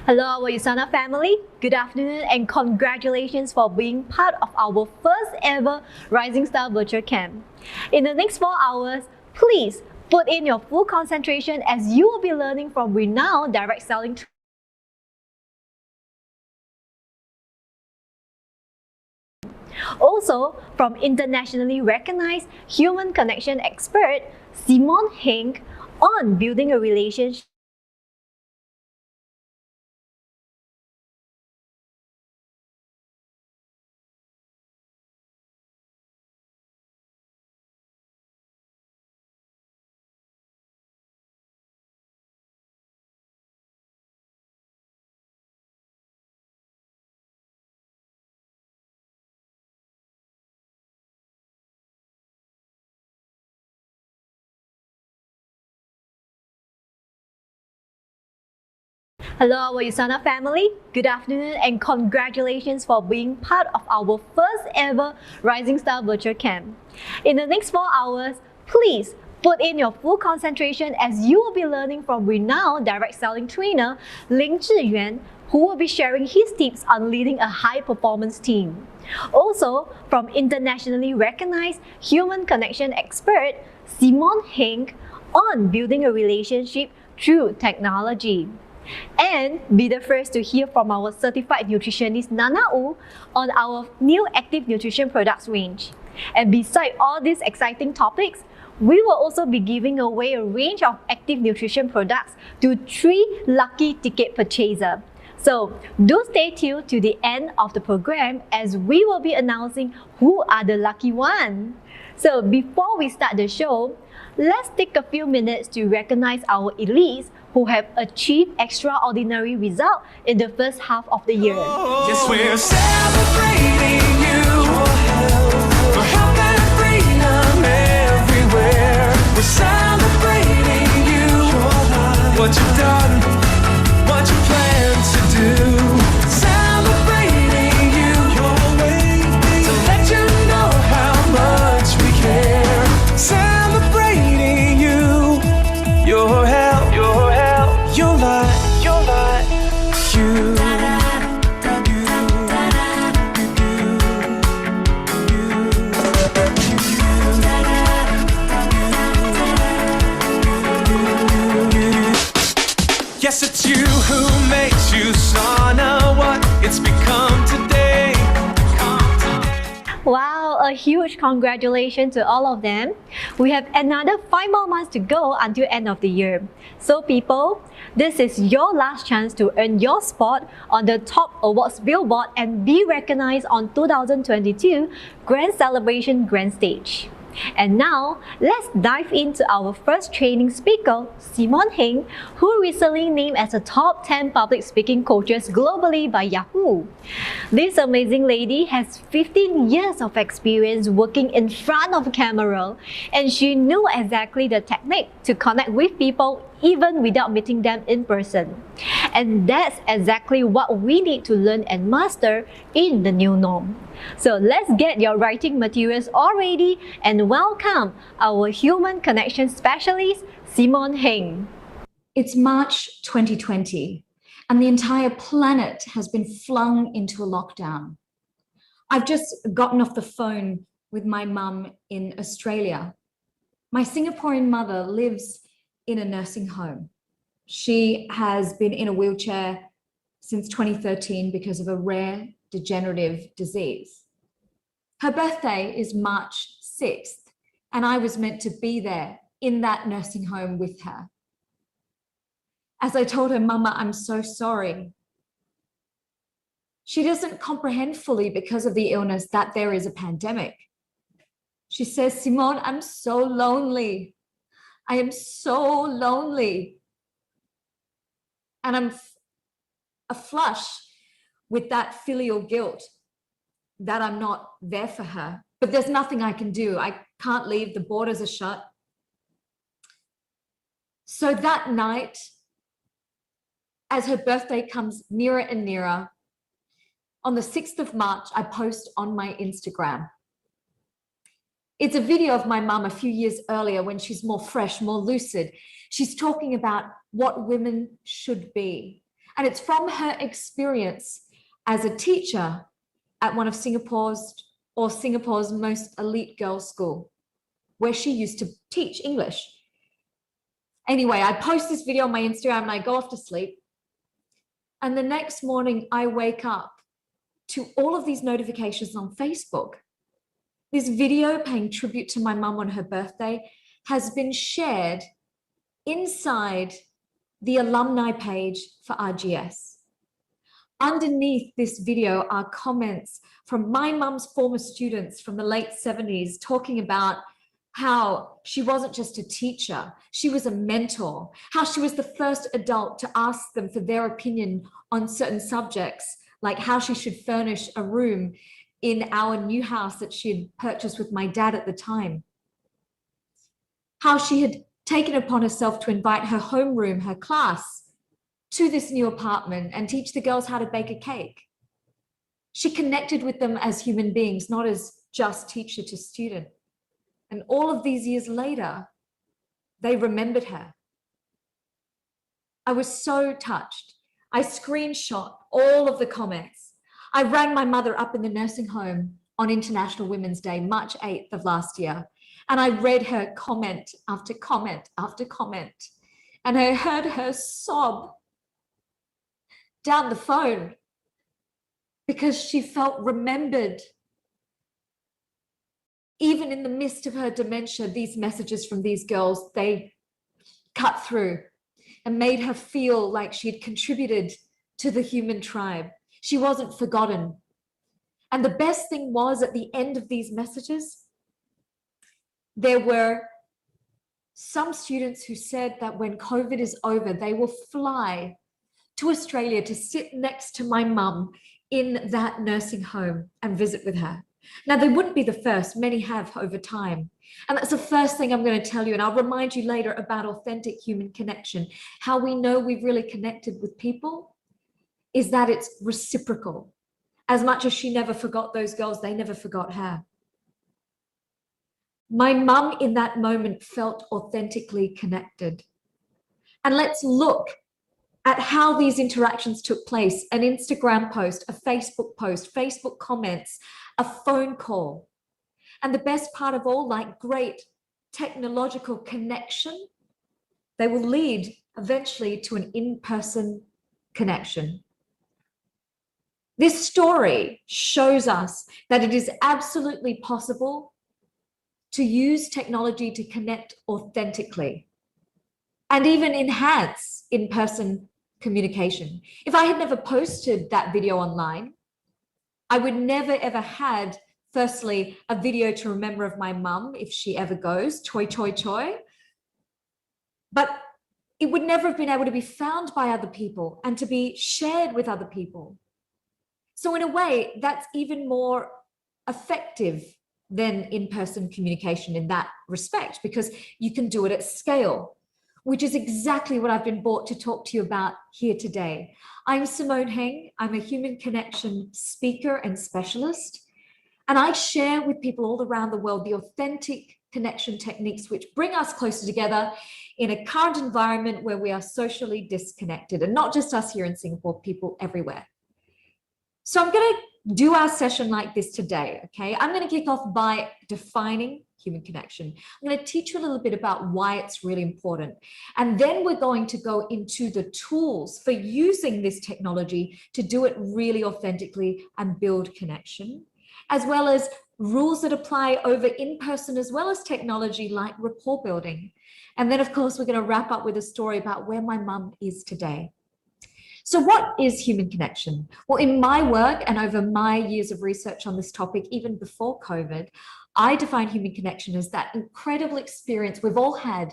Hello, our Usana family. Good afternoon and congratulations for being part of our first ever Rising Star Virtual Camp. In the next 4 hours, please put in your full concentration as you will be learning from renowned direct selling also from internationally recognized human connection expert Simon Hink on building a relationship Hello, our Usana family. Good afternoon and congratulations for being part of our first ever Rising Star Virtual Camp. In the next 4 hours, please put in your full concentration as you will be learning from renowned direct selling trainer Ling Zhiyuan, who will be sharing his tips on leading a high-performance team. Also, from internationally recognized human connection expert Simon Hink on building a relationship through technology. And be the first to hear from our certified nutritionist Nana Wu on our new active nutrition products range. And beside all these exciting topics, we will also be giving away a range of active nutrition products to 3 lucky ticket purchasers. So do stay tuned to the end of the program as we will be announcing who are the lucky ones. So before we start the show, let's take a few minutes to recognize our elites who have achieved extraordinary results in the first half of the year. Yes, we're celebrating you for health and freedom everywhere. We're celebrating you, what you've done, what you plan to do. Celebrating you, to let you know how much we care. Celebrating you, your health, your life, you. Yes, it's you who makes Usana what it's become today. Wow, a huge congratulations to all of them. We have another 5 more months to go until end of the year. So people, this is your last chance to earn your spot on the top awards billboard and be recognized on 2022 Grand Celebration Grand Stage. And now, let's dive into our first training speaker, Simon Heng, who recently named as a top 10 public speaking coaches globally by Yahoo. This amazing lady has 15 years of experience working in front of a camera, and she knew exactly the technique to connect with people even without meeting them in person. And that's exactly what we need to learn and master in the new norm. So let's get your writing materials all ready and welcome our human connection specialist, Simon Heng. It's March 2020 and the entire planet has been flung into a lockdown. I've just gotten off the phone with my mum in Australia. My Singaporean mother lives in a nursing home. She has been in a wheelchair since 2013 because of a rare degenerative disease. Her birthday is March 6th, and I was meant to be there in that nursing home with her. As I told her, Mama, I'm so sorry. She doesn't comprehend fully because of the illness that there is a pandemic. She says, Simone, I'm so lonely. I am so lonely. And I'm aflush with that filial guilt that I'm not there for her. But there's nothing I can do. I can't leave. The borders are shut. So that night, as her birthday comes nearer and nearer, on the 6th of March, I post on my Instagram. It's a video of my mum a few years earlier when she's more fresh, more lucid. She's talking about what women should be. And it's from her experience as a teacher at one of Singapore's most elite girls' school, where she used to teach English. Anyway, I post this video on my Instagram and I go off to sleep. And the next morning I wake up to all of these notifications on Facebook. This video paying tribute to my mum on her birthday has been shared inside the alumni page for RGS. Underneath this video are comments from my mum's former students from the late 70s talking about how she wasn't just a teacher, she was a mentor, how she was the first adult to ask them for their opinion on certain subjects, like how she should furnish a room in our new house that she had purchased with my dad at the time. How she had taken upon herself to invite her homeroom, her class, to this new apartment and teach the girls how to bake a cake. She connected with them as human beings, not as just teacher to student. And all of these years later, they remembered her. I was so touched. I screenshot all of the comments. I rang my mother up in the nursing home on International Women's Day, March 8th of last year. And I read her comment after comment after comment. And I heard her sob down the phone because she felt remembered. Even in the midst of her dementia, these messages from these girls, they cut through and made her feel like she had contributed to the human tribe. She wasn't forgotten. And the best thing was, at the end of these messages, there were some students who said that when COVID is over, they will fly to Australia to sit next to my mum in that nursing home and visit with her. Now, they wouldn't be the first. Many have over time. And that's the first thing I'm going to tell you. And I'll remind you later about authentic human connection. How we know we've really connected with people is that it's reciprocal. As much as she never forgot those girls, they never forgot her. My mum in that moment felt authentically connected. And let's look at how these interactions took place: an Instagram post, a Facebook post, Facebook comments, a phone call. And the best part of all, like great technological connection, they will lead eventually to an in-person connection. This story shows us that it is absolutely possible to use technology to connect authentically and even enhance in-person communication. If I had never posted that video online, I would never ever had, firstly, a video to remember of my mum if she ever goes, choi, choi, choi. But it would never have been able to be found by other people and to be shared with other people. So in a way, that's even more effective than in-person communication in that respect, because you can do it at scale, which is exactly what I've been brought to talk to you about here today. I'm Simone Heng. I'm a human connection speaker and specialist, and I share with people all around the world the authentic connection techniques which bring us closer together in a current environment where we are socially disconnected, and not just us here in Singapore, people everywhere. So I'm going to do our session like this today, okay? I'm going to kick off by defining human connection. I'm going to teach you a little bit about why it's really important. And then we're going to go into the tools for using this technology to do it really authentically and build connection, as well as rules that apply over in-person as well as technology, like rapport building. And then, of course, we're going to wrap up with a story about where my mum is today. So what is human connection? Well, in my work and over my years of research on this topic, even before COVID, I define human connection as that incredible experience we've all had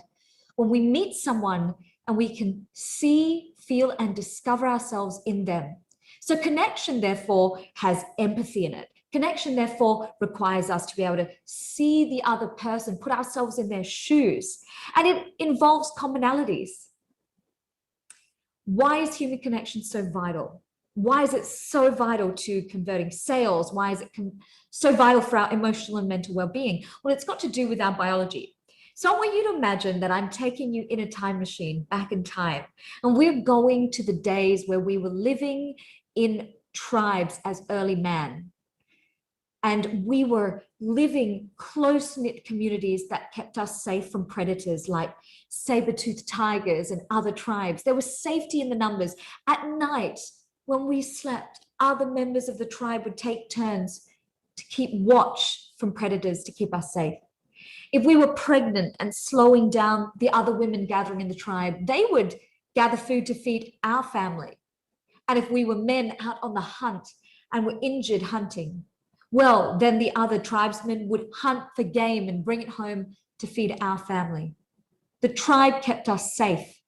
when we meet someone and we can see, feel, and discover ourselves in them. So connection, therefore, has empathy in it. Connection, therefore, requires us to be able to see the other person, put ourselves in their shoes, and it involves commonalities. Why is human connection so vital? Why is it so vital to converting sales? Why is it so vital for our emotional and mental well-being? Well, it's got to do with our biology. So I want you to imagine that I'm taking you in a time machine back in time, and we're going to the days where we were living in tribes as early man. And we were living close-knit communities that kept us safe from predators like saber-toothed tigers and other tribes. There was safety in the numbers. At night, when we slept, other members of the tribe would take turns to keep watch from predators to keep us safe. If we were pregnant and slowing down the other women gathering in the tribe, they would gather food to feed our family. And if we were men out on the hunt and were injured hunting, well, then the other tribesmen would hunt for game and bring it home to feed our family. The tribe kept us safe.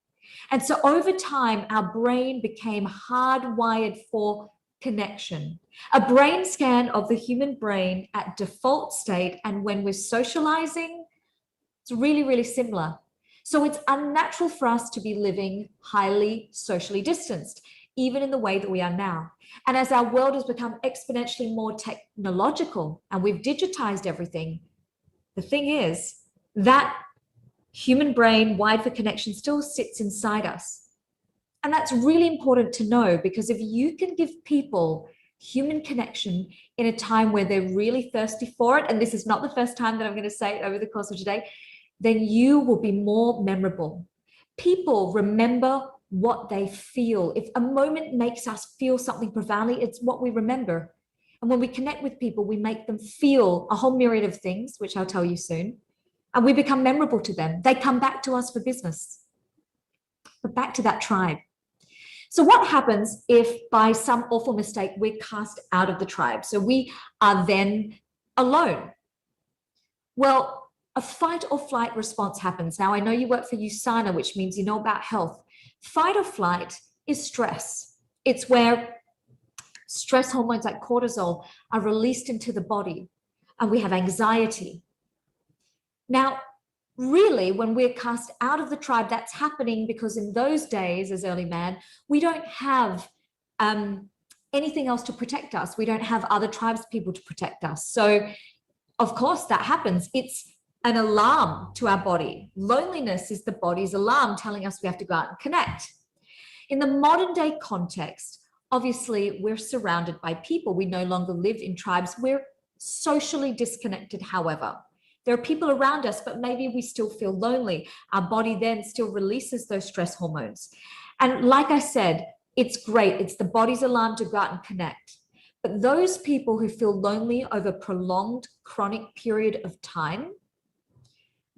And so over time, our brain became hardwired for connection. A brain scan of the human brain at default state, and when we're socializing, it's really, really similar. So it's unnatural for us to be living highly socially distanced, even in the way that we are now. And as our world has become exponentially more technological and we've digitized everything, the thing is that human brain wired for connection still sits inside us. And that's really important to know, because if you can give people human connection in a time where they're really thirsty for it, and this is not the first time that I'm going to say it over the course of today, then you will be more memorable. People remember what they feel. If a moment makes us feel something profoundly, it's what we remember. And when we connect with people, we make them feel a whole myriad of things, which I'll tell you soon, and we become memorable to them. They come back to us for business. But back to that tribe. So what happens if by some awful mistake we're cast out of the tribe? So we are then alone. Well, a fight or flight response happens. Now, I know you work for Usana, which means you know about health. Fight or flight is stress. It's where stress hormones like cortisol are released into the body, and we have anxiety. Now, really, when we're cast out of the tribe, that's happening because in those days, as early man, we don't have anything else to protect us. We don't have other tribes people to protect us. So, of course, that happens. It's an alarm to our body. Loneliness is the body's alarm telling us we have to go out and connect. In the modern day context, obviously, we're surrounded by people. We no longer live in tribes. We're socially disconnected, however. There are people around us, but maybe we still feel lonely. Our body then still releases those stress hormones. And like I said, it's great. It's the body's alarm to go out and connect. But those people who feel lonely over a prolonged chronic period of time,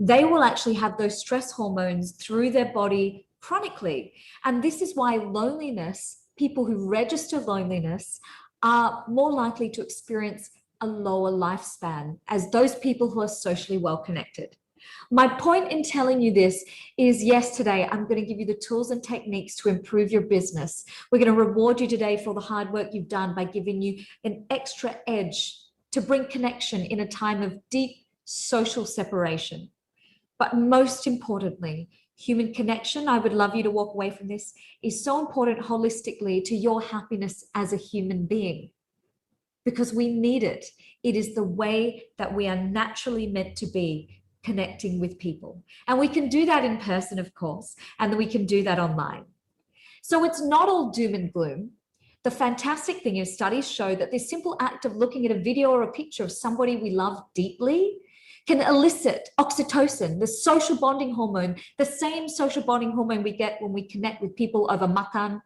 they will actually have those stress hormones through their body chronically. And this is why loneliness, people who register loneliness, are more likely to experience a lower lifespan as those people who are socially well connected. My point in telling you this is, yes, today I'm going to give you the tools and techniques to improve your business. We're going to reward you today for the hard work you've done by giving you an extra edge to bring connection in a time of deep social separation. But most importantly, human connection, I would love you to walk away from this, is so important holistically to your happiness as a human being, because we need it. It is the way that we are naturally meant to be, connecting with people. And we can do that in person, of course, and we can do that online. So it's not all doom and gloom. The fantastic thing is studies show that this simple act of looking at a video or a picture of somebody we love deeply can elicit oxytocin, the social bonding hormone, the same social bonding hormone we get when we connect with people over makan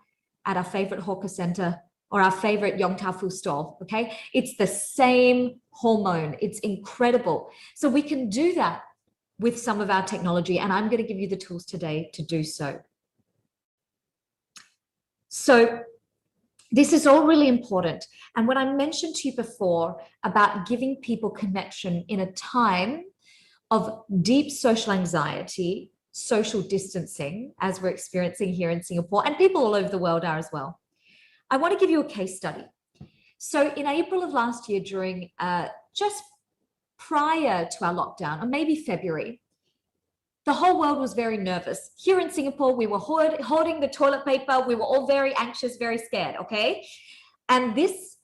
at our favorite hawker center or our favorite Yong Tau Fu stall, okay? It's the same hormone. It's incredible. So we can do that with some of our technology, and I'm going to give you the tools today to do so. So this is all really important. And when I mentioned to you before about giving people connection in a time of deep social anxiety, social distancing, as we're experiencing here in Singapore, and people all over the world are as well, I want to give you a case study. So in April of last year, during just prior to our lockdown, or maybe February, the whole world was very nervous. Here in Singapore, we were hoarding the toilet paper. We were all very anxious, very scared, okay? And this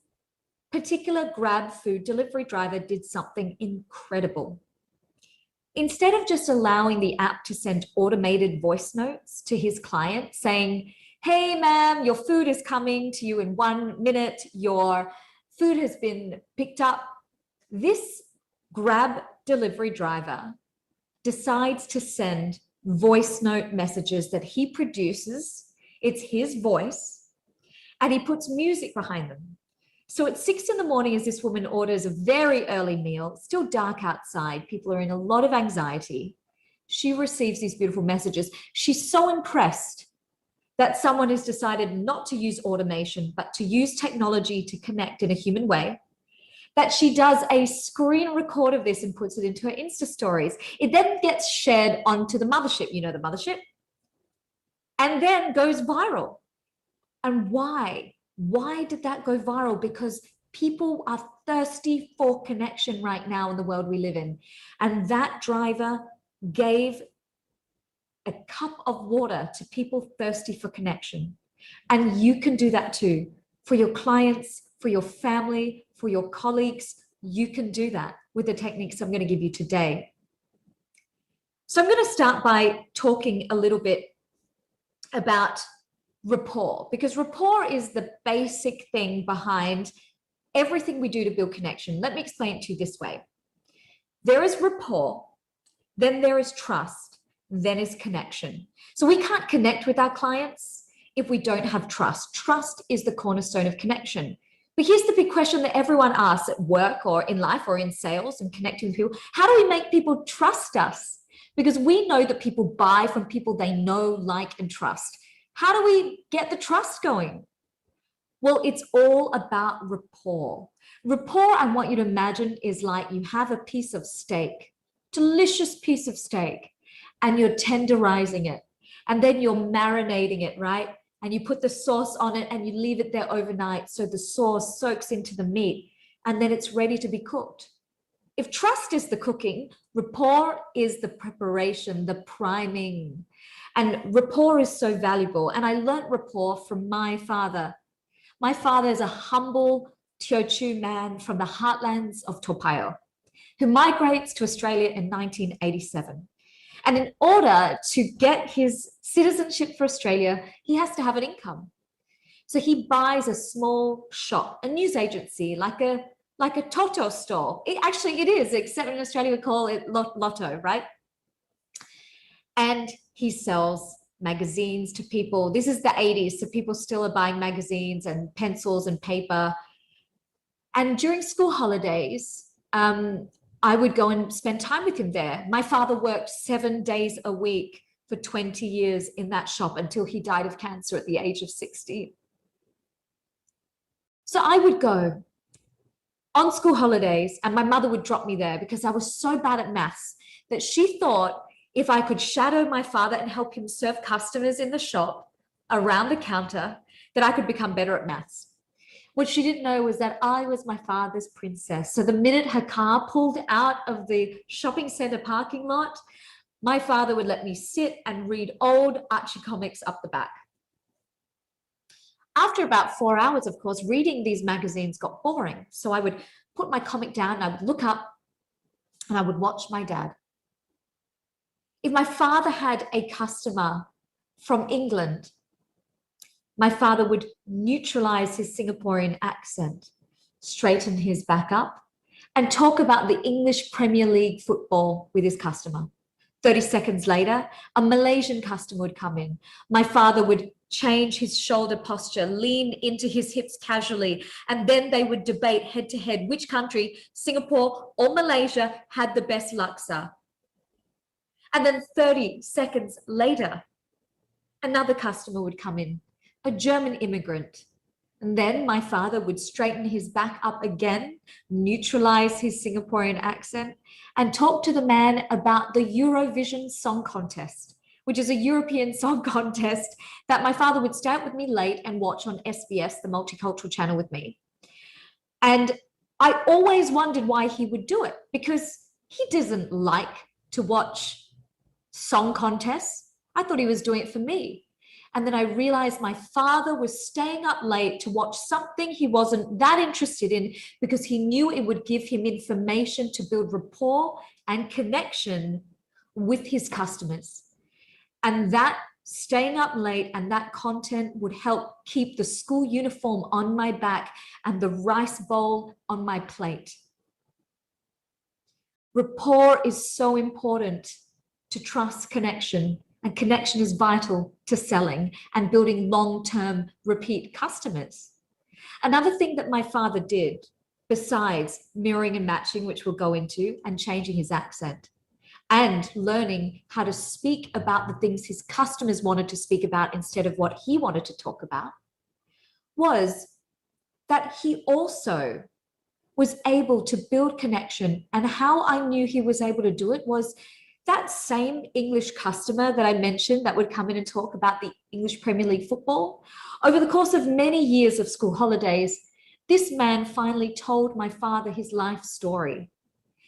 particular Grab food delivery driver did something incredible. Instead of just allowing the app to send automated voice notes to his client saying, hey, ma'am, your food is coming to you in 1 minute, your food has been picked up, this Grab delivery driver decides to send voice note messages that he produces. It's his voice, and he puts music behind them. So at 6 in the morning, as this woman orders a very early meal, it's still dark outside, people are in a lot of anxiety, she receives these beautiful messages. She's so impressed that someone has decided not to use automation, but to use technology to connect in a human way, that she does a screen record of this and puts it into her Insta stories. It then gets shared onto the mothership, you know, the mothership, and then goes viral. And why? Why did that go viral? Because people are thirsty for connection right now in the world we live in. And that driver gave a cup of water to people thirsty for connection. And you can do that too. For your clients, for your family, for your colleagues, you can do that with the techniques I'm going to give you today. So I'm going to start by talking a little bit about rapport, because rapport is the basic thing behind everything we do to build connection. Let me explain it to you this way. There is rapport, then there is trust, then is connection. So we can't connect with our clients if we don't have trust. Trust is the cornerstone of connection. But here's the big question that everyone asks at work or in life or in sales and connecting with people. How do we make people trust us? Because we know that people buy from people they know, like, and trust. How do we get the trust going? Well, it's all about rapport. Rapport, I want you to imagine, is like you have a piece of steak, delicious piece of steak, and you're tenderizing it. And then you're marinating it, right? And you put the sauce on it and you leave it there overnight so the sauce soaks into the meat and then it's ready to be cooked. If trust is the cooking, rapport is the preparation, the priming. And rapport is so valuable. And I learned rapport from my father. My father is a humble Teochew man from the heartlands of Topayo, who migrates to Australia in 1987. And in order to get his citizenship for Australia, he has to have an income. So he buys a small shop, a news agency, like a Toto store. It is, except in Australia we call it Lotto, right? And he sells magazines to people. This is the 80s, so people still are buying magazines and pencils and paper. And during school holidays, I would go and spend time with him there. My father worked 7 days a week for 20 years in that shop until he died of cancer at the age of 60. So I would go on school holidays and my mother would drop me there because I was so bad at maths that she thought if I could shadow my father and help him serve customers in the shop around the counter, that I could become better at maths. What she didn't know was that I was my father's princess. So the minute her car pulled out of the shopping center parking lot, my father would let me sit and read old Archie comics up the back. After about 4 hours, of course, reading these magazines got boring. So I would put my comic down and I would look up and I would watch my dad. If my father had a customer from England, my father would neutralize his Singaporean accent, straighten his back up, and talk about the English Premier League football with his customer. 30 seconds later, a Malaysian customer would come in. My father would change his shoulder posture, lean into his hips casually, and then they would debate head to head which country, Singapore or Malaysia, had the best laksa. And then 30 seconds later, another customer would come in, a German immigrant. And then my father would straighten his back up again, neutralize his Singaporean accent, and talk to the man about the Eurovision Song Contest, which is a European song contest that my father would stay up with me late and watch on SBS, the multicultural channel, with me. And I always wondered why he would do it, because he doesn't like to watch song contests. I thought he was doing it for me. And then I realized my father was staying up late to watch something he wasn't that interested in because he knew it would give him information to build rapport and connection with his customers. And that staying up late and that content would help keep the school uniform on my back and the rice bowl on my plate. Rapport is so important to trust connection, and connection is vital to selling and building long-term repeat customers. Another thing that my father did, besides mirroring and matching, which we'll go into, and changing his accent, and learning how to speak about the things his customers wanted to speak about instead of what he wanted to talk about, was that he also was able to build connection. And how I knew he was able to do it was that same English customer that I mentioned that would come in and talk about the English Premier League football. Over the course of many years of school holidays, this man finally told my father his life story.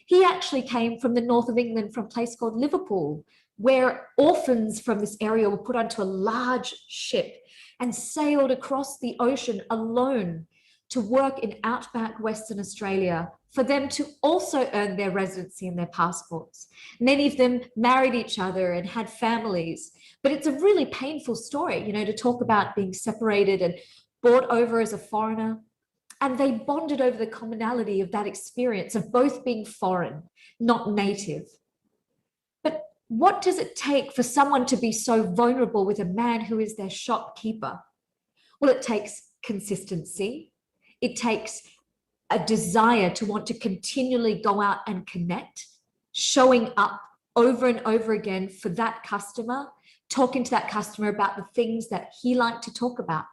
He actually came from the north of England, from a place called Liverpool, where orphans from this area were put onto a large ship and sailed across the ocean alone to work in outback Western Australia, for them to also earn their residency and their passports. Many of them married each other and had families, but it's a really painful story, you know, to talk about being separated and brought over as a foreigner. And they bonded over the commonality of that experience of both being foreign, not native. But what does it take for someone to be so vulnerable with a man who is their shopkeeper? Well, it takes consistency. It takes a desire to want to continually go out and connect, showing up over and over again for that customer, talking to that customer about the things that he liked to talk about.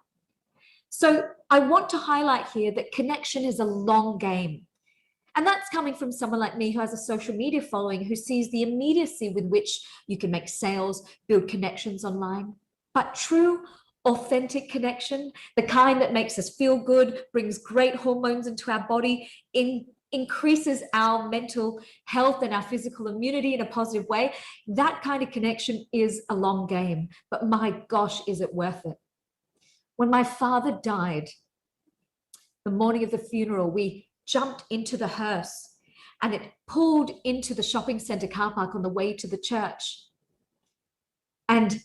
So I want to highlight here that connection is a long game. And that's coming from someone like me who has a social media following, who sees the immediacy with which you can make sales, build connections online. But true, authentic connection, the kind that makes us feel good, brings great hormones into our body, increases our mental health and our physical immunity in a positive way, that kind of connection is a long game. But my gosh, is it worth it? When my father died, the morning of the funeral, we jumped into the hearse and it pulled into the shopping centre car park on the way to the church. And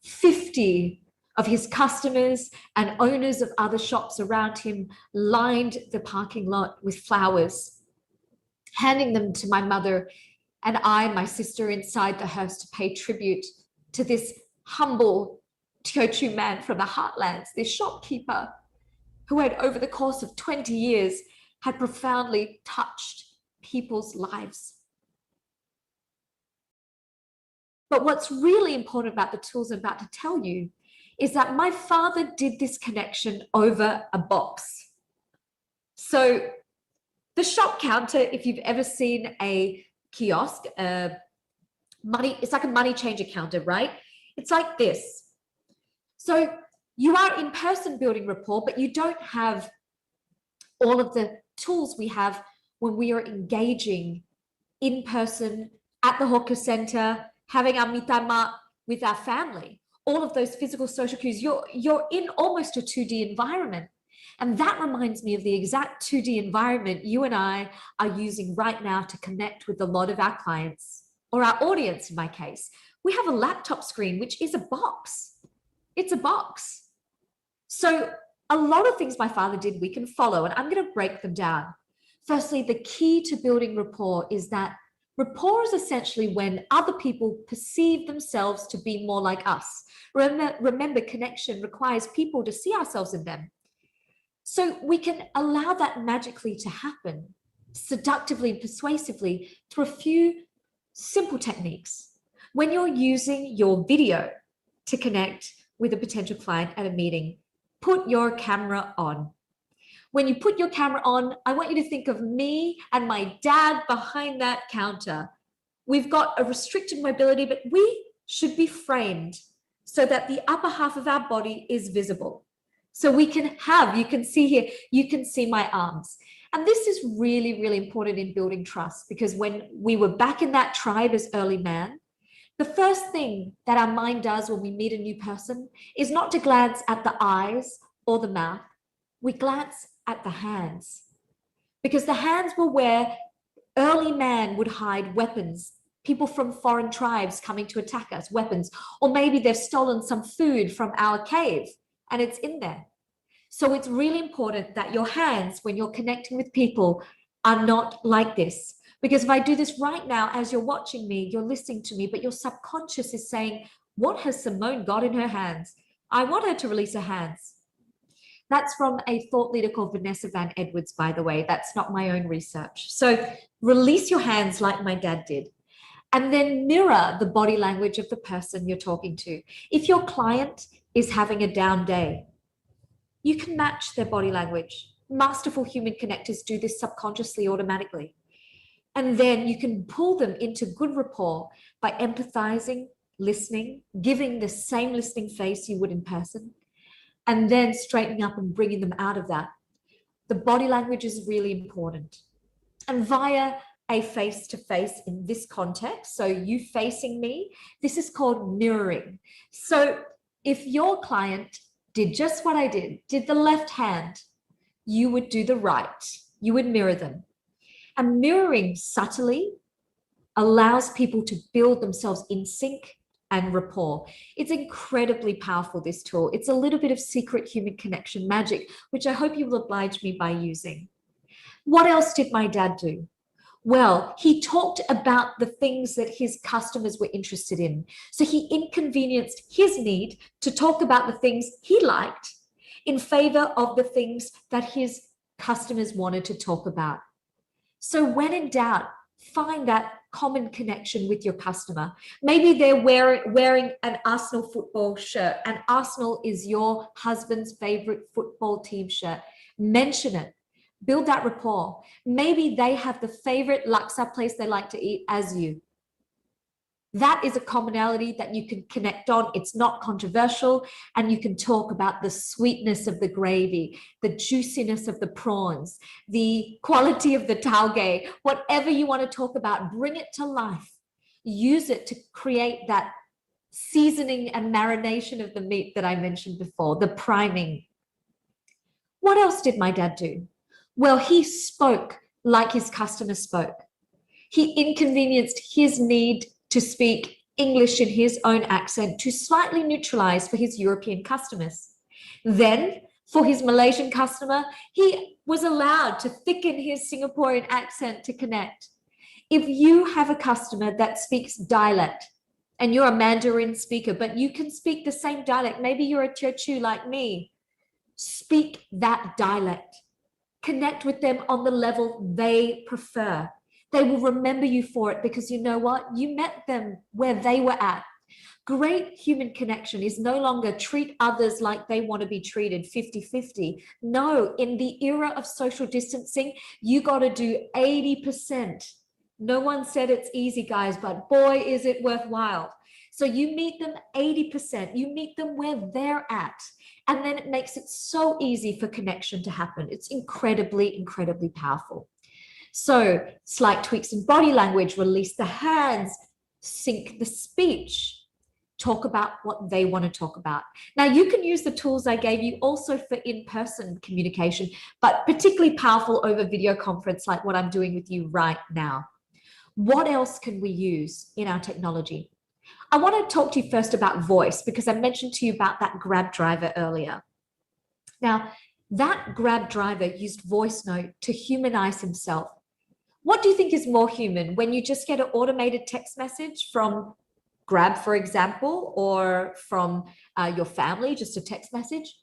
50 of his customers and owners of other shops around him lined the parking lot with flowers, handing them to my mother and I, my sister, inside the hearse to pay tribute to this humble Teochew man from the heartlands, this shopkeeper who had, over the course of 20 years, had profoundly touched people's lives. But what's really important about the tools I'm about to tell you is that my father did this connection over a box. So the shop counter, if you've ever seen a kiosk, it's like a money changer counter, right? It's like this. So you are in person building rapport, but you don't have all of the tools we have when we are engaging in person at the hawker center, having our mitama with our family. All of those physical social cues, you're in almost a 2D environment. And that reminds me of the exact 2D environment you and I are using right now to connect with a lot of our clients, or our audience in my case. We have a laptop screen, which is a box. It's a box. So a lot of things my father did we can follow, and I'm going to break them down. Firstly, the key to building rapport is that rapport is essentially when other people perceive themselves to be more like us. Remember, connection requires people to see ourselves in them. So we can allow that magically to happen, seductively and persuasively, through a few simple techniques. When you're using your video to connect with a potential client at a meeting, put your camera on. When you put your camera on, I want you to think of me and my dad behind that counter. We've got a restricted mobility, but we should be framed so that the upper half of our body is visible. So we can have, you can see here, you can see my arms. And this is really, really important in building trust, because when we were back in that tribe as early man, the first thing that our mind does when we meet a new person is not to glance at the eyes or the mouth. We glance at the hands, because the hands were where Early man would hide weapons, people from foreign tribes coming to attack us, weapons, or maybe they've stolen some food from our cave and it's in there. So it's really important that your hands, when you're connecting with people, are not like this. Because if I do this right now, as you're watching me, you're listening to me, but your subconscious is saying, what has Simone got in her hands? I want her to release her hands. That's from a thought leader called Vanessa Van Edwards, by the way. That's not my own research. So release your hands like my dad did. And then mirror the body language of the person you're talking to. If your client is having a down day, you can match their body language. Masterful human connectors do this subconsciously, automatically. And then you can pull them into good rapport by empathizing, listening, giving the same listening face you would in person, and then straightening up and bringing them out of that. The body language is really important. And via a face-to-face in this context, so you facing me, this is called mirroring. So if your client did just what I did the left hand, you would do the right. You would mirror them. And mirroring subtly allows people to build themselves in sync and rapport. It's incredibly powerful, this tool. It's a little bit of secret human connection magic, which I hope you will oblige me by using. What else did my dad do? Well, he talked about the things that his customers were interested in. So he inconvenienced his need to talk about the things he liked in favor of the things that his customers wanted to talk about. So when in doubt, find that common connection with your customer. Maybe they're wearing an Arsenal football shirt, and Arsenal is your husband's favorite football team shirt. Mention it. Build that rapport. Maybe they have the favorite laksa place they like to eat as you. That is a commonality that you can connect on. It's not controversial, and you can talk about the sweetness of the gravy, the juiciness of the prawns, the quality of the taugeh, whatever you want to talk about, bring it to life. Use it to create that seasoning and marination of the meat that I mentioned before, the priming. What else did my dad do? Well, he spoke like his customer spoke. He inconvenienced his need to speak English in his own accent to slightly neutralize for his European customers. Then, for his Malaysian customer, he was allowed to thicken his Singaporean accent to connect. If you have a customer that speaks dialect, and you're a Mandarin speaker, but you can speak the same dialect, maybe you're a Teochew like me, speak that dialect. Connect with them on the level they prefer. They will remember you for it because you know what? You met them where they were at. Great human connection is no longer treat others like they want to be treated 50-50. No, in the era of social distancing, you got to do 80%. No one said it's easy, guys, but boy, is it worthwhile. So you meet them 80%, you meet them where they're at. And then it makes it so easy for connection to happen. It's incredibly, incredibly powerful. So slight tweaks in body language, release the hands, sync the speech, talk about what they want to talk about. Now you can use the tools I gave you also for in-person communication, but particularly powerful over video conference like what I'm doing with you right now. What else can we use in our technology? I want to talk to you first about voice because I mentioned to you about that Grab driver earlier. Now, that Grab driver used voice note to humanize himself. What do you think is more human, when you just get an automated text message from Grab, for example, or from your family, just a text message,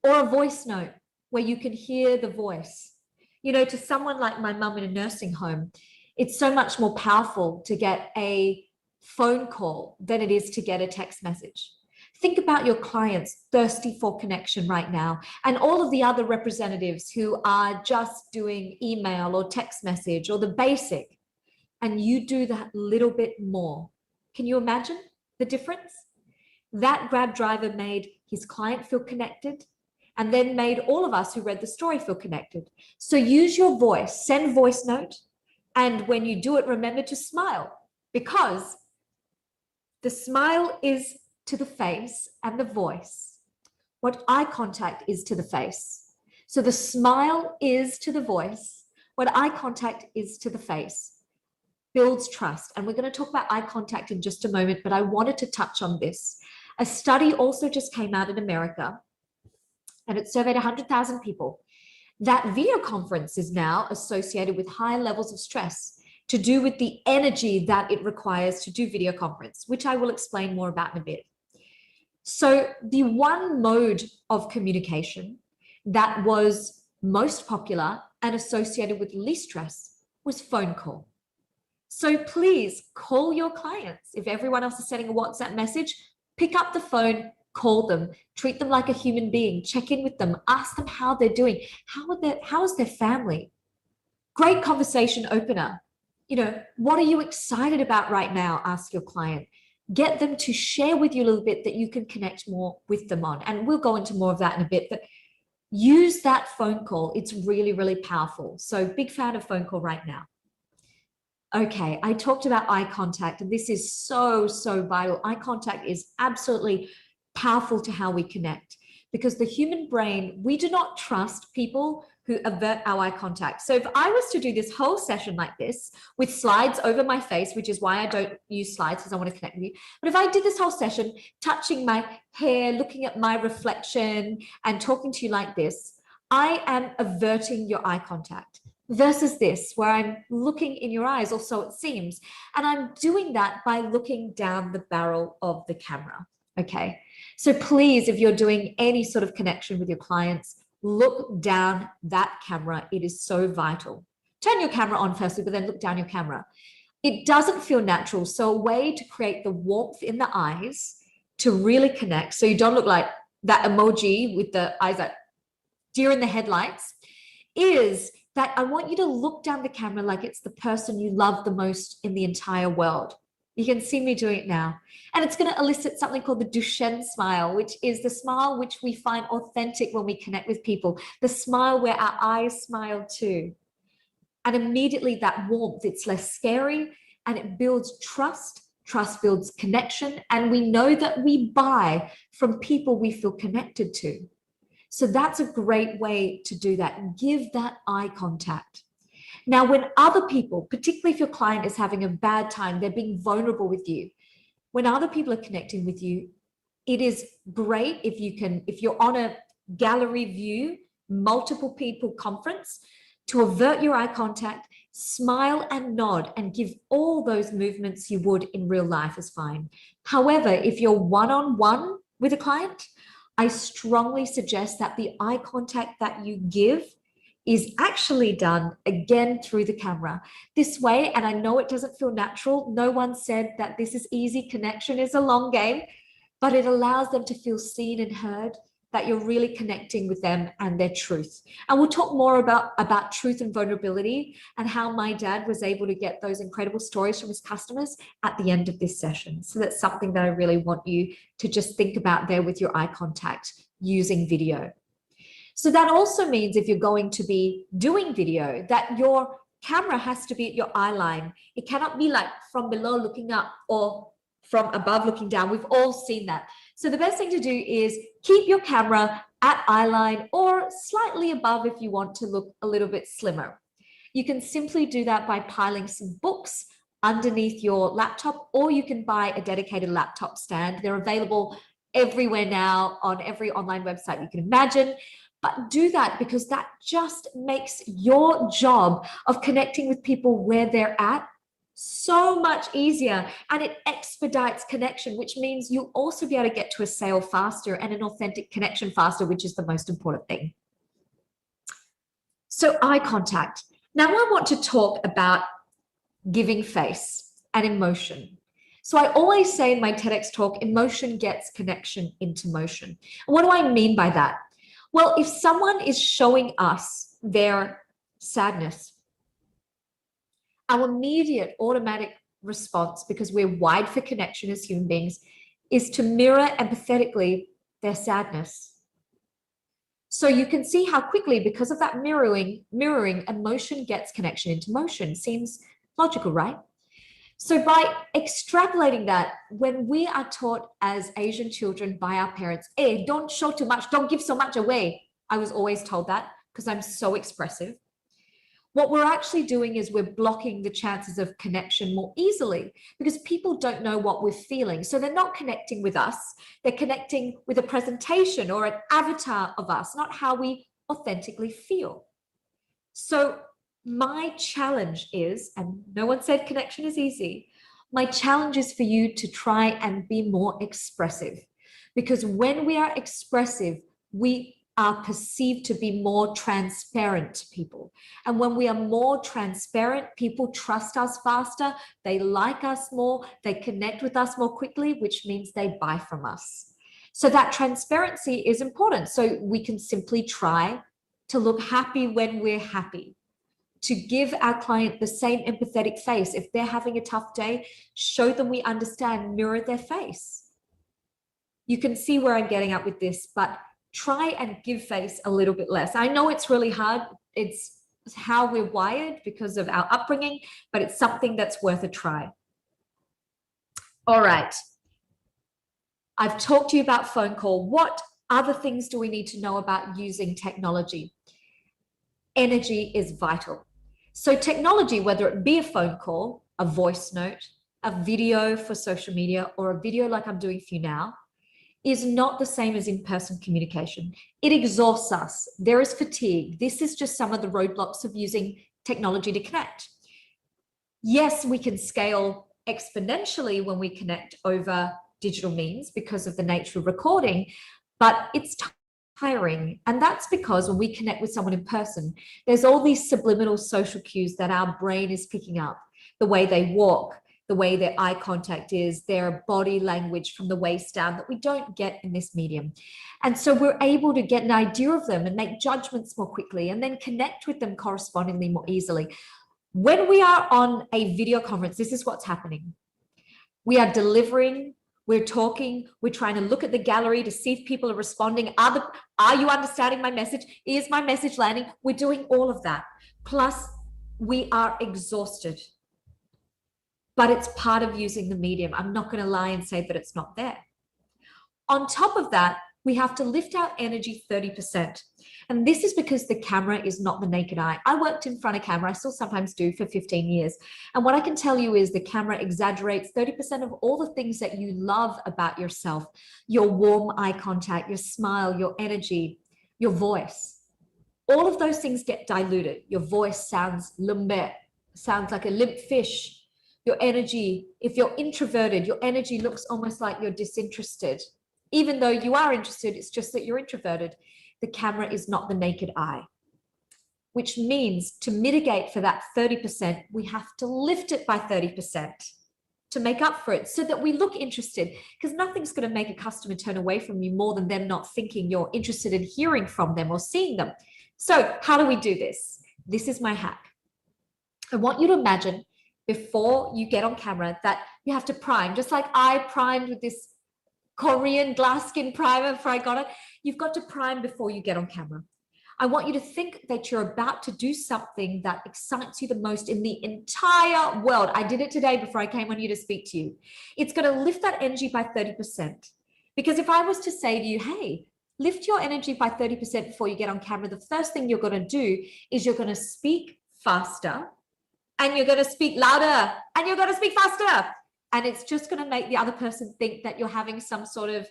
or a voice note where you can hear the voice? You know, to someone like my mum in a nursing home, it's so much more powerful to get a phone call than it is to get a text message. Think about your clients thirsty for connection right now, and all of the other representatives who are just doing email or text message or the basic, and you do that little bit more. Can you imagine the difference? That Grab driver made his client feel connected and then made all of us who read the story feel connected. So use your voice, send voice note, and when you do it, remember to smile, because the smile is to the face and the voice what eye contact is to the face. So the smile is to the voice what eye contact is to the face. builds trust. And we're going to talk about eye contact in just a moment, but I wanted to touch on this. A study also just came out in America, and it surveyed 100,000 people, that video conference is now associated with high levels of stress to do with the energy that it requires to do video conference, which I will explain more about in a bit. So the one mode of communication that was most popular and associated with least stress was phone call. So please call your clients. If everyone else is sending a WhatsApp message, pick up the phone, call them, treat them like a human being, check in with them, ask them how they're doing, how is their family. Great conversation opener. You know, what are you excited about right now? Ask your client. Get them to share with you a little bit that you can connect more with them on. And we'll go into more of that in a bit, but use that phone call. It's really, really powerful. So big fan of phone call right now. Okay, I talked about eye contact, and this is so, so vital. Eye contact is absolutely powerful to how we connect, because the human brain, we do not trust people who avert our eye contact. So if I was to do this whole session like this with slides over my face, which is why I don't use slides because I want to connect with you. But if I did this whole session touching my hair, looking at my reflection and talking to you like this, I am averting your eye contact. Versus this, where I'm looking in your eyes, or so it seems. And I'm doing that by looking down the barrel of the camera. Okay. So please, if you're doing any sort of connection with your clients, look down that camera. It is so vital. Turn your camera on firstly, but then look down your camera. It doesn't feel natural. So a way to create the warmth in the eyes to really connect, so you don't look like that emoji with the eyes like deer in the headlights, is that I want you to look down the camera like it's the person you love the most in the entire world. You can see me doing it now. And it's going to elicit something called the Duchenne smile, which is the smile which we find authentic when we connect with people, the smile where our eyes smile too. And immediately that warmth, it's less scary, and it builds trust. Trust builds connection. And we know that we buy from people we feel connected to. So that's a great way to do that. Give that eye contact. Now, when other people, particularly if your client is having a bad time, they're being vulnerable with you. When other people are connecting with you, it is great if you're on a gallery view, multiple people conference, to avert your eye contact, smile and nod and give all those movements you would in real life is fine. However, if you're one-on-one with a client, I strongly suggest that the eye contact that you give is actually done again through the camera. This way, and I know it doesn't feel natural, no one said that this is easy, connection is a long game, but it allows them to feel seen and heard, that you're really connecting with them and their truth. And we'll talk more about truth and vulnerability and how my dad was able to get those incredible stories from his customers at the end of this session. So that's something that I really want you to just think about there with your eye contact using video. So that also means if you're going to be doing video, that your camera has to be at your eye line. It cannot be like from below looking up or from above looking down. We've all seen that. So the best thing to do is keep your camera at eye line or slightly above if you want to look a little bit slimmer. You can simply do that by piling some books underneath your laptop, or you can buy a dedicated laptop stand. They're available everywhere now on every online website you can imagine. But do that because that just makes your job of connecting with people where they're at so much easier, and it expedites connection, which means you'll also be able to get to a sale faster and an authentic connection faster, which is the most important thing. So eye contact. Now I want to talk about giving face and emotion. So I always say in my TEDx talk, emotion gets connection into motion. And what do I mean by that? Well, if someone is showing us their sadness, our immediate automatic response, because we're wired for connection as human beings, is to mirror empathetically their sadness. So you can see how quickly, because of that mirroring, emotion gets connection into motion. Seems logical, right? So by extrapolating that, when we are taught as Asian children by our parents, hey, don't show too much, don't give so much away. I was always told that because I'm so expressive. what we're actually doing is we're blocking the chances of connection more easily because people don't know what we're feeling. So they're not connecting with us. They're connecting with a presentation or an avatar of us, not how we authentically feel. So my challenge is, and no one said connection is easy, my challenge is for you to try and be more expressive, because when we are expressive, we are perceived to be more transparent to people. And when we are more transparent, people trust us faster, they like us more, they connect with us more quickly, which means they buy from us. So that transparency is important. So we can simply try to look happy when we're happy, to give our client the same empathetic face. If they're having a tough day, show them we understand, mirror their face. You can see where I'm getting at with this, but try and give face a little bit less. I know it's really hard. It's how we're wired because of our upbringing, but it's something that's worth a try. All right. I've talked to you about phone call. What other things do we need to know about using technology? Energy is vital. So technology, whether it be a phone call, a voice note, a video for social media, or a video like I'm doing for you now, is not the same as in-person communication. It exhausts us. There is fatigue. This is just some of the roadblocks of using technology to connect. Yes, we can scale exponentially when we connect over digital means because of the nature of recording, but it's tiring. And that's because when we connect with someone in person, there's all these subliminal social cues that our brain is picking up. The way they walk, the way their eye contact is, their body language from the waist down, that we don't get in this medium. And so we're able to get an idea of them and make judgments more quickly and then connect with them correspondingly more easily. When we are on a video conference, this is what's happening. We are delivering, we're talking, we're trying to look at the gallery to see if people are responding. Are you understanding my message? Is my message landing? We're doing all of that. Plus, we are exhausted. But it's part of using the medium. I'm not going to lie and say that it's not there. On top of that, we have to lift our energy 30%. And this is because the camera is not the naked eye. I worked in front of camera, I still sometimes do, for 15 years. And what I can tell you is the camera exaggerates 30% of all the things that you love about yourself. Your warm eye contact, your smile, your energy, your voice. All of those things get diluted. Your voice sounds limp, sounds like a limp fish. Your energy, if you're introverted, your energy looks almost like you're disinterested. Even though you are interested, it's just that you're introverted. The camera is not the naked eye, which means to mitigate for that 30%, we have to lift it by 30% to make up for it so that we look interested, because nothing's going to make a customer turn away from you more than them not thinking you're interested in hearing from them or seeing them. So how do we do this? This is my hack. I want you to imagine before you get on camera that you have to prime, just like I primed with this Korean glass skin primer before I got it. You've got to prime before you get on camera. I want you to think that you're about to do something that excites you the most in the entire world. I did it today before I came on here to speak to you. It's going to lift that energy by 30%. Because if I was to say to you, hey, lift your energy by 30% before you get on camera, the first thing you're going to do is you're going to speak faster, and you're going to speak louder, and you're going to speak faster. And it's just going to make the other person think that you're having some sort of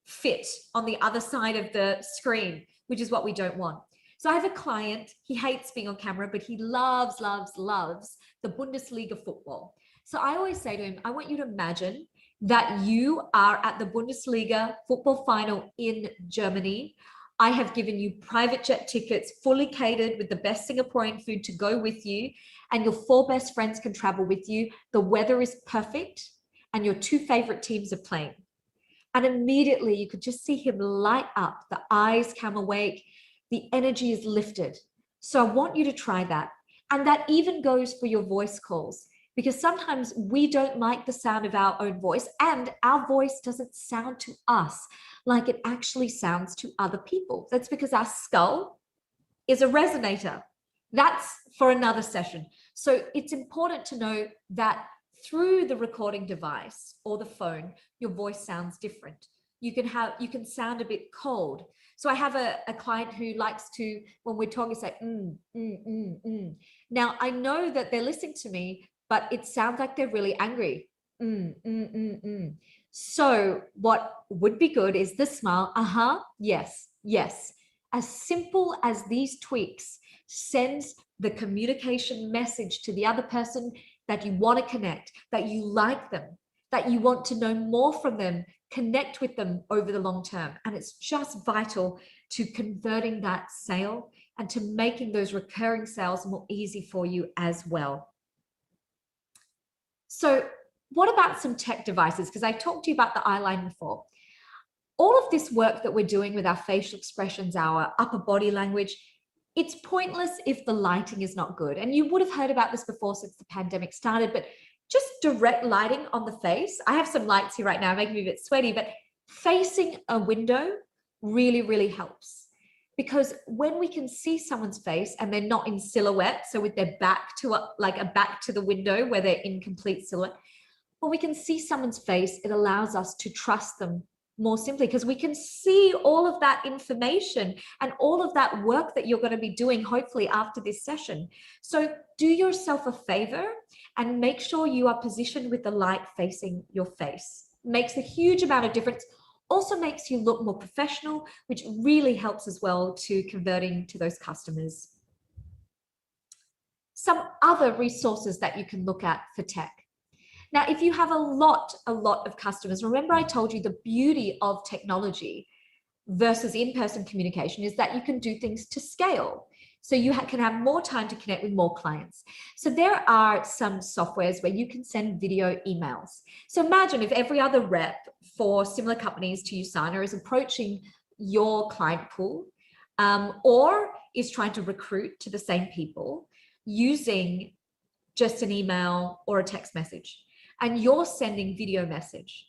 fit on the other side of the screen, which is what we don't want. So I have a client, he hates being on camera, but he loves, loves, loves the Bundesliga football. So I always say to him, I want you to imagine that you are at the Bundesliga football final in Germany. I have given you private jet tickets, fully catered with the best Singaporean food to go with you, and your 4 best friends can travel with you. The weather is perfect, and your 2 favorite teams are playing. And immediately you could just see him light up. The eyes come awake, the energy is lifted. So I want you to try that. And that even goes for your voice calls, because sometimes we don't like the sound of our own voice, and our voice doesn't sound to us like it actually sounds to other people. That's because our skull is a resonator. That's for another session. So it's important to know that through the recording device or the phone, your voice sounds different. You can sound a bit cold. So I have a client who likes to, when we're talking, say, Now I know that they're listening to me, but it sounds like they're really angry. So what would be good is the smile. Yes, yes. As simple as these tweaks sends the communication message to the other person that you want to connect, that you like them, that you want to know more from them, connect with them over the long term. And it's just vital to converting that sale and to making those recurring sales more easy for you as well. So what about some tech devices? Because I talked to you about the eyeline before. All of this work that we're doing with our facial expressions, our upper body language, it's pointless if the lighting is not good. And you would have heard about this before since the pandemic started, but just direct lighting on the face. I have some lights here right now, making me a bit sweaty, but facing a window really, really helps. Because when we can see someone's face and they're not in silhouette, so with their back to a back to the window where they're in complete silhouette, when we can see someone's face, it allows us to trust them more simply because we can see all of that information and all of that work that you're going to be doing, hopefully after this session. So do yourself a favor and make sure you are positioned with the light facing your face. Makes a huge amount of difference. Also makes you look more professional, which really helps as well to converting to those customers. Some other resources that you can look at for tech. Now, if you have a lot of customers, remember I told you the beauty of technology versus in-person communication is that you can do things to scale. So you can have more time to connect with more clients. So there are some softwares where you can send video emails. So imagine if every other rep for similar companies to Usana is approaching your client pool or is trying to recruit to the same people using just an email or a text message, and you're sending video message.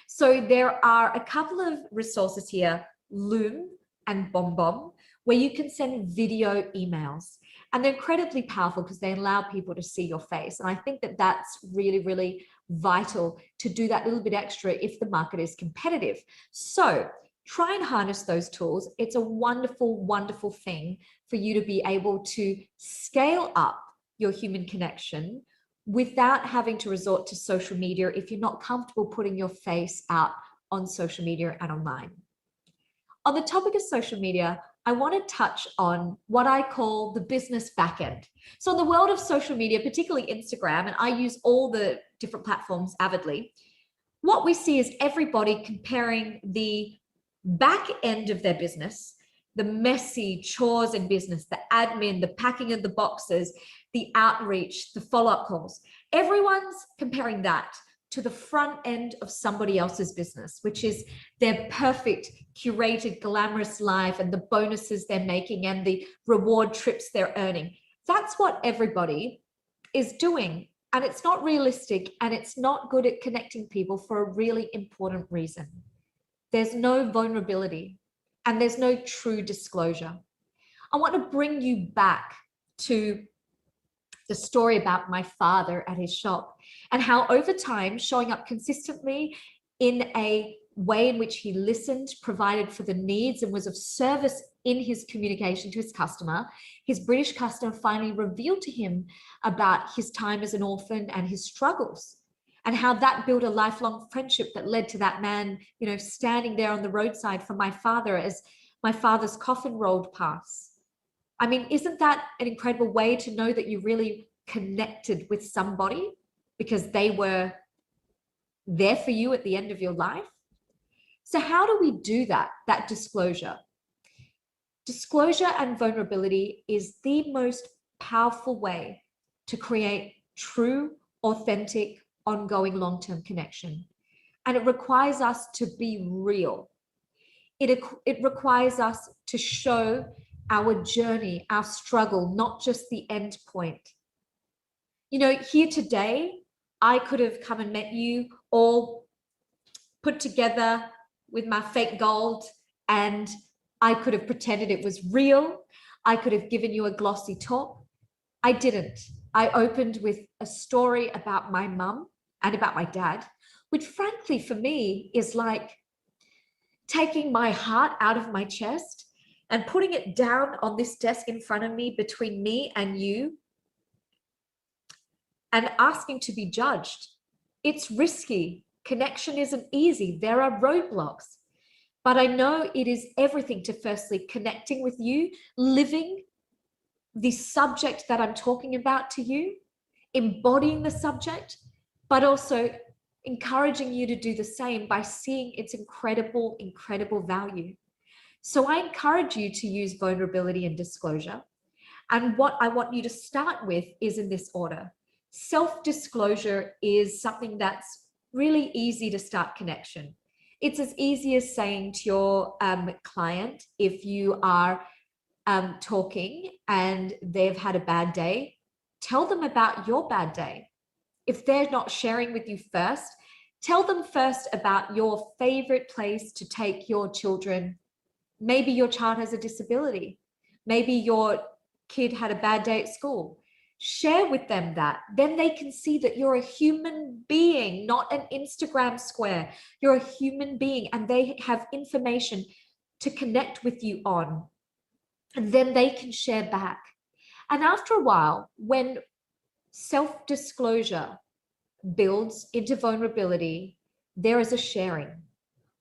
So there are a couple of resources here, Loom and BombBomb, where you can send video emails. And they're incredibly powerful because they allow people to see your face. And I think that that's really, really vital to do that little bit extra if the market is competitive. So try and harness those tools. It's a wonderful, wonderful thing for you to be able to scale up your human connection without having to resort to social media if you're not comfortable putting your face out on social media and online. On the topic of social media, I want to touch on what I call the business backend. So in the world of social media, particularly Instagram, and I use all the different platforms avidly, what we see is everybody comparing the back end of their business, the messy chores in business, the admin, the packing of the boxes, the outreach, the follow-up calls. Everyone's comparing that to the front end of somebody else's business, which is their perfect, curated, glamorous life and the bonuses they're making and the reward trips they're earning. That's what everybody is doing. And it's not realistic and it's not good at connecting people for a really important reason. There's no vulnerability and there's no true disclosure. I want to bring you back to the story about my father at his shop and how over time showing up consistently in a way in which he listened, provided for the needs and was of service in his communication to his customer, his British customer finally revealed to him about his time as an orphan and his struggles and how that built a lifelong friendship that led to that man, standing there on the roadside for my father as my father's coffin rolled past. I mean, isn't that an incredible way to know that you really connected with somebody because they were there for you at the end of your life? So how do we do that disclosure? Disclosure and vulnerability is the most powerful way to create true, authentic, ongoing long-term connection. And it requires us to be real. It requires us to show our journey, our struggle, not just the end point. Here today, I could have come and met you all put together with my fake gold, and I could have pretended it was real. I could have given you a glossy talk. I didn't. I opened with a story about my mum and about my dad, which frankly for me is like taking my heart out of my chest and putting it down on this desk in front of me between me and you and asking to be judged. It's risky. Connection isn't easy. There are roadblocks. But I know it is everything to firstly connecting with you, living the subject that I'm talking about to you, embodying the subject, but also encouraging you to do the same by seeing its incredible, incredible value. So I encourage you to use vulnerability and disclosure. And what I want you to start with is in this order. Self-disclosure is something that's really easy to start connection. It's as easy as saying to your client, if you are talking and they've had a bad day, tell them about your bad day. If they're not sharing with you first, tell them first about your favorite place to take your children. Maybe your child has a disability. Maybe your kid had a bad day at school. Share with them that. Then they can see that you're a human being, not an Instagram square. You're a human being, and they have information to connect with you on. And then they can share back. And after a while, when self-disclosure builds into vulnerability, there is a sharing.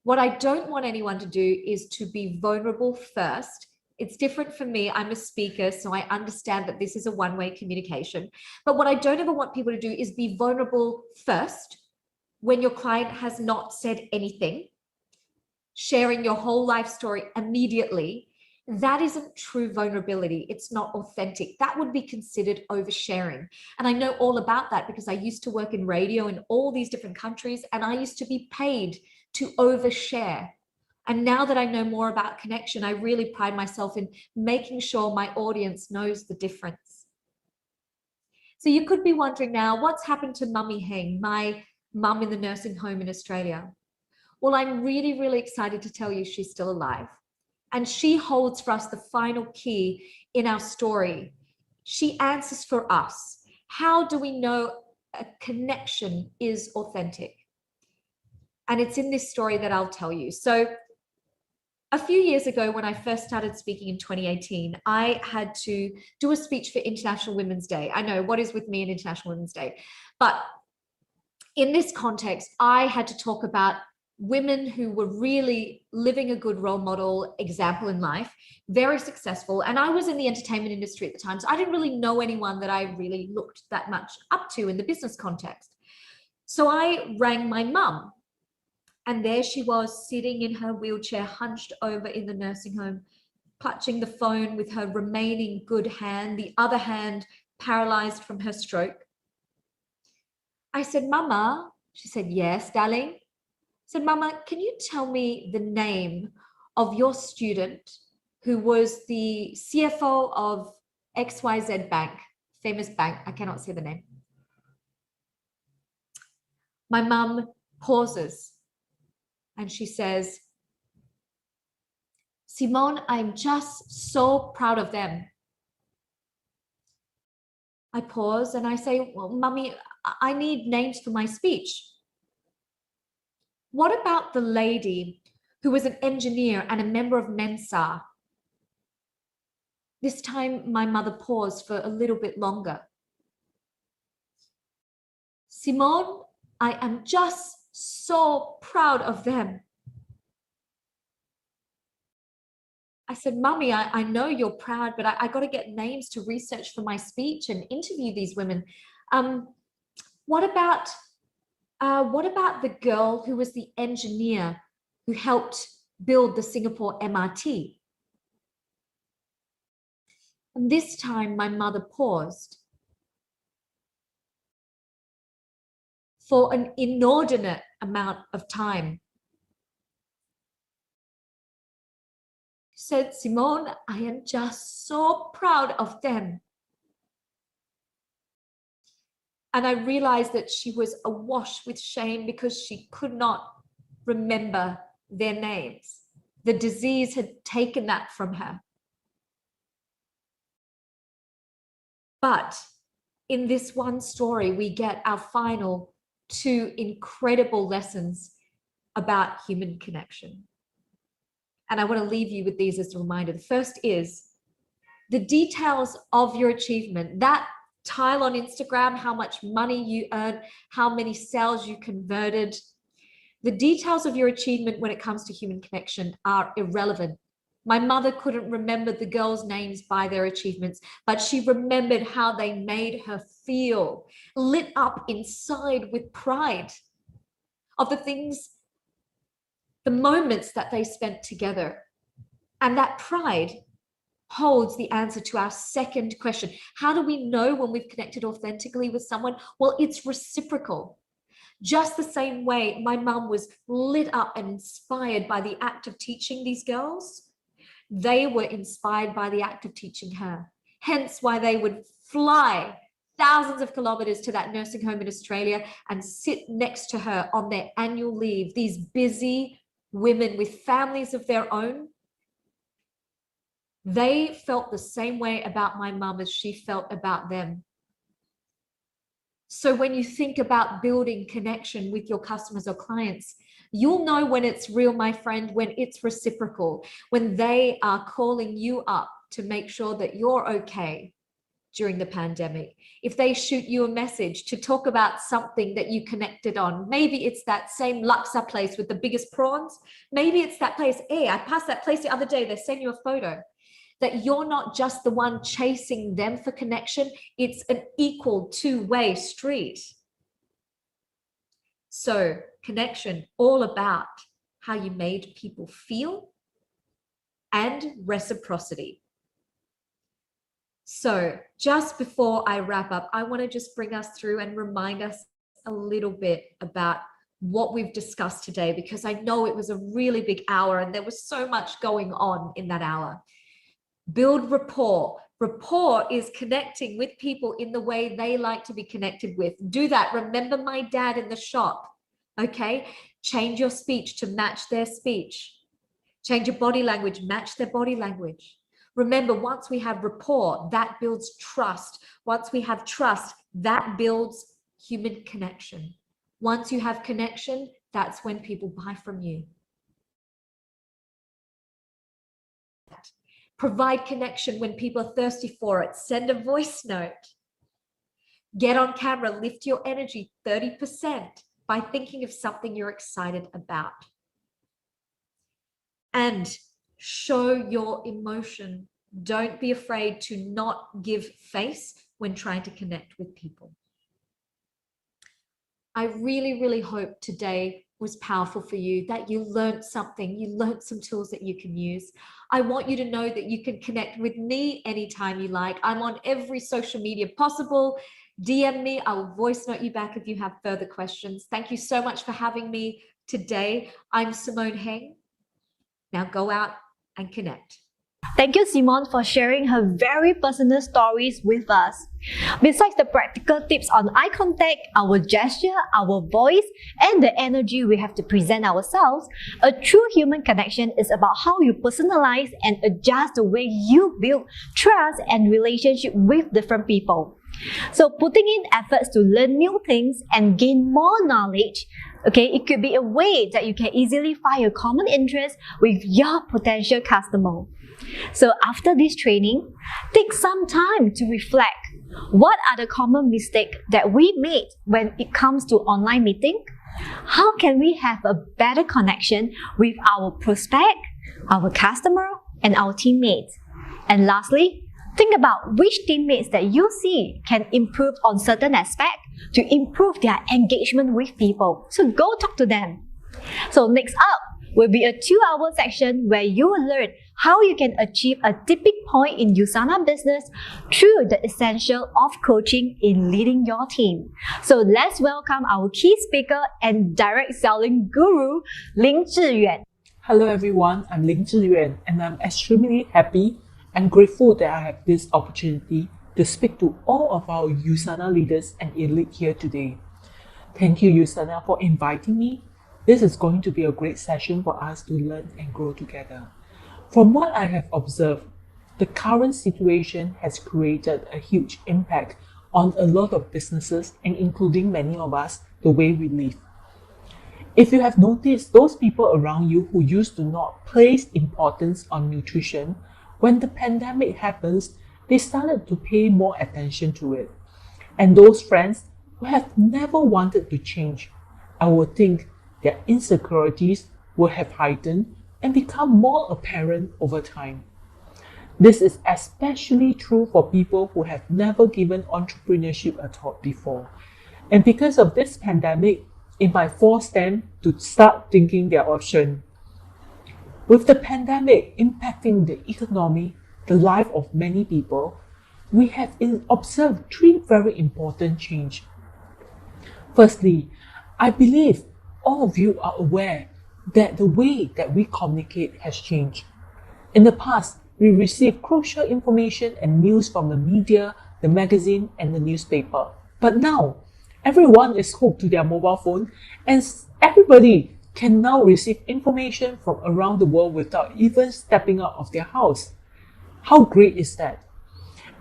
What I don't want anyone to do is to be vulnerable first. It's different for me. I'm a speaker, so I understand that this is a one-way communication. But what I don't ever want people to do is be vulnerable first when your client has not said anything, sharing your whole life story immediately. That isn't true vulnerability. It's not authentic. That would be considered oversharing. And I know all about that because I used to work in radio in all these different countries, and I used to be paid to overshare. And now that I know more about connection, I really pride myself in making sure my audience knows the difference. So you could be wondering now, what's happened to Mummy Heng, my mum in the nursing home in Australia? Well, I'm really, really excited to tell you she's still alive. And she holds for us the final key in our story. She answers for us. How do we know a connection is authentic? And it's in this story that I'll tell you. So a few years ago, when I first started speaking in 2018, I had to do a speech for International Women's Day. I know, what is with me and International Women's Day? But in this context, I had to talk about women who were really living a good role model example in life, very successful. And I was in the entertainment industry at the time, so I didn't really know anyone that I really looked that much up to in the business context. So I rang my mum, and there she was sitting in her wheelchair, hunched over in the nursing home, clutching the phone with her remaining good hand, the other hand paralyzed from her stroke. I said, "Mama," she said, "Yes, darling." I said, "Mama, can you tell me the name of your student who was the CFO of XYZ Bank, famous bank? I cannot say the name." My mum pauses and she says, "Simone, I'm just so proud of them." I pause and I say, "Well, Mummy, I need names for my speech." "What about the lady who was an engineer and a member of Mensa?" This time, my mother paused for a little bit longer. "Simone, I am just so proud of them." I said, "Mummy, I know you're proud, but I got to get names to research for my speech and interview these women. What about the girl who was the engineer who helped build the Singapore MRT?" And this time my mother paused for an inordinate amount of time. She said, "Simone, I am just so proud of them." And I realized that she was awash with shame because she could not remember their names. The disease had taken that from her. But in this one story, we get our final two incredible lessons about human connection. and I want to leave you with these as a reminder. The first is the details of your achievement, that tile on Instagram, how much money you earned, how many sales you converted. The details of your achievement when it comes to human connection are irrelevant. My mother couldn't remember the girls' names by their achievements, but she remembered how they made her feel, lit up inside with pride of the things, the moments that they spent together. And that pride holds the answer to our second question. How do we know when we've connected authentically with someone? Well, it's reciprocal. Just the same way my mum was lit up and inspired by the act of teaching these girls, they were inspired by the act of teaching her. Hence why they would fly thousands of kilometers to that nursing home in Australia and sit next to her on their annual leave. These busy women with families of their own, they felt the same way about my mum as she felt about them. So when you think about building connection with your customers or clients, you'll know when it's real, my friend, when it's reciprocal, when they are calling you up to make sure that you're okay during the pandemic. If they shoot you a message to talk about something that you connected on, maybe it's that same laksa place with the biggest prawns. Maybe it's that place. Hey, I passed that place the other day. They sent you a photo. That you're not just the one chasing them for connection. It's an equal two-way street. So connection, all about how you made people feel and reciprocity. So just before I wrap up, I want to just bring us through and remind us a little bit about what we've discussed today, because I know it was a really big hour and there was so much going on in that hour. Build rapport. Rapport is connecting with people in the way they like to be connected with. Do that. Remember my dad in the shop. Okay. Change your speech to match their speech. Change your body language, match their body language. Remember, once we have rapport, that builds trust. Once we have trust, that builds human connection. Once you have connection, that's when people buy from you. Provide connection when people are thirsty for it. Send a voice note. Get on camera. Lift your energy 30% by thinking of something you're excited about. And show your emotion. Don't be afraid to not give face when trying to connect with people. I really, really hope today was powerful for you, that you learned something, you learned some tools that you can use. I want you to know that you can connect with me anytime you like. I'm on every social media possible. DM me, I'll voice note you back if you have further questions. Thank you so much for having me today. I'm Simone Heng. Now go out and connect. Thank you, Simone, for sharing her very personal stories with us. Besides the practical tips on eye contact, our gesture, our voice, and the energy we have to present ourselves, a true human connection is about how you personalize and adjust the way you build trust and relationship with different people. So putting in efforts to learn new things and gain more knowledge, okay, it could be a way that you can easily find a common interest with your potential customer. So after this training, take some time to reflect. What are the common mistakes that we made when it comes to online meeting? How can we have a better connection with our prospect, our customer, and our teammates? And lastly, think about which teammates that you see can improve on certain aspects to improve their engagement with people. So go talk to them. So next up will be a 2-hour section where you will learn how you can achieve a tipping point in Usana business through the essential of coaching in leading your team. So let's welcome our key speaker and direct selling guru, Ling Zhiyuan. Hello everyone, I'm Ling Zhiyuan and I'm extremely happy and grateful that I have this opportunity to speak to all of our Usana leaders and elite here today. Thank you Usana for inviting me. This is going to be a great session for us to learn and grow together. From what I have observed, the current situation has created a huge impact on a lot of businesses and including many of us, the way we live. If you have noticed those people around you who used to not place importance on nutrition, when the pandemic happens, they started to pay more attention to it. And those friends who have never wanted to change, I would think their insecurities will have heightened and become more apparent over time. This is especially true for people who have never given entrepreneurship a thought before. And because of this pandemic, it might force them to start thinking their option. With the pandemic impacting the economy, the life of many people, we have observed three very important changes. Firstly, I believe all of you are aware that the way that we communicate has changed. In the past, we received crucial information and news from the media, the magazine, and the newspaper. But now, everyone is hooked to their mobile phone, and everybody can now receive information from around the world without even stepping out of their house. How great is that?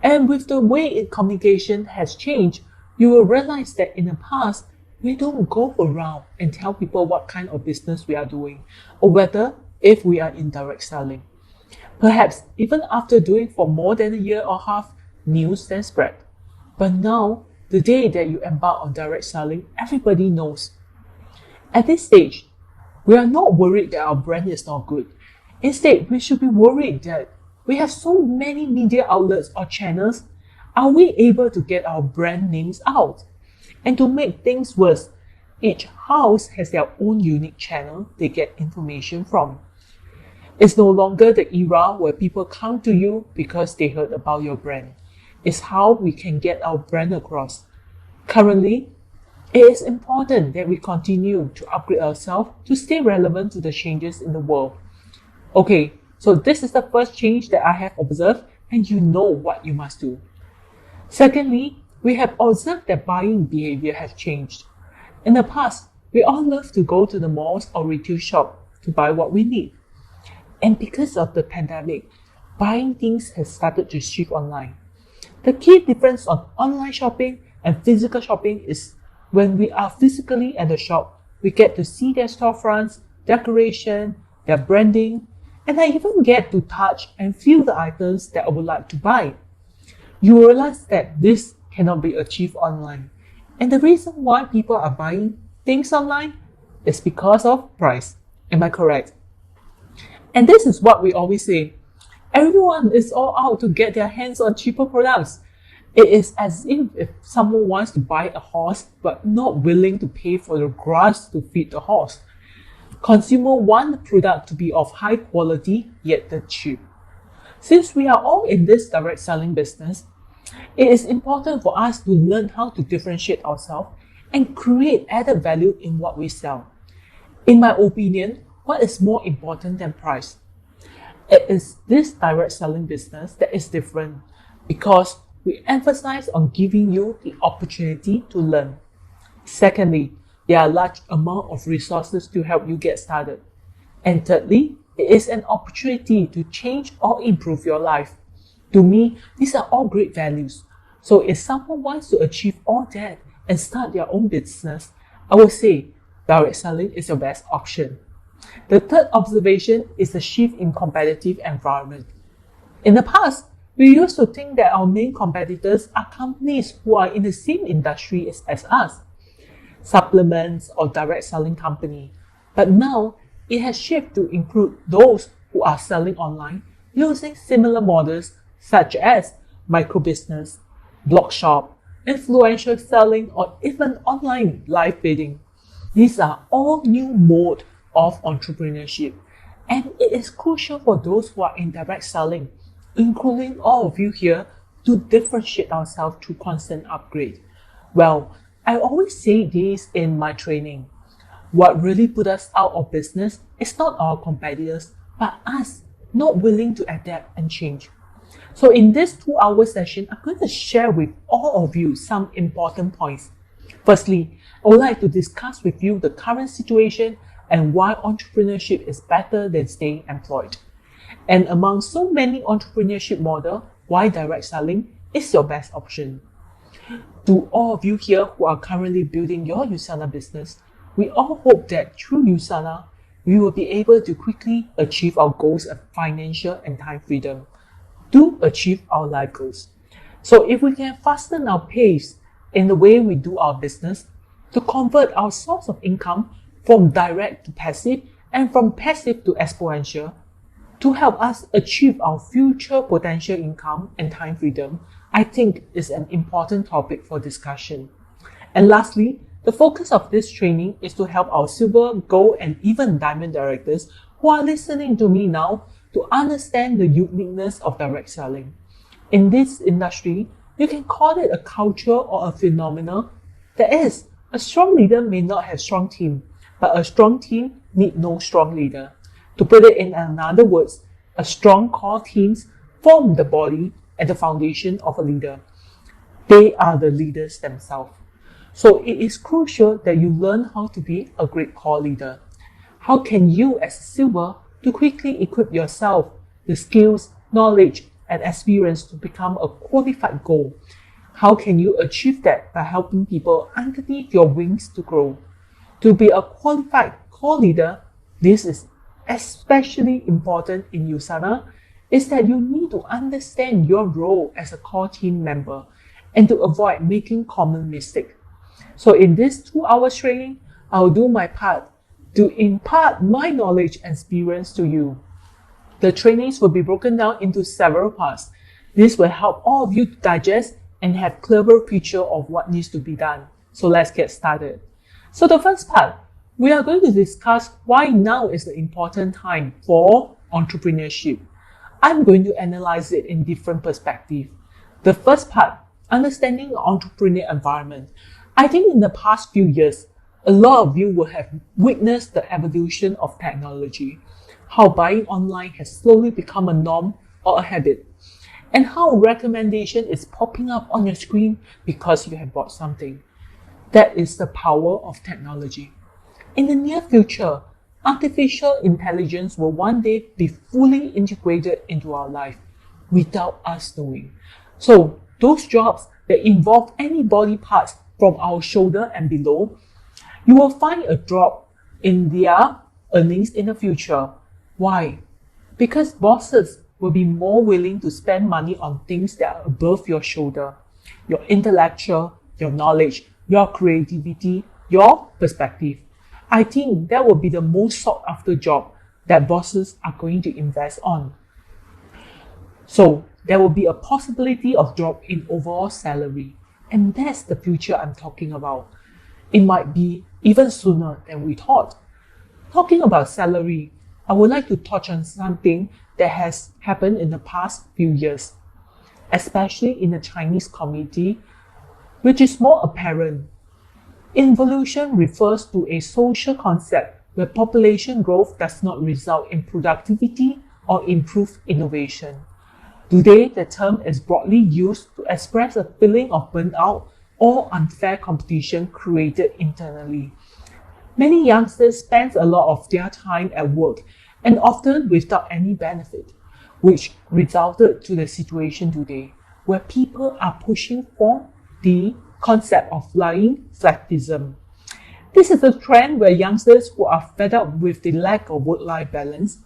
And with the way communication has changed, you will realize that in the past, we don't go around and tell people what kind of business we are doing, or whether if we are in direct selling. Perhaps even after doing for more than a year or half, news then spread. But now, the day that you embark on direct selling, everybody knows. At this stage, we are not worried that our brand is not good. Instead, we should be worried that we have so many media outlets or channels. Are we able to get our brand names out? And to make things worse, each house has their own unique channel they get information from. It's no longer the era where people come to you because they heard about your brand. It's how we can get our brand across. Currently, it is important that we continue to upgrade ourselves to stay relevant to the changes in the world. Okay, so this is the first change that I have observed, and you know what you must do. Secondly, we have observed that buying behavior has changed. In the past, we all love to go to the malls or retail shop to buy what we need. And because of the pandemic, buying things has started to shift online. The key difference on online shopping and physical shopping is when we are physically at the shop, we get to see their storefronts, decoration, their branding, and I even get to touch and feel the items that I would like to buy. You realize that this cannot be achieved online. And the reason why people are buying things online is because of price. Am I correct? And this is what we always say. Everyone is all out to get their hands on cheaper products. It is as if someone wants to buy a horse but not willing to pay for the grass to feed the horse. Consumers want the product to be of high quality yet they're cheap. Since we are all in this direct selling business, it is important for us to learn how to differentiate ourselves and create added value in what we sell. In my opinion, what is more important than price? It is this direct selling business that is different because we emphasize on giving you the opportunity to learn. Secondly, there are a large amount of resources to help you get started. And thirdly, it is an opportunity to change or improve your life. To me, these are all great values. So if someone wants to achieve all that and start their own business, I would say direct selling is your best option. The third observation is the shift in competitive environment. In the past, we used to think that our main competitors are companies who are in the same industry as us, supplements or direct selling company. But now, it has shifted to include those who are selling online using similar models such as microbusiness, blog shop, influential selling, or even online live bidding. These are all new mode of entrepreneurship, and it is crucial for those who are in direct selling, including all of you here, to differentiate ourselves through constant upgrade. Well, I always say this in my training. What really put us out of business is not our competitors, but us not willing to adapt and change. So in this 2-hour session, I'm going to share with all of you some important points. Firstly, I would like to discuss with you the current situation and why entrepreneurship is better than staying employed. And among so many entrepreneurship models, why direct selling is your best option. To all of you here who are currently building your Usana business, We all hope that through Usana, we will be able to quickly achieve our goals of financial and time freedom to achieve our life goals. So if we can fasten our pace in the way we do our business, to convert our source of income from direct to passive and from passive to exponential, to help us achieve our future potential income and time freedom, I think is an important topic for discussion. And lastly, the focus of this training is to help our silver, gold, and even diamond directors who are listening to me now to understand the uniqueness of direct selling. In this industry, you can call it a culture or a phenomenon. That is, a strong leader may not have strong team, but a strong team need no strong leader. To put it in another words, a strong core teams form the body and the foundation of a leader. They are the leaders themselves. So it is crucial that you learn how to be a great core leader. How can you as a silver to quickly equip yourself the skills, knowledge, and experience to become a qualified gold? How can you achieve that by helping people underneath your wings to grow? To be a qualified core leader, this is especially important in Usana, is that you need to understand your role as a core team member and to avoid making common mistakes. So in this 2 hour training, I'll do my part to impart my knowledge and experience to you. The trainings will be broken down into several parts. This will help all of you to digest and have clearer picture of what needs to be done. So let's get started. So the first part, we are going to discuss why now is the important time for entrepreneurship. I'm going to analyze it in different perspectives. The first part, understanding the entrepreneur environment. I think in the past few years, a lot of you will have witnessed the evolution of technology, how buying online has slowly become a norm or a habit, and how recommendation is popping up on your screen because you have bought something. That is the power of technology. In the near future, artificial intelligence will one day be fully integrated into our life without us knowing. So those jobs that involve any body parts from our shoulder and below, you will find a drop in their earnings in the future. Why? Because bosses will be more willing to spend money on things that are above your shoulder, your intellectual, your knowledge, your creativity, your perspective. I think that will be the most sought after job that bosses are going to invest on. So there will be a possibility of drop in overall salary. And that's the future I'm talking about. It might be even sooner than we thought. Talking about salary, I would like to touch on something that has happened in the past few years, especially in the Chinese community, which is more apparent. Involution refers to a social concept where population growth does not result in productivity or improved innovation. Today, the term is broadly used to express a feeling of burnout or unfair competition created internally. Many youngsters spend a lot of their time at work and often without any benefit, which resulted to the situation today where people are pushing for the concept of flying flexism. This is a trend where youngsters who are fed up with the lack of work-life balance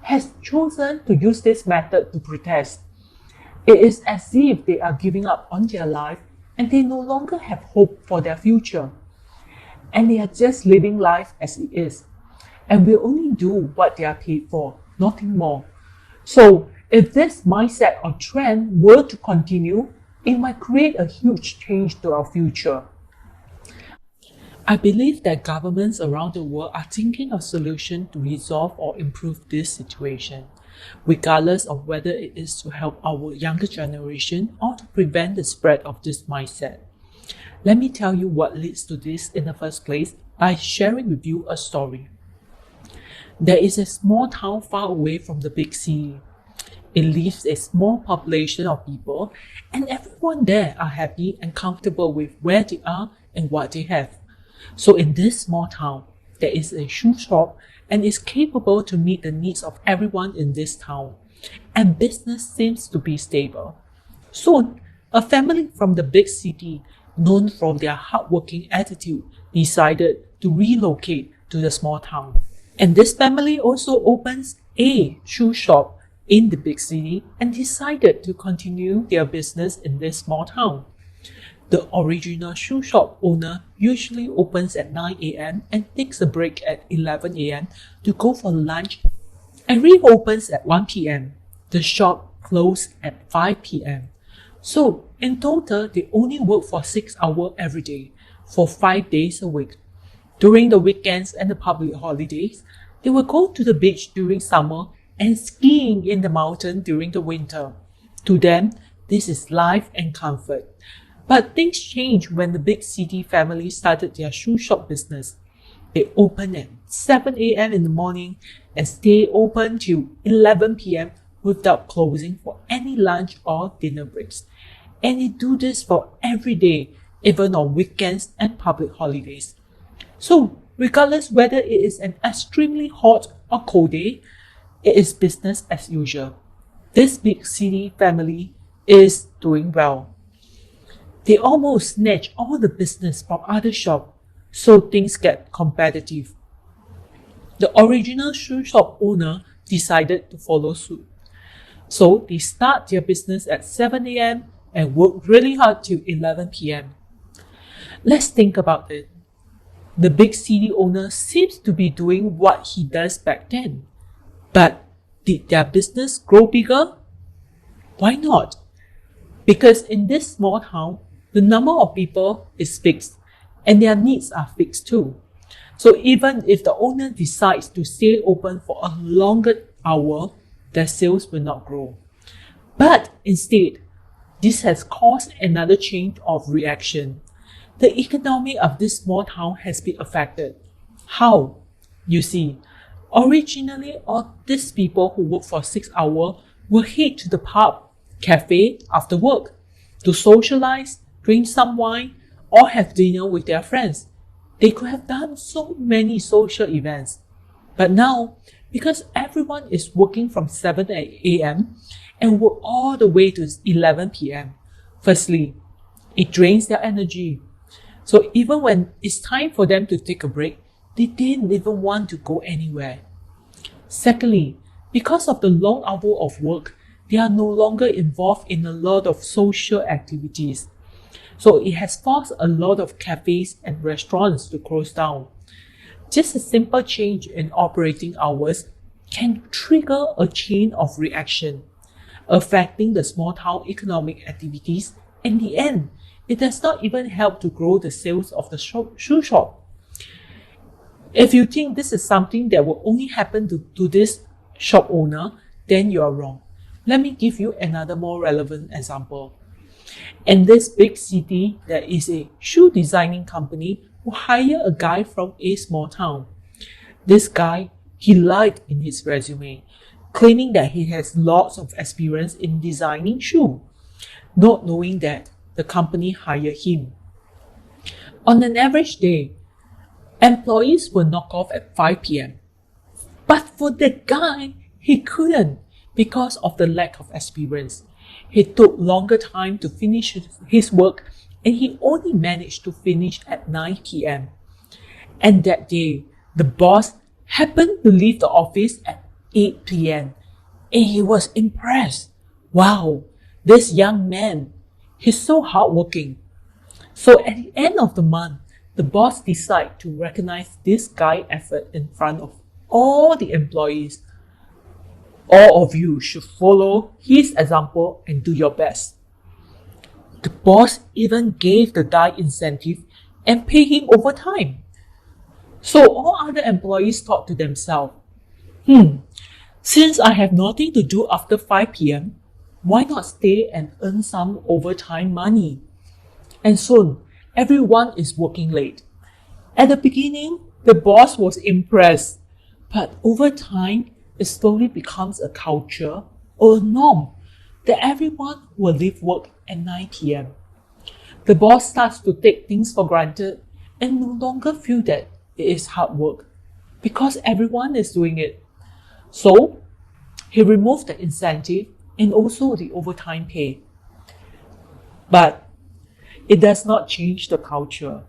has chosen to use this method to protest. It is as if they are giving up on their life and they no longer have hope for their future. And they are just living life as it is and will only do what they are paid for, nothing more. So if this mindset or trend were to continue, it might create a huge change to our future. I believe that governments around the world are thinking of solutions to resolve or improve this situation, regardless of whether it is to help our younger generation or to prevent the spread of this mindset. Let me tell you what leads to this in the first place by sharing with you a story. There is a small town far away from the big city. It lives a small population of people, and everyone there are happy and comfortable with where they are and what they have. So in this small town, there is a shoe shop and is capable to meet the needs of everyone in this town, and business seems to be stable. Soon, a family from the big city, known for their hardworking attitude, decided to relocate to the small town. And this family also opens a shoe shop in the big city and decided to continue their business in this small town. The original shoe shop owner usually opens at 9 a.m. and takes a break at 11 a.m. to go for lunch and reopens at 1 p.m. The shop closed at 5 p.m. So in total, they only work for 6 hours every day for 5 days a week. During the weekends and the public holidays, they will go to the beach during summer and skiing in the mountain during the winter. To them, this is life and comfort. But things changed when the big city family started their shoe shop business. They open at 7 a.m. in the morning and stay open till 11 p.m. without closing for any lunch or dinner breaks. And they do this for every day, even on weekends and public holidays. So, regardless whether it is an extremely hot or cold day, it is business as usual. This big city family is doing well. They almost snatch all the business from other shops, so things get competitive. The original shoe shop owner decided to follow suit. So they start their business at 7 a.m. and work really hard till 11 p.m. Let's think about it. The big city owner seems to be doing what he does back then. But did their business grow bigger? Why not? Because in this small town, the number of people is fixed and their needs are fixed too. So even if the owner decides to stay open for a longer hour, their sales will not grow. But instead, this has caused another change of reaction. The economy of this small town has been affected. How? You see, originally all these people who work for 6 hours will head to the pub, cafe after work to socialize, drink some wine, or have dinner with their friends. They could have done so many social events. But now, because everyone is working from 7 a.m. and work all the way to 11 p.m., firstly, it drains their energy. So even when it's time for them to take a break, they didn't even want to go anywhere. Secondly, because of the long hour of work, they are no longer involved in a lot of social activities. So it has forced a lot of cafes and restaurants to close down. Just a simple change in operating hours can trigger a chain of reaction, affecting the small town economic activities. In the end, it does not even help to grow the sales of the shoe shop. If you think this is something that will only happen to this shop owner, then you are wrong. Let me give you another more relevant example. In this big city, there is a shoe designing company who hire a guy from a small town. This guy, he lied in his resume, claiming that he has lots of experience in designing shoes, not knowing that the company hired him. On an average day, employees will knock off at 5 p.m. But for the guy, he couldn't because of the lack of experience. He took longer time to finish his work and he only managed to finish at 9 p.m. And that day, the boss happened to leave the office at 8 p.m. and he was impressed. Wow, this young man, he's so hardworking. So at the end of the month, the boss decided to recognize this guy's effort in front of all the employees. All of you should follow his example and do your best. The boss even gave the guy incentive and paid him overtime. So all other employees thought to themselves, since I have nothing to do after 5 p.m., why not stay and earn some overtime money? And soon, everyone is working late. At the beginning, the boss was impressed, but over time, it slowly becomes a culture or a norm that everyone will leave work at 9 p.m. The boss starts to take things for granted and no longer feel that it is hard work because everyone is doing it. So, he removed the incentive and also the overtime pay. But it does not change the culture.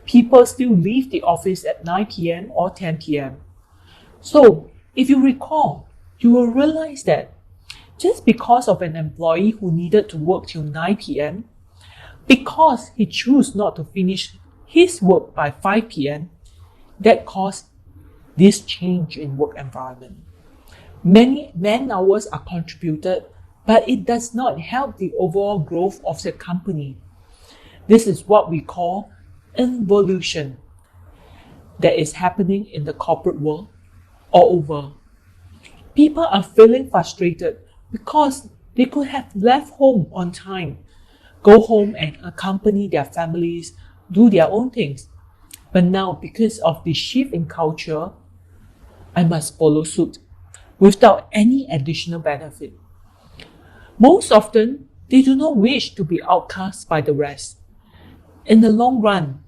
People still leave the office at 9 p.m. or 10 p.m. So, if you recall, you will realize that just because of an employee who needed to work till 9 p.m., because he chose not to finish his work by 5 p.m., that caused this change in work environment. Many man hours are contributed, but it does not help the overall growth of the company. This is what we call involution that is happening in the corporate world all over. People are feeling frustrated because they could have left home on time, go home and accompany their families, do their own things. But now, because of the shift in culture, I must follow suit without any additional benefit. Most often, they do not wish to be outcast by the rest. In the long run,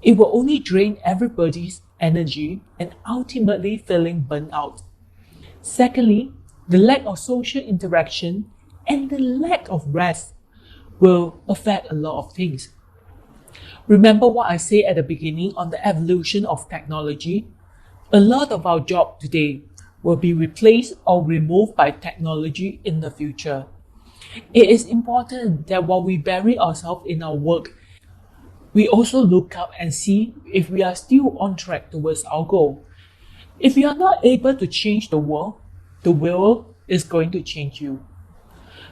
it will only drain everybody's energy and ultimately feeling burnt out. Secondly, the lack of social interaction and the lack of rest will affect a lot of things. Remember what I said at the beginning on the evolution of technology? A lot of our job today will be replaced or removed by technology in the future. It is important that while we bury ourselves in our work, we also look up and see if we are still on track towards our goal. If you are not able to change the world is going to change you.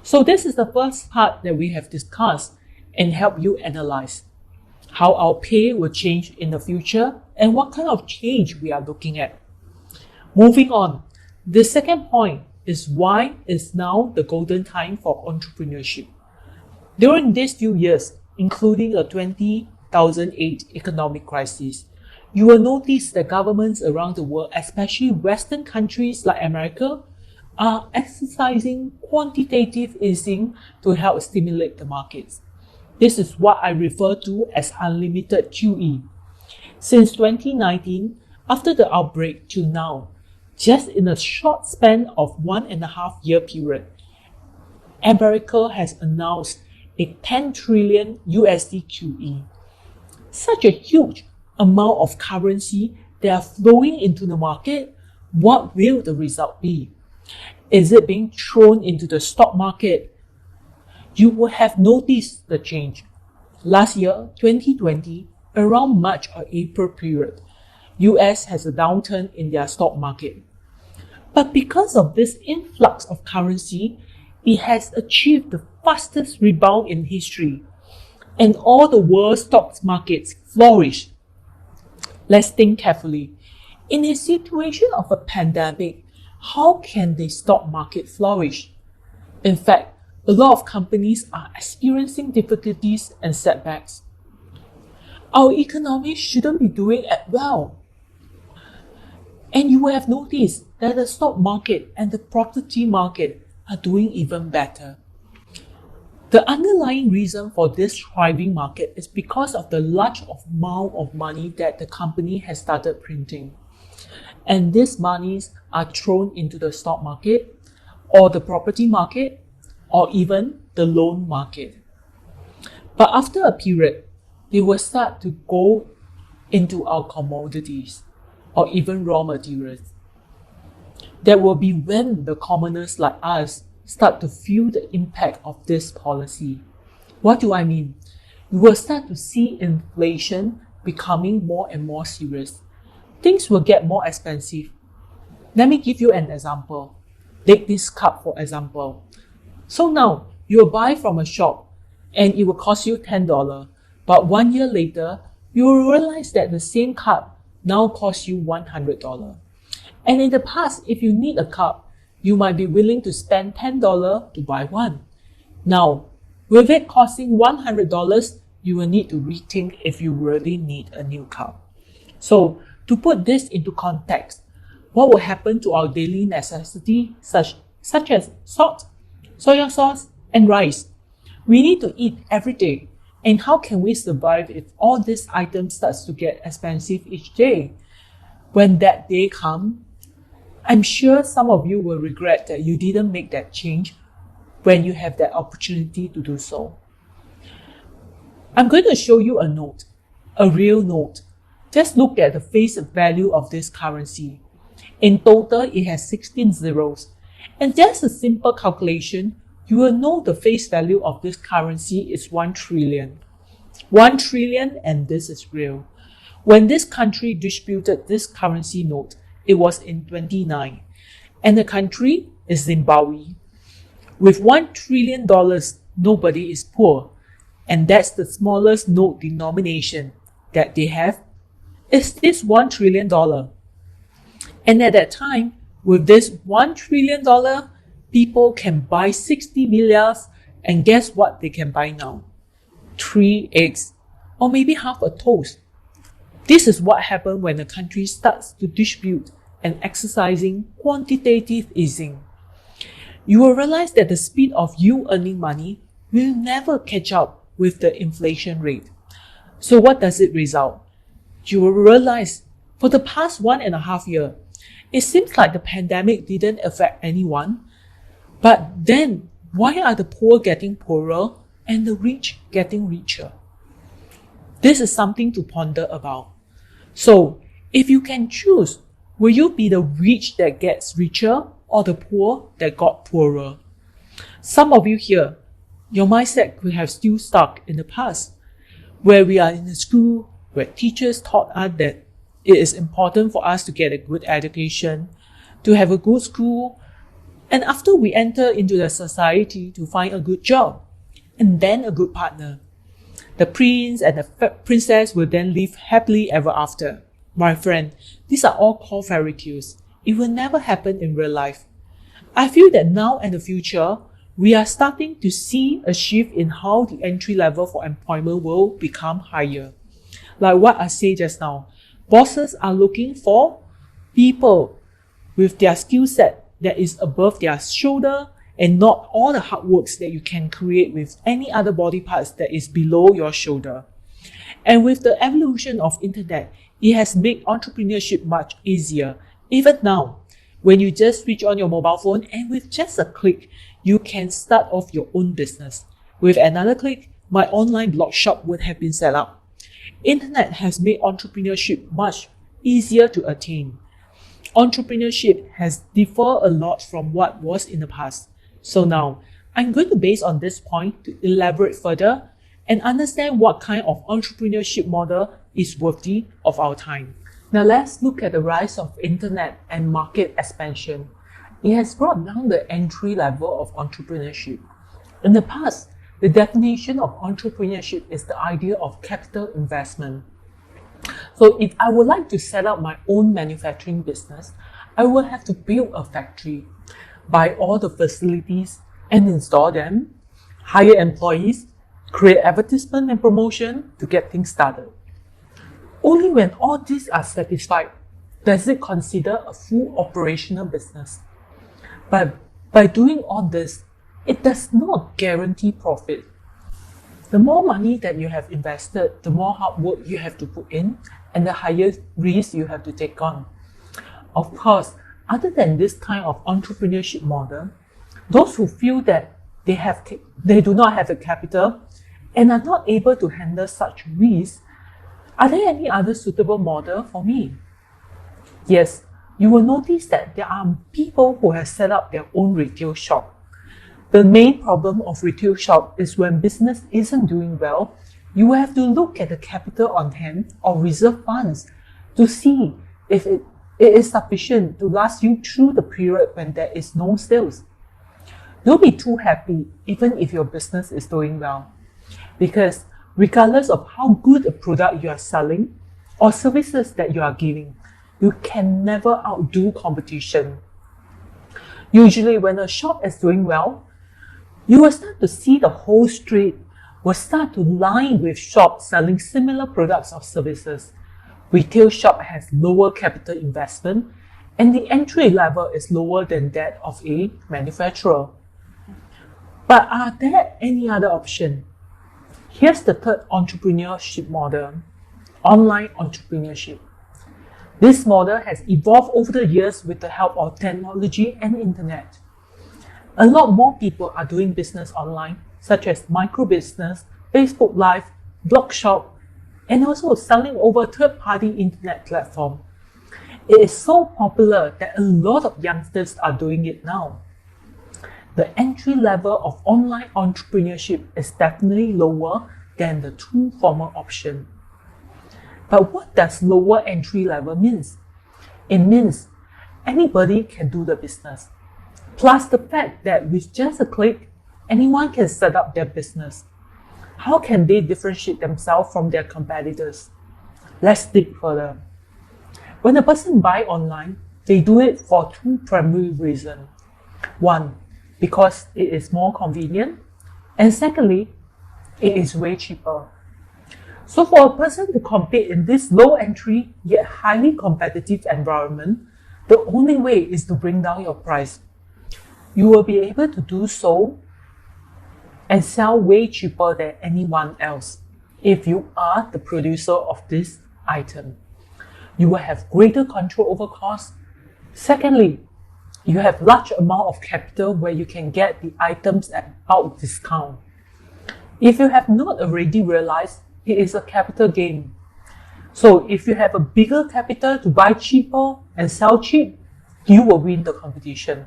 So this is the first part that we have discussed and help you analyze how our pay will change in the future and what kind of change we are looking at. Moving on, the second point is why is now the golden time for entrepreneurship. During these few years, including the 2008 economic crisis, you will notice that governments around the world, especially Western countries like America, are exercising quantitative easing to help stimulate the markets. This is what I refer to as unlimited QE. Since 2019, after the outbreak till now, just in a short span of 1.5 year period, America has announced a 10 trillion USD QE. Such a huge amount of currency that are flowing into the market. What will the result be? Is it being thrown into the stock market? You will have noticed the change. Last year, 2020, around March or April period, US has a downturn in their stock market. But because of this influx of currency, it has achieved the fastest rebound in history, and all the world's stock markets flourish. Let's think carefully. In a situation of a pandemic, how can the stock market flourish? In fact, a lot of companies are experiencing difficulties and setbacks. Our economy shouldn't be doing as well. And you will have noticed that the stock market and the property market are doing even better. The underlying reason for this thriving market is because of the large amount of money that the company has started printing. And these monies are thrown into the stock market or the property market or even the loan market. But after a period, they will start to go into our commodities or even raw materials. That will be when the commoners like us start to feel the impact of this policy. What do I mean? You will start to see inflation becoming more and more serious. Things will get more expensive. Let me give you an example. Take this cup for example. So now, you will buy from a shop and it will cost you $10. But 1 year later, you will realize that the same cup now costs you $100. And in the past, if you need a cup, you might be willing to spend $10 to buy one. Now, with it costing $100, you will need to rethink if you really need a new cup. So, to put this into context, what will happen to our daily necessity such as salt, soy sauce, and rice? We need to eat every day. And how can we survive if all these items starts to get expensive each day? When that day comes, I'm sure some of you will regret that you didn't make that change when you have that opportunity to do so. I'm going to show you a note. a real note. Just look at the face value of this currency. In total, it has 16 zeros. And just a simple calculation, you will know the face value of this currency is 1 trillion. 1 trillion, and this is real. When this country distributed this currency note, it was in 29. And the country is Zimbabwe. With $1 trillion, nobody is poor. And that's the smallest note denomination that they have, is this $1 trillion. And at that time, with this $1 trillion, people can buy 60 milliards, and guess what they can buy now? 3 eggs, or maybe half a toast. This is what happens when a country starts to distribute and exercising quantitative easing. You will realize that the speed of you earning money will never catch up with the inflation rate. So what does it result? You will realize for the past 1.5 years, it seems like the pandemic didn't affect anyone. But then, why are the poor getting poorer and the rich getting richer? This is something to ponder about. So, if you can choose, will you be the rich that gets richer or the poor that got poorer? Some of you here, your mindset could have still stuck in the past, where we are in a school where teachers taught us that it is important for us to get a good education, to have a good school, and after we enter into the society to find a good job, and then a good partner. The prince and the princess will then live happily ever after. My friend, these are all called fairy tales. It will never happen in real life. I feel that now and the future, we are starting to see a shift in how the entry level for employment will become higher. Like what I said just now, bosses are looking for people with their skill set that is above their shoulder and not all the hard works that you can create with any other body parts that is below your shoulder. And with the evolution of internet, it has made entrepreneurship much easier. Even now, when you just switch on your mobile phone and with just a click, you can start off your own business. With another click, my online blog shop would have been set up. Internet has made entrepreneurship much easier to attain. Entrepreneurship has differed a lot from what was in the past. So now, I'm going to base on this point to elaborate further and understand what kind of entrepreneurship model is worthy of our time. Now let's look at the rise of internet and market expansion. It has brought down the entry level of entrepreneurship. In the past, the definition of entrepreneurship is the idea of capital investment. So if I would like to set up my own manufacturing business, I will have to build a factory, buy all the facilities and install them, hire employees, create advertisement and promotion to get things started. Only when all these are satisfied does it consider a full operational business. But by doing all this, it does not guarantee profit. The more money that you have invested, the more hard work you have to put in, and the higher risk you have to take on. Of course, other than this kind of entrepreneurship model, those who feel that they do not have the capital and are not able to handle such risks, are there any other suitable model for me? Yes, you will notice that there are people who have set up their own retail shop. The main problem of retail shop is when business isn't doing well, you will have to look at the capital on hand or reserve funds to see if it is sufficient to last you through the period when there is no sales. Don't be too happy even if your business is doing well, because regardless of how good a product you are selling or services that you are giving, you can never outdo competition. Usually when a shop is doing well, you will start to see the whole street will start to line with shops selling similar products or services. Retail shop has lower capital investment and the entry level is lower than that of a manufacturer. But are there any other option? Here's the third entrepreneurship model, online entrepreneurship. This model has evolved over the years with the help of technology and internet. A lot more people are doing business online, such as micro business, Facebook Live, blog shop, and also selling over third-party internet platform. It is so popular that a lot of youngsters are doing it now. The entry level of online entrepreneurship is definitely lower than the two former options. But what does lower entry level means? It means anybody can do the business. Plus the fact that with just a click, anyone can set up their business. How can they differentiate themselves from their competitors? Let's dig further. When a person buys online, they do it for two primary reasons. One, because it is more convenient, and secondly, it is way cheaper. So for a person to compete in this low entry yet highly competitive environment, the only way is to bring down your price. You will be able to do so and sell way cheaper than anyone else if you are the producer of this item. You will have greater control over costs. Secondly, you have large amount of capital where you can get the items at bulk discount. If you have not already realized, it is a capital gain. So if you have a bigger capital to buy cheaper and sell cheap, you will win the competition.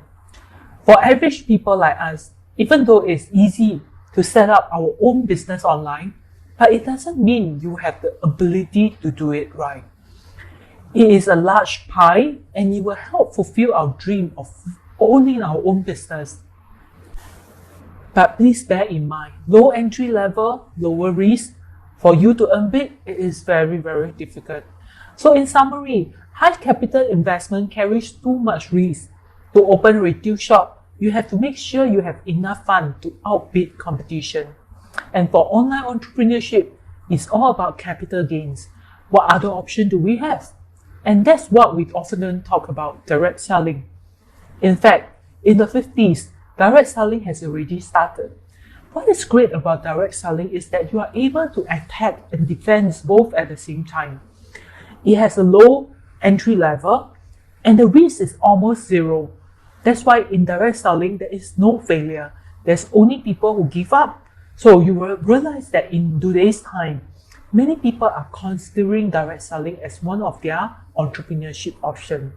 For average people like us, even though it's easy to set up our own business online, but it doesn't mean you have the ability to do it right. It is a large pie and it will help fulfill our dream of owning our own business. But please bear in mind, low entry level, lower risk. For you to earn big, it is very, very difficult. So in summary, high capital investment carries too much risk. To open a retail shop, you have to make sure you have enough funds to outbid competition. And for online entrepreneurship, it's all about capital gains. What other option do we have? And that's what we often talk about, direct selling. In fact, in the 50s, direct selling has already started. What is great about direct selling is that you are able to attack and defend both at the same time. It has a low entry level and the risk is almost zero. That's why in direct selling, there is no failure. There's only people who give up. So you will realize that in today's time, many people are considering direct selling as one of their entrepreneurship options.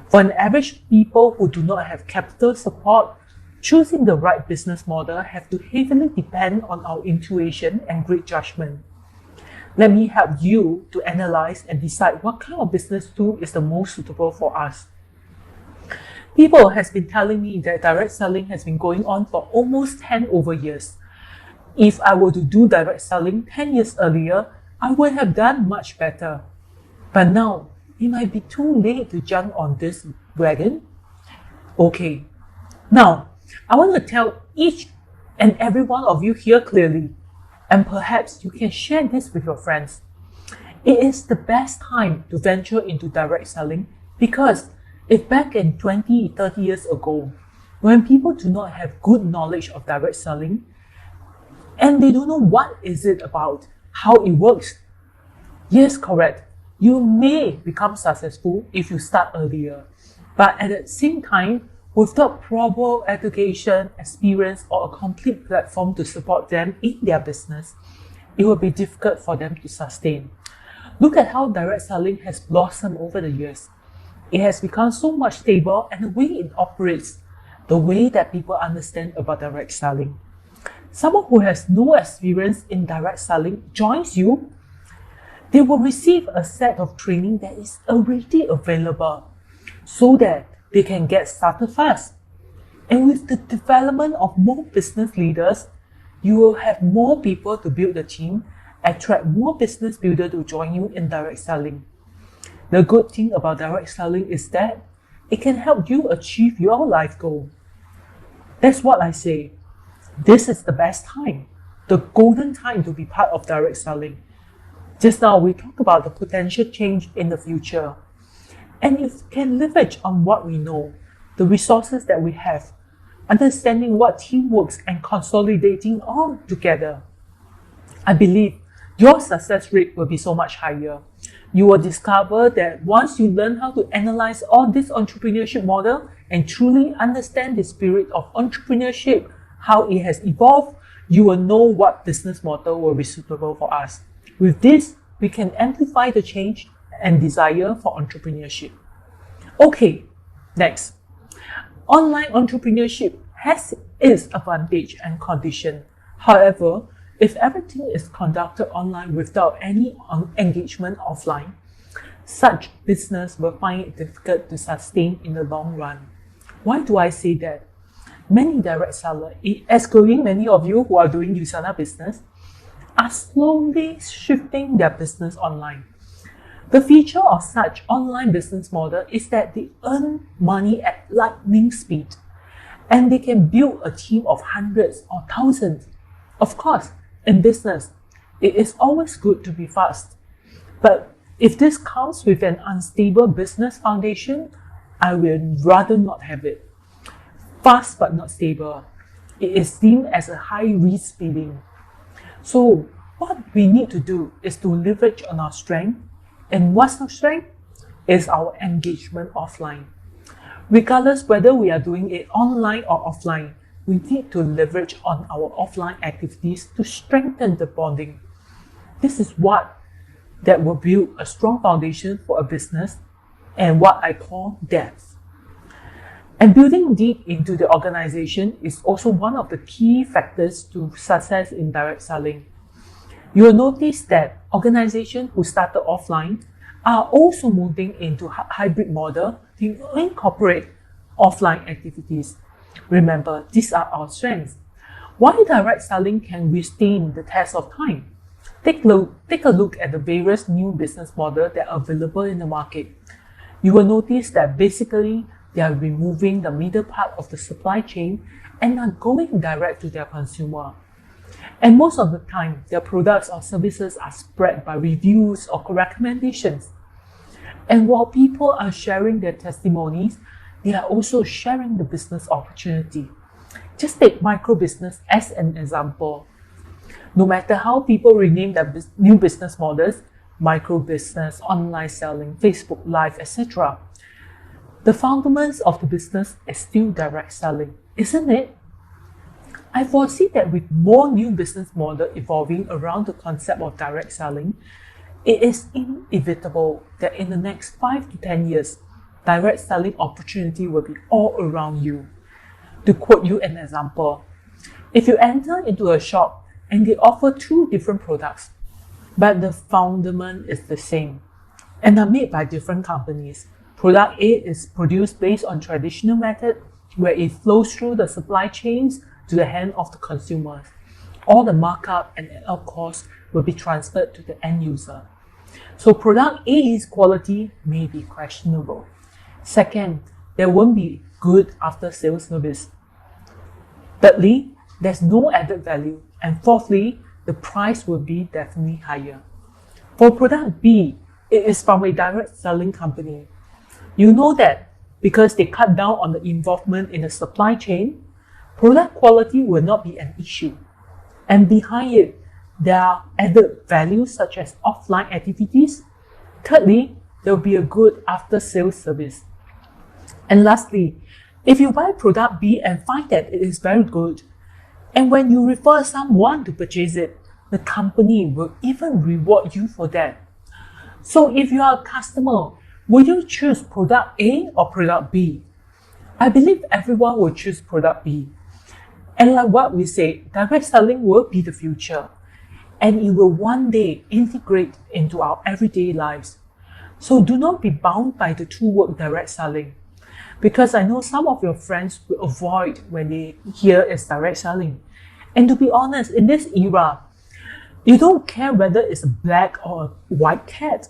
For an average people who do not have capital support, choosing the right business model have to heavily depend on our intuition and great judgment. Let me help you to analyze and decide what kind of business tool is the most suitable for us. People has been telling me that direct selling has been going on for almost 10 over years. If I were to do direct selling 10 years earlier, I would have done much better. But now, it might be too late to jump on this wagon. Okay, now, I want to tell each and every one of you here clearly, and perhaps you can share this with your friends. It is the best time to venture into direct selling because if back in 20, 30 years ago, when people do not have good knowledge of direct selling, and they don't know what is it about, how it works, yes, correct, you may become successful if you start earlier. But at the same time, without proper education, experience, or a complete platform to support them in their business, it will be difficult for them to sustain. Look at how direct selling has blossomed over the years. It has become so much stable and the way it operates, the way that people understand about direct selling. Someone who has no experience in direct selling joins you, they will receive a set of training that is already available so that they can get started fast. And with the development of more business leaders, you will have more people to build the team, attract more business builders to join you in direct selling. The good thing about direct selling is that it can help you achieve your life goal. That's what I say. This is the best time, the golden time to be part of direct selling. Just now we talked about the potential change in the future. And you can leverage on what we know, the resources that we have, understanding what team works and consolidating all together. I believe your success rate will be so much higher. You will discover that once you learn how to analyze all this entrepreneurship model and truly understand the spirit of entrepreneurship, how it has evolved, you will know what business model will be suitable for us. With this, we can amplify the change and desire for entrepreneurship. Okay, next. Online entrepreneurship has its advantage and condition. However, if everything is conducted online without any engagement offline, such business will find it difficult to sustain in the long run. Why do I say that? Many direct sellers, excluding many of you who are doing Usana business, are slowly shifting their business online. The feature of such online business model is that they earn money at lightning speed, and they can build a team of hundreds or thousands. Of course, in business, it is always good to be fast. But if this comes with an unstable business foundation, I will rather not have it. Fast but not stable. It is seen as a high-risk feeling. So what we need to do is to leverage on our strength. And what's our strength? Is our engagement offline. Regardless whether we are doing it online or offline, we need to leverage on our offline activities to strengthen the bonding. This is what that will build a strong foundation for a business and what I call depth. And building deep into the organization is also one of the key factors to success in direct selling. You will notice that organizations who started offline are also moving into a hybrid model to incorporate offline activities. Remember, these are our strengths. Why direct selling can withstand the test of time? Take a look at the various new business models that are available in the market. You will notice that basically they are removing the middle part of the supply chain and are going direct to their consumer. And most of the time, their products or services are spread by reviews or recommendations. And while people are sharing their testimonies, they are also sharing the business opportunity. Just take micro business as an example. No matter how people rename their new business models, micro business, online selling, Facebook Live, etc., the fundamentals of the business is still direct selling, isn't it? I foresee that with more new business models evolving around the concept of direct selling, it is inevitable that in the next 5 to 10 years, direct selling opportunity will be all around you. To quote you an example, if you enter into a shop and they offer 2 different products, but the fundament is the same and are made by different companies. Product A is produced based on traditional method where it flows through the supply chains to the hand of the consumers. All the markup and add-on costs will be transferred to the end user. So product A's quality may be questionable. Second, there won't be good after-sales service. Thirdly, there's no added value. And fourthly, the price will be definitely higher. For product B, it is from a direct selling company. You know that because they cut down on the involvement in the supply chain, product quality will not be an issue. And behind it, there are added values such as offline activities. Thirdly, there will be a good after-sales service. And lastly, if you buy product B and find that it is very good, and when you refer someone to purchase it, the company will even reward you for that. So if you are a customer, will you choose product A or product B? I believe everyone will choose product B. And like what we say, direct selling will be the future. And it will one day integrate into our everyday lives. So do not be bound by the two-word direct selling. Because I know some of your friends will avoid when they hear it's direct selling. And to be honest, in this era, you don't care whether it's a black or a white cat.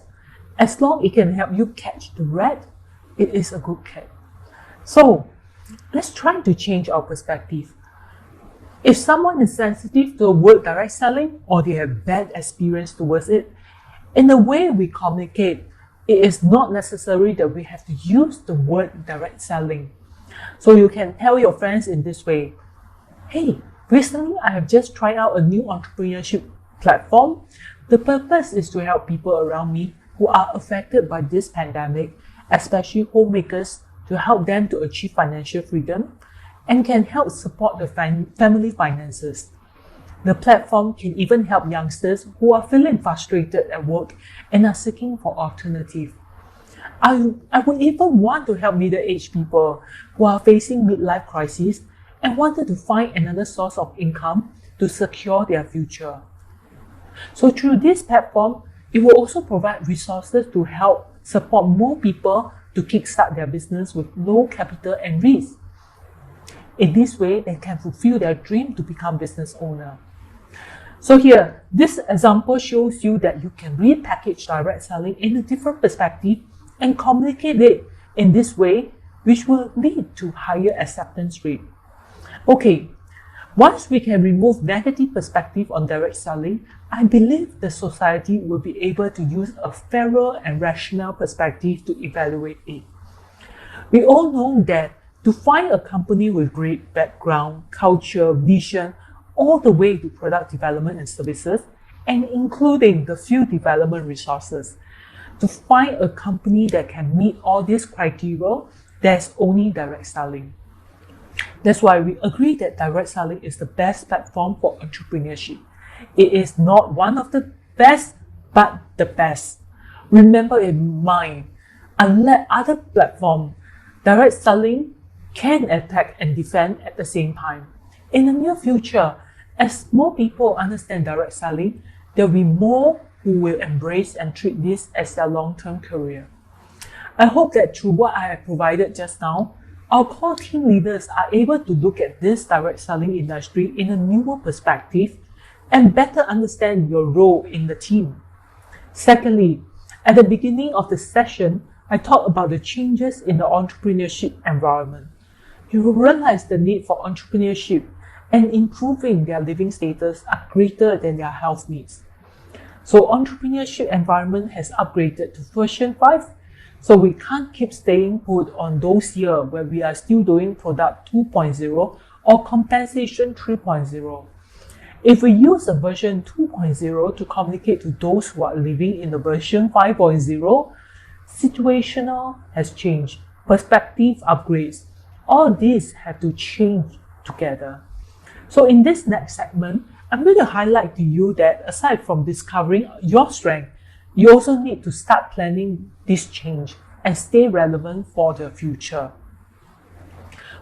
As long as it can help you catch the rat, it is a good cat. So let's try to change our perspective. If someone is sensitive to the word direct selling or they have bad experience towards it, in the way we communicate, it is not necessary that we have to use the word direct selling. So you can tell your friends in this way, hey, recently I have just tried out a new entrepreneurship platform. The purpose is to help people around me who are affected by this pandemic, especially homemakers, to help them to achieve financial freedom and can help support the family finances. The platform can even help youngsters who are feeling frustrated at work and are seeking for alternatives. I would even want to help middle-aged people who are facing midlife crises and wanted to find another source of income to secure their future. So through this platform, it will also provide resources to help support more people to kickstart their business with low capital and risk. In this way, they can fulfill their dream to become business owner. So here, this example shows you that you can repackage direct selling in a different perspective and communicate it in this way, which will lead to higher acceptance rate. Okay, once we can remove negative perspective on direct selling, I believe the society will be able to use a fairer and rational perspective to evaluate it. We all know that to find a company with great background, culture, vision, all the way to product development and services, and including the field development resources, to find a company that can meet all these criteria, there's only direct selling. That's why we agree that direct selling is the best platform for entrepreneurship. It is not one of the best, but the best. Remember in mind, unlike other platforms, direct selling can attack and defend at the same time. In the near future, as more people understand direct selling, there will be more who will embrace and treat this as their long-term career. I hope that through what I have provided just now, our core team leaders are able to look at this direct selling industry in a newer perspective and better understand your role in the team. Secondly, at the beginning of the session, I talked about the changes in the entrepreneurship environment. You will realize the need for entrepreneurship and improving their living status are greater than their health needs. So entrepreneurship environment has upgraded to version 5. So we can't keep staying put on those years where we are still doing product 2.0 or compensation 3.0. If we use the version 2.0 to communicate to those who are living in the version 5.0, situational has changed, perspective upgrades. All these have to change together. So in this next segment, I'm going to highlight to you that aside from discovering your strength, you also need to start planning this change and stay relevant for the future.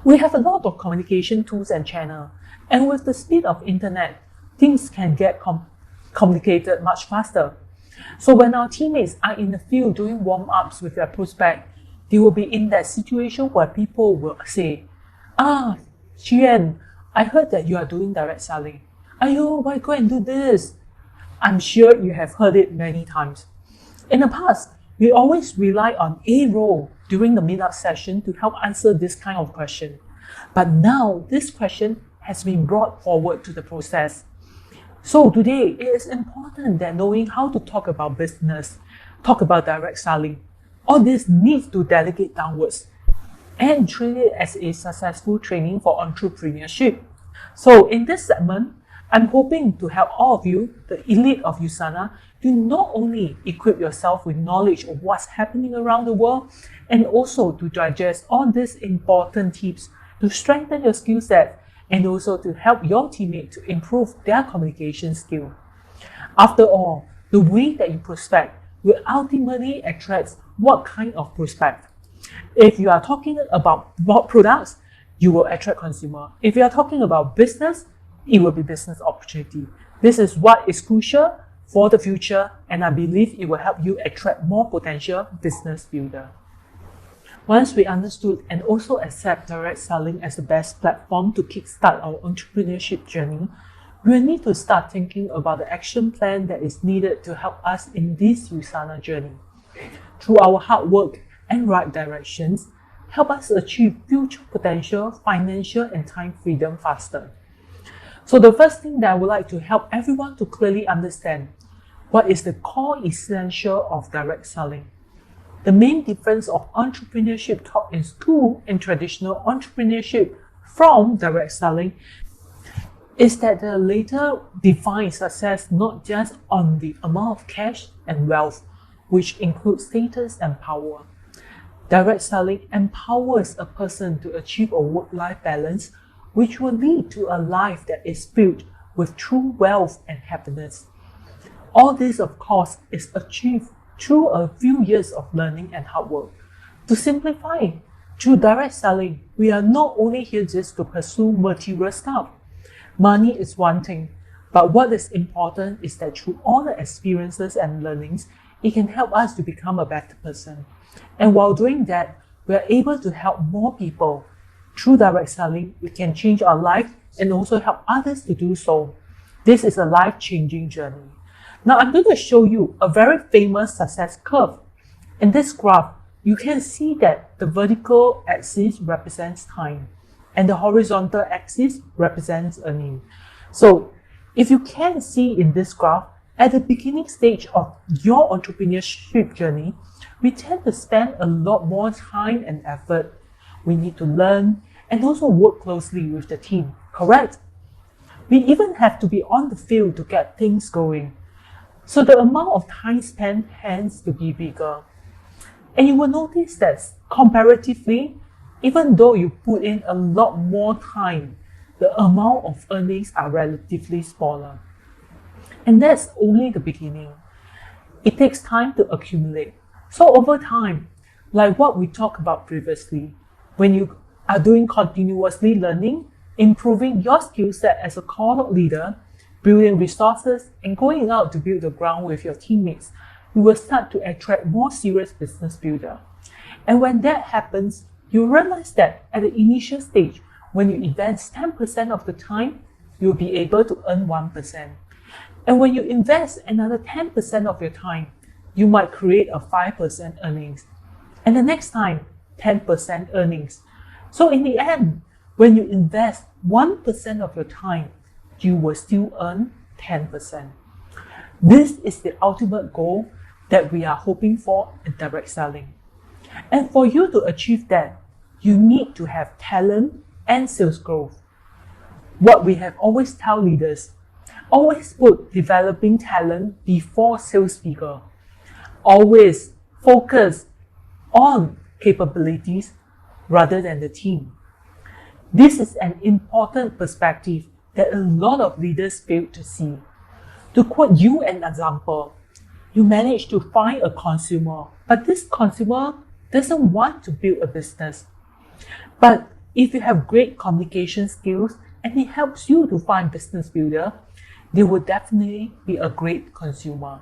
We have a lot of communication tools and channels, and with the speed of internet, things can get complicated much faster. So when our teammates are in the field doing warm-ups with their prospect, they will be in that situation where people will say, Xian, I heard that you are doing direct selling. Ayo, why go and do this? I'm sure you have heard it many times. In the past, we always rely on a role during the meetup session to help answer this kind of question. But now, this question has been brought forward to the process. So today, it is important that knowing how to talk about business, talk about direct selling, all this needs to delegate downwards and treat it as a successful training for entrepreneurship. So in this segment, I'm hoping to help all of you, the elite of Usana, to not only equip yourself with knowledge of what's happening around the world, and also to digest all these important tips to strengthen your skill set and also to help your teammates to improve their communication skill. After all, the way that you prospect will ultimately attract what kind of prospect. If you are talking about products, you will attract consumer. If you are talking about business, it will be business opportunity. This is what is crucial for the future, and I believe it will help you attract more potential business builder. Once we understood and also accept direct selling as the best platform to kickstart our entrepreneurship journey, we will need to start thinking about the action plan that is needed to help us in this Usana journey. Through our hard work and right directions, help us achieve future potential, financial and time freedom faster. So the first thing that I would like to help everyone to clearly understand, what is the core essential of direct selling? The main difference of entrepreneurship taught in school and traditional entrepreneurship from direct selling is that the latter defines success not just on the amount of cash and wealth, which includes status and power. Direct selling empowers a person to achieve a work-life balance, which will lead to a life that is filled with true wealth and happiness. All this, of course, is achieved through a few years of learning and hard work. To simplify, through direct selling, we are not only here just to pursue material stuff. Money is one thing, but what is important is that through all the experiences and learnings, it can help us to become a better person. And while doing that, we are able to help more people. Through direct selling, we can change our life and also help others to do so. This is a life-changing journey. Now I'm going to show you a very famous success curve. In this graph, you can see that the vertical axis represents time and the horizontal axis represents earning. So if you can see in this graph, at the beginning stage of your entrepreneurship journey, we tend to spend a lot more time and effort. We need to learn and also work closely with the team, correct? We even have to be on the field to get things going. So the amount of time spent tends to be bigger. And you will notice that comparatively, even though you put in a lot more time, the amount of earnings are relatively smaller. And that's only the beginning. It takes time to accumulate. So over time, like what we talked about previously, when you are doing continuously learning, improving your skill set as a core leader, building resources, and going out to build the ground with your teammates, you will start to attract more serious business builder. And when that happens, you realize that at the initial stage, when you invest 10% of the time, you'll be able to earn 1%. And when you invest another 10% of your time, you might create a 5% earnings. And the next time, 10% earnings. So in the end, when you invest 1% of your time, you will still earn 10%. This is the ultimate goal that we are hoping for in direct selling. And for you to achieve that, you need to have talent and sales growth. What we have always tell leaders, always put developing talent before sales figure. Always focus on capabilities rather than the team. This is an important perspective that a lot of leaders fail to see. To quote you an example, you manage to find a consumer, but this consumer doesn't want to build a business. But if you have great communication skills and it helps you to find business builder, they will definitely be a great consumer.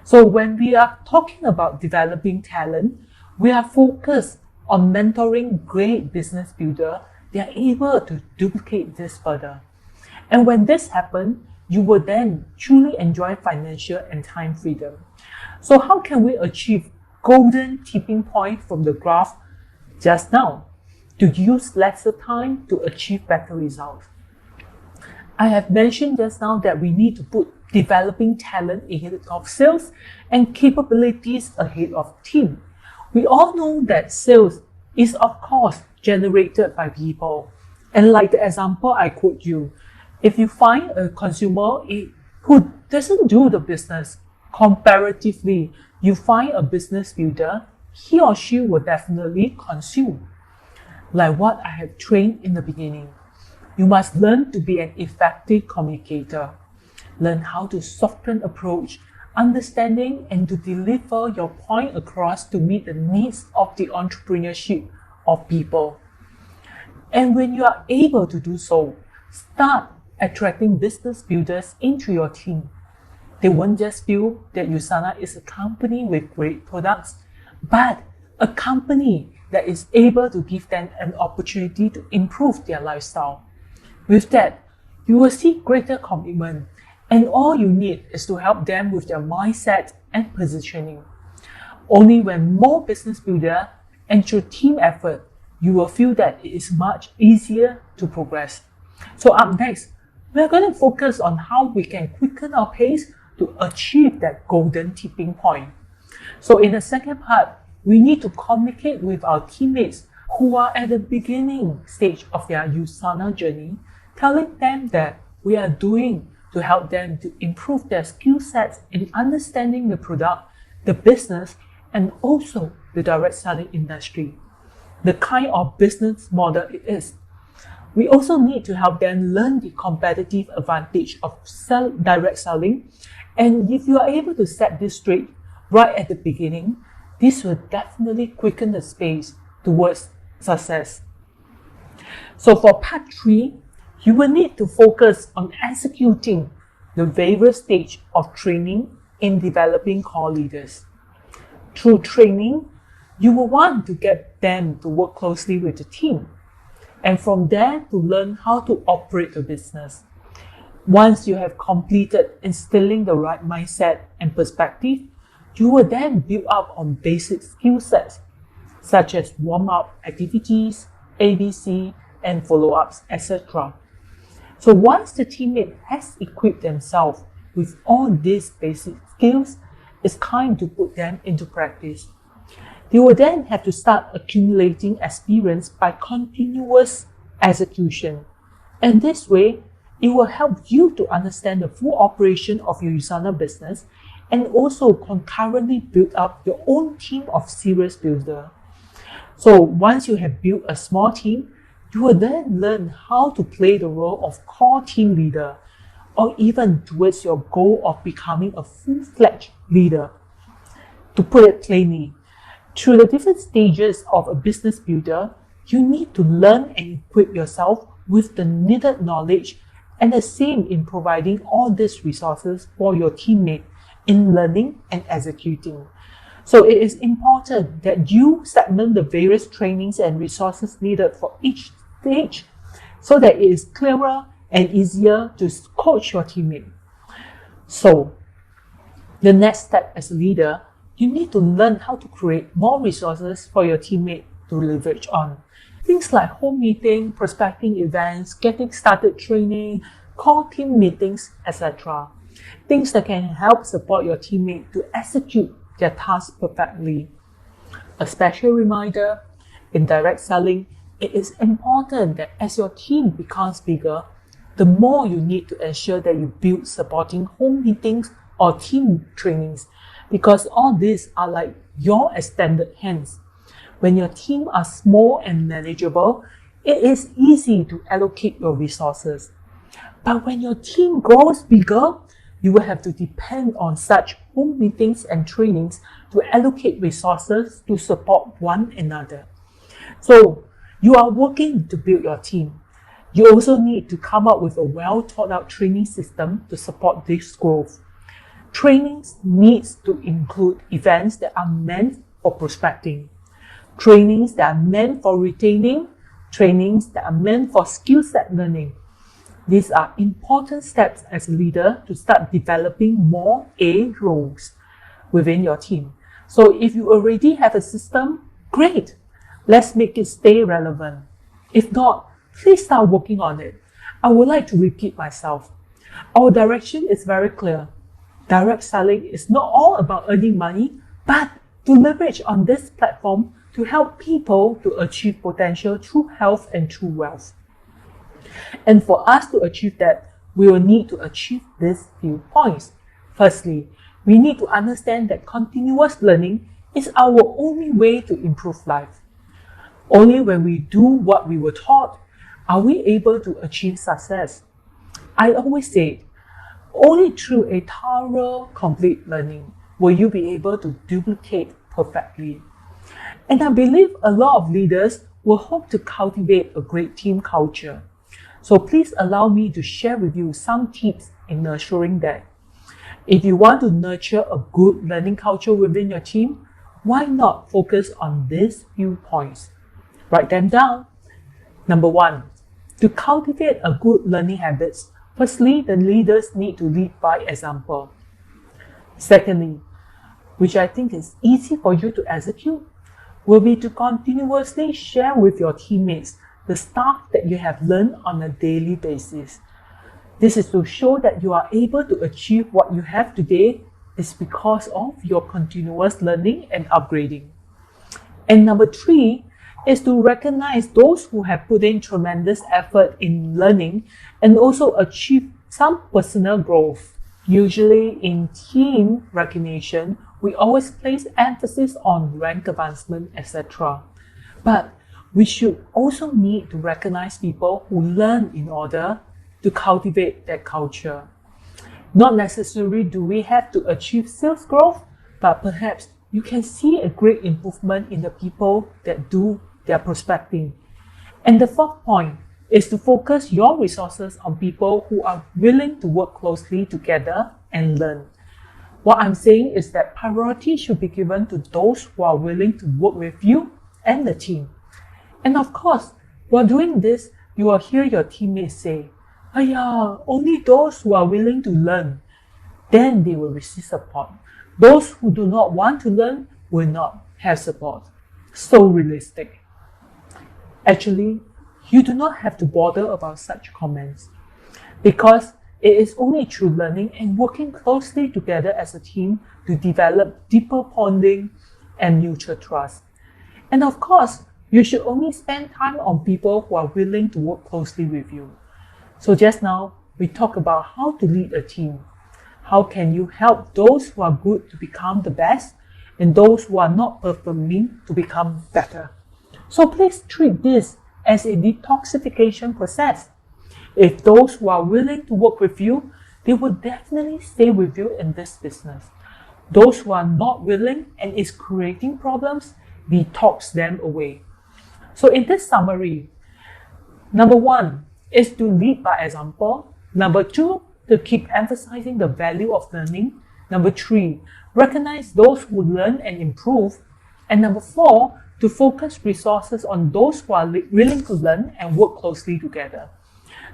So when we are talking about developing talent, we are focused on mentoring great business builder. They are able to duplicate this further. And when this happens, you will then truly enjoy financial and time freedom. So how can we achieve golden tipping point from the graph just now? To use lesser time to achieve better results. I have mentioned just now that we need to put developing talent ahead of sales and capabilities ahead of team. We all know that sales is of course generated by people. And like the example I quote you, if you find a consumer who doesn't do the business, comparatively, you find a business builder, he or she will definitely consume. Like what I have trained in the beginning. You must learn to be an effective communicator. Learn how to soften approach, understanding and to deliver your point across to meet the needs of the entrepreneurship of people. And when you are able to do so, start attracting business builders into your team. They won't just feel that Usana is a company with great products, but a company that is able to give them an opportunity to improve their lifestyle. With that, you will see greater commitment, and all you need is to help them with their mindset and positioning. Only when more business builders and through team effort, you will feel that it is much easier to progress. So up next, we are going to focus on how we can quicken our pace to achieve that golden tipping point. So in the second part, we need to communicate with our teammates who are at the beginning stage of their Usana journey, telling them that we are doing to help them to improve their skill sets in understanding the product, the business, and also the direct selling industry, the kind of business model it is. We also need to help them learn the competitive advantage of direct selling. And if you are able to set this straight right at the beginning, this will definitely quicken the space towards success. So for part 3, you will need to focus on executing the various stages of training in developing core leaders. Through training, you will want to get them to work closely with the team, and from there to learn how to operate the business. Once you have completed instilling the right mindset and perspective, you will then build up on basic skill sets such as warm-up activities, ABC, and follow-ups, etc. So once the teammate has equipped themselves with all these basic skills, it's time to put them into practice. They will then have to start accumulating experience by continuous execution. And this way, it will help you to understand the full operation of your Usana business and also concurrently build up your own team of serious builders. So once you have built a small team, you will then learn how to play the role of core team leader, or even towards your goal of becoming a full-fledged leader. To put it plainly, through the different stages of a business builder, you need to learn and equip yourself with the needed knowledge, and the same in providing all these resources for your teammate in learning and executing. So it is important that you segment the various trainings and resources needed for each stage so that it is clearer and easier to coach your teammate. So the next step as a leader, you need to learn how to create more resources for your teammate to leverage on. Things like home meeting, prospecting events, getting started training, core team meetings, etc. Things that can help support your teammate to execute their task perfectly. A special reminder, in direct selling, it is important that as your team becomes bigger, the more you need to ensure that you build supporting home meetings or team trainings, because all these are like your extended hands. When your team are small and manageable, it is easy to allocate your resources. But when your team grows bigger, you will have to depend on such home meetings and trainings to allocate resources to support one another. So you are working to build your team. You also need to come up with a well thought out training system to support this growth. Trainings needs to include events that are meant for prospecting, trainings that are meant for retaining, trainings that are meant for skill set learning. These are important steps as a leader to start developing more A roles within your team. So if you already have a system, great. Let's make it stay relevant. If not, please start working on it. I would like to repeat myself. Our direction is very clear. Direct selling is not all about earning money, but to leverage on this platform to help people to achieve potential through health and through wealth. And for us to achieve that, we will need to achieve these few points. Firstly, we need to understand that continuous learning is our only way to improve life. Only when we do what we were taught are we able to achieve success. I always say, only through a thorough, complete learning will you be able to duplicate perfectly. And I believe a lot of leaders will hope to cultivate a great team culture. So please allow me to share with you some tips in nurturing that. If you want to nurture a good learning culture within your team, why not focus on these few points? Write them down. Number 1, to cultivate a good learning habits, firstly, the leaders need to lead by example. Secondly, which I think is easy for you to execute, will be to continuously share with your teammates the stuff that you have learned on a daily basis. This is to show that you are able to achieve what you have today is because of your continuous learning and upgrading. And number 3 is to recognize those who have put in tremendous effort in learning and also achieve some personal growth. Usually in team recognition, we always place emphasis on rank advancement, etc. But we should also need to recognize people who learn in order to cultivate that culture. Not necessarily do we have to achieve sales growth, but perhaps you can see a great improvement in the people that do their prospecting. And the fourth point is to focus your resources on people who are willing to work closely together and learn. What I'm saying is that priority should be given to those who are willing to work with you and the team. And of course, while doing this, you will hear your teammates say, "Aya, only those who are willing to learn." Then they will receive support. Those who do not want to learn will not have support. So realistic. Actually, you do not have to bother about such comments, because it is only through learning and working closely together as a team to develop deeper bonding and mutual trust. And of course, you should only spend time on people who are willing to work closely with you. So just now, we talked about how to lead a team. How can you help those who are good to become the best and those who are not performing to become better? So please treat this as a detoxification process. If those who are willing to work with you, they will definitely stay with you in this business. Those who are not willing and is creating problems, detox them away. So in this summary, number 1 is to lead by example. Number 2, to keep emphasizing the value of learning. Number 3, recognize those who learn and improve. And number 4, to focus resources on those who are willing to learn and work closely together.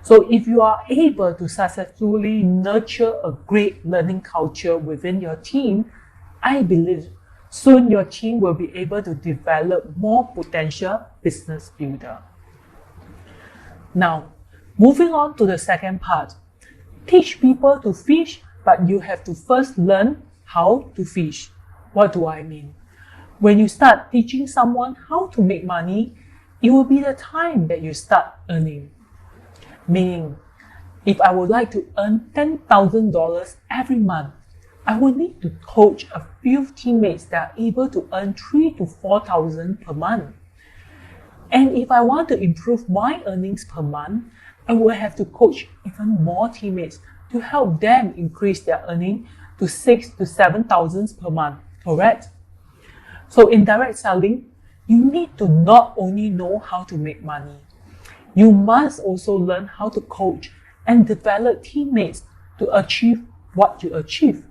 So if you are able to successfully nurture a great learning culture within your team, I believe soon your team will be able to develop more potential business builder. Now, moving on to the second part. Teach people to fish, but you have to first learn how to fish. What do I mean? When you start teaching someone how to make money, it will be the time that you start earning. Meaning, if I would like to earn $10,000 every month, I will need to coach a few teammates that are able to earn $3,000 to $4,000 per month. And if I want to improve my earnings per month, I will have to coach even more teammates to help them increase their earning to $6,000 to $7,000 per month, correct? So in direct selling, you need to not only know how to make money, you must also learn how to coach and develop teammates to achieve what you achieve.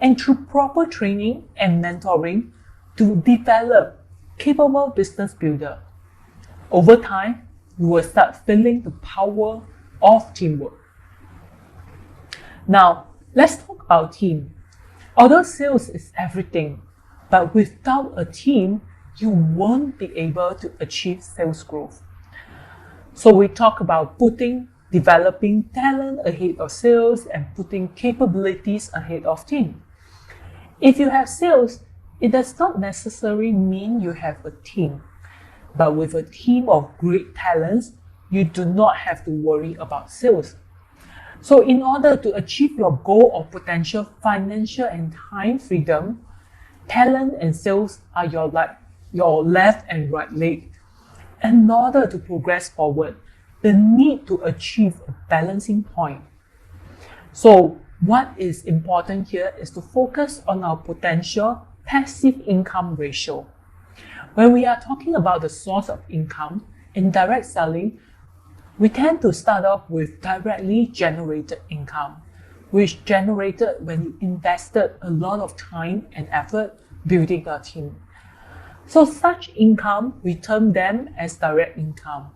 And through proper training and mentoring, to develop capable business builder. Over time, you will start feeling the power of teamwork. Now, let's talk about team. Although sales is everything, but without a team, you won't be able to achieve sales growth. So we talk about developing talent ahead of sales and putting capabilities ahead of team. If you have sales, it does not necessarily mean you have a team. But with a team of great talents, you do not have to worry about sales. So in order to achieve your goal of potential financial and time freedom, talent and sales are your left and right leg. In order to progress forward, the need to achieve a balancing point. So what is important here is to focus on our potential passive income ratio. When we are talking about the source of income in direct selling, we tend to start off with directly generated income, which generated when you invested a lot of time and effort building a team. So such income, we term them as direct income.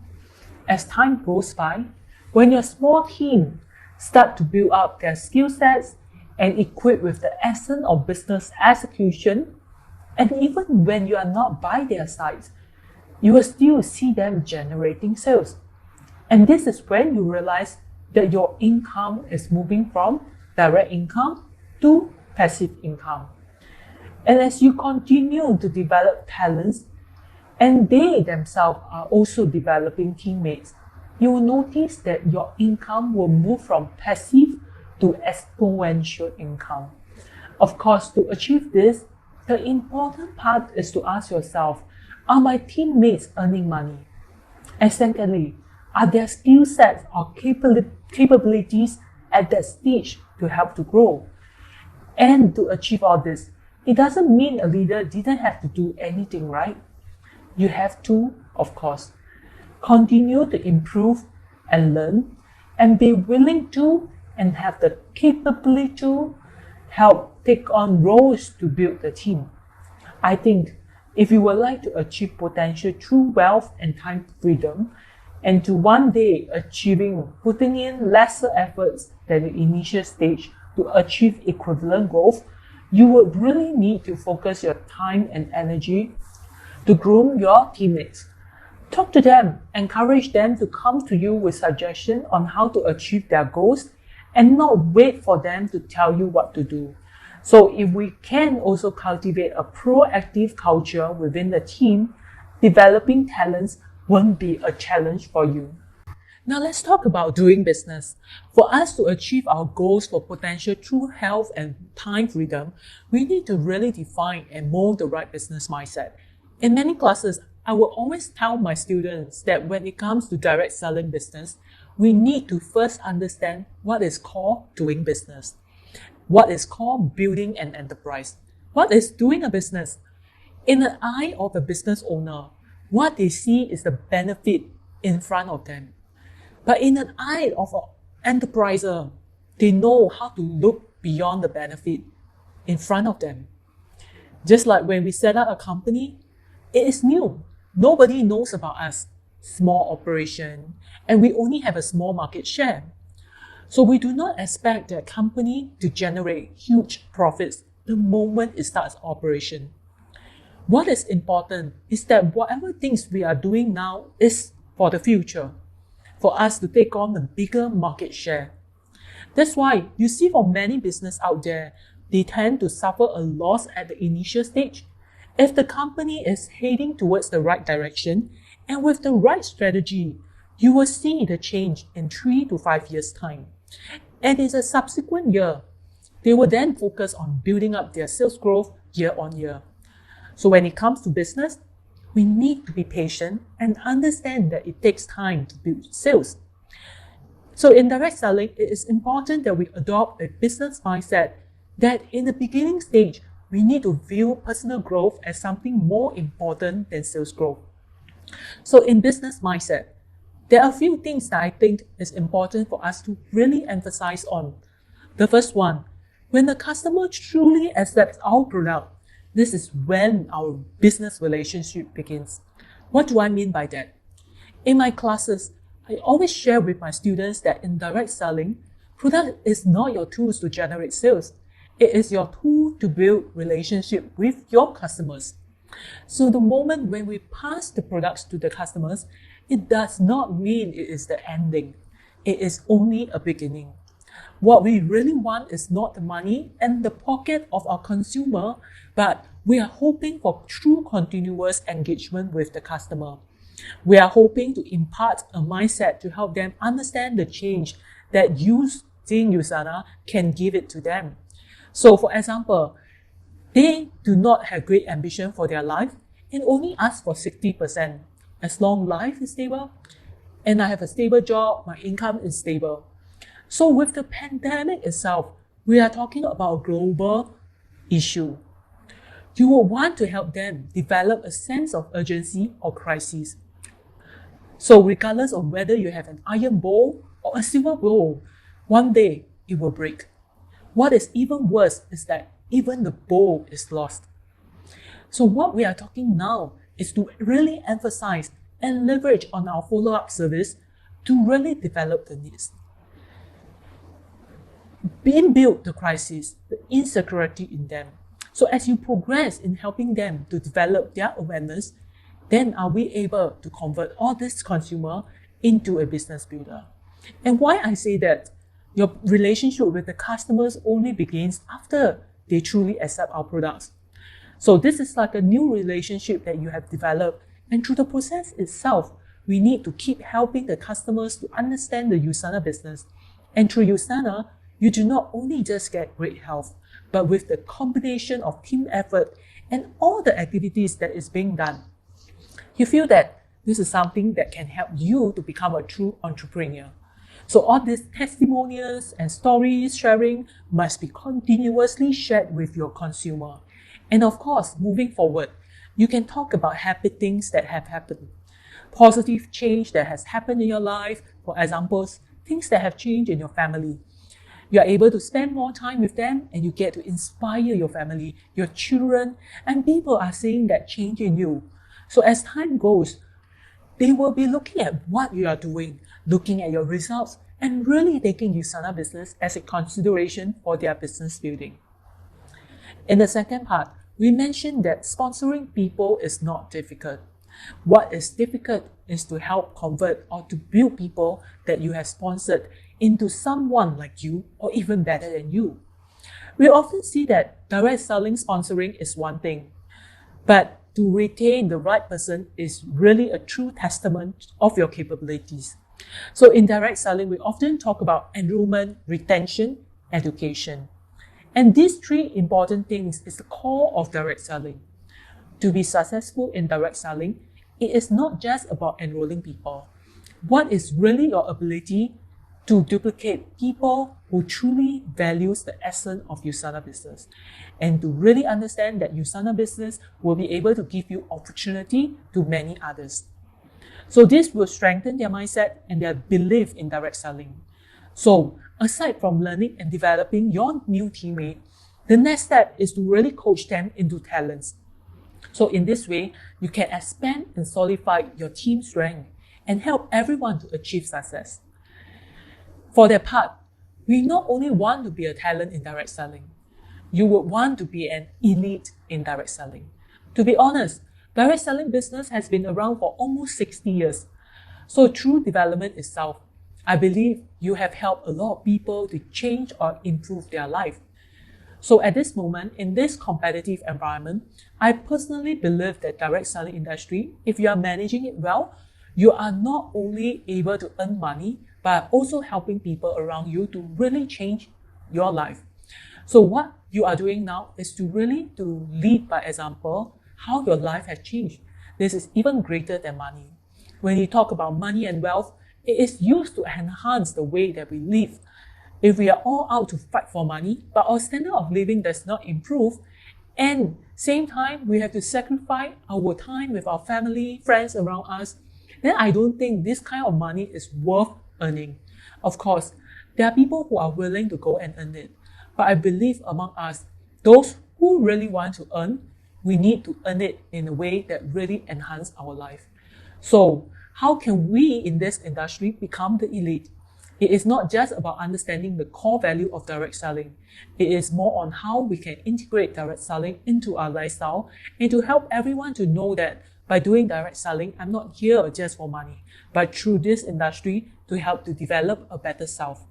As time goes by, when your small team start to build up their skill sets and equipped with the essence of business execution, and even when you are not by their sides, you will still see them generating sales. And this is when you realize that your income is moving from direct income to passive income. And as you continue to develop talents, and they themselves are also developing teammates, you will notice that your income will move from passive to exponential income. Of course, to achieve this, the important part is to ask yourself, Are my teammates earning money? And secondly, are their skill sets or capabilities at that stage to help to grow? And to achieve all this, it doesn't mean a leader didn't have to do anything, right? You have to, of course, continue to improve and learn and be willing to and have the capability to help take on roles to build the team. I think if you would like to achieve potential through wealth and time freedom, and to one day putting in lesser efforts than the initial stage to achieve equivalent growth, you would really need to focus your time and energy to groom your teammates. Talk to them, encourage them to come to you with suggestions on how to achieve their goals and not wait for them to tell you what to do. So if we can also cultivate a proactive culture within the team, developing talents won't be a challenge for you. Now let's talk about doing business. For us to achieve our goals for potential through health and time freedom, we need to really define and mold the right business mindset. In many classes, I will always tell my students that when it comes to direct selling business, we need to first understand what is called doing business, what is called building an enterprise, what is doing a business. In the eye of a business owner, what they see is the benefit in front of them. But in the eye of an enterpriser, they know how to look beyond the benefit in front of them. Just like when we set up a company, it is new. Nobody knows about us. Small operation, and we only have a small market share. So we do not expect that company to generate huge profits the moment it starts operation. What is important is that whatever things we are doing now is for the future, for us to take on a bigger market share. That's why you see for many business out there, they tend to suffer a loss at the initial stage. If the company is heading towards the right direction and with the right strategy, you will see the change in 3 to 5 years' time. And in a subsequent year, they will then focus on building up their sales growth year on year. So when it comes to business, we need to be patient and understand that it takes time to build sales. So in direct selling, it is important that we adopt a business mindset that in the beginning stage, we need to view personal growth as something more important than sales growth. So in business mindset, there are a few things that I think is important for us to really emphasize on. The first one, when the customer truly accepts our product, this is when our business relationship begins. What do I mean by that? In my classes, I always share with my students that in direct selling, product is not your tools to generate sales. It is your tool to build relationship with your customers. So the moment when we pass the products to the customers, it does not mean it is the ending. It is only a beginning. What we really want is not the money and the pocket of our consumer, but we are hoping for true continuous engagement with the customer. We are hoping to impart a mindset to help them understand the change that using Usana can give it to them. So for example, they do not have great ambition for their life and only ask for 60%. As long life is stable and I have a stable job, my income is stable. So with the pandemic itself, we are talking about a global issue. You will want to help them develop a sense of urgency or crisis. So regardless of whether you have an iron bowl or a silver bowl, one day it will break. What is even worse is that even the bowl is lost. So what we are talking now is to really emphasize and leverage on our follow-up service to really develop the needs. Build the crisis, the insecurity in them. So as you progress in helping them to develop their awareness, then are we able to convert all this consumer into a business builder. And why I say that your relationship with the customers only begins after they truly accept our products. So this is like a new relationship that you have developed, and through the process itself, we need to keep helping the customers to understand the Usana business. And through Usana, you do not only just get great health, but with the combination of team effort and all the activities that is being done, You feel that this is something that can help you to become a true entrepreneur. So all these testimonials and stories sharing must be continuously shared with your consumer. And of course, moving forward, you can talk about happy things that have happened, positive change that has happened in your life. For examples, things that have changed in your family. You are able to spend more time with them and you get to inspire your family, your children, and people are seeing that change in you. So as time goes, they will be looking at what you are doing, looking at your results, and really taking Usana business as a consideration for their business building. In the second part, we mentioned that sponsoring people is not difficult. What is difficult is to help convert or to build people that you have sponsored into someone like you or even better than you. We often see that direct selling sponsoring is one thing, but to retain the right person is really a true testament of your capabilities. So in direct selling, we often talk about enrollment, retention, education. And these three important things is the core of direct selling. To be successful in direct selling, it is not just about enrolling people. What is really your ability to duplicate people who truly values the essence of Usana business and to really understand that Usana business will be able to give you opportunity to many others. So this will strengthen their mindset and their belief in direct selling. So aside from learning and developing your new teammate, the next step is to really coach them into talents. So in this way, you can expand and solidify your team strength and help everyone to achieve success. For their part, we not only want to be a talent in direct selling, you would want to be an elite in direct selling. To be honest, direct selling business has been around for almost 60 years. So through development itself, I believe you have helped a lot of people to change or improve their life. So at this moment, in this competitive environment, I personally believe that direct selling industry, if you are managing it well, you are not only able to earn money, but also helping people around you to really change your life. So what you are doing now is to really to lead by example how your life has changed. This is even greater than money. When you talk about money and wealth, it is used to enhance the way that we live. If we are all out to fight for money, but our standard of living does not improve, and same time we have to sacrifice our time with our family, friends around us, then I don't think this kind of money is worth earning. Of course, there are people who are willing to go and earn it, but I believe among us, those who really want to earn, we need to earn it in a way that really enhances our life. So how can we in this industry become the elite? It is not just about understanding the core value of direct selling. It is more on how we can integrate direct selling into our lifestyle and to help everyone to know that by doing direct selling, I'm not here just for money, but through this industry to help to develop a better self.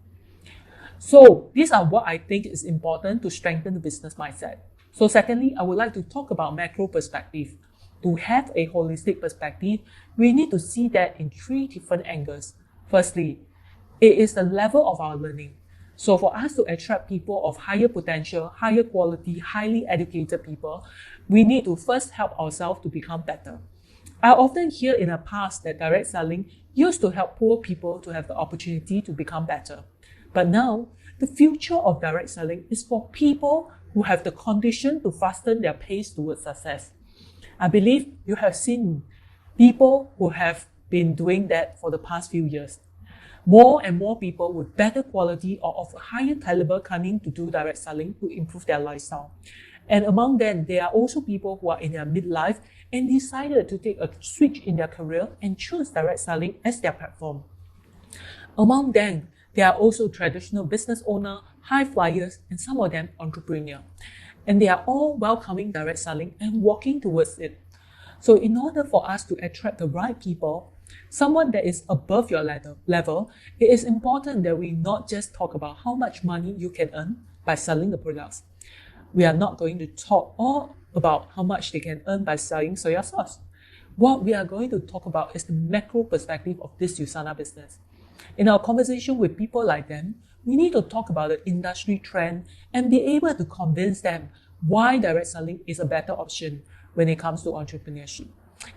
So these are what I think is important to strengthen the business mindset. So secondly, I would like to talk about macro perspective. To have a holistic perspective, we need to see that in three different angles. Firstly, it is the level of our learning. So for us to attract people of higher potential, higher quality, highly educated people, we need to first help ourselves to become better. I often hear in the past that direct selling used to help poor people to have the opportunity to become better. But now, the future of direct selling is for people who have the condition to fasten their pace towards success. I believe you have seen people who have been doing that for the past few years. More and more people with better quality or of higher caliber coming to do direct selling to improve their lifestyle. And among them, there are also people who are in their midlife and decided to take a switch in their career and choose direct selling as their platform. Among them, there are also traditional business owners, high flyers, and some of them entrepreneurs. And they are all welcoming direct selling and walking towards it. So in order for us to attract the right people, someone that is above your level, it is important that we not just talk about how much money you can earn by selling the products. We are not going to talk all about how much they can earn by selling soya sauce. What we are going to talk about is the macro perspective of this Usana business. In our conversation with people like them, we need to talk about the industry trend and be able to convince them why direct selling is a better option when it comes to entrepreneurship.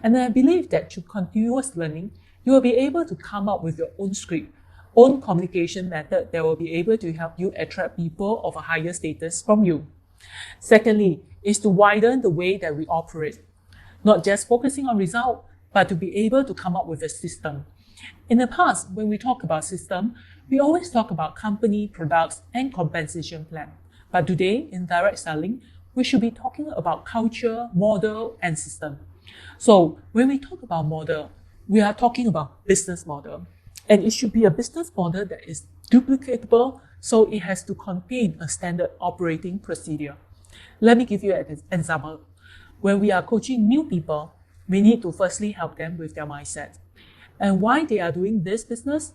And I believe that through continuous learning, you will be able to come up with your own script, own communication method that will be able to help you attract people of a higher status from you. Secondly, is to widen the way that we operate, not just focusing on result, but to be able to come up with a system. In the past, when we talk about system, we always talk about company, products, and compensation plan. But today, in direct selling, we should be talking about culture, model, and system. So when we talk about model, we are talking about business model. And it should be a business model that is duplicatable, so it has to contain a standard operating procedure. Let me give you an example. When we are coaching new people, we need to firstly help them with their mindset and why they are doing this business,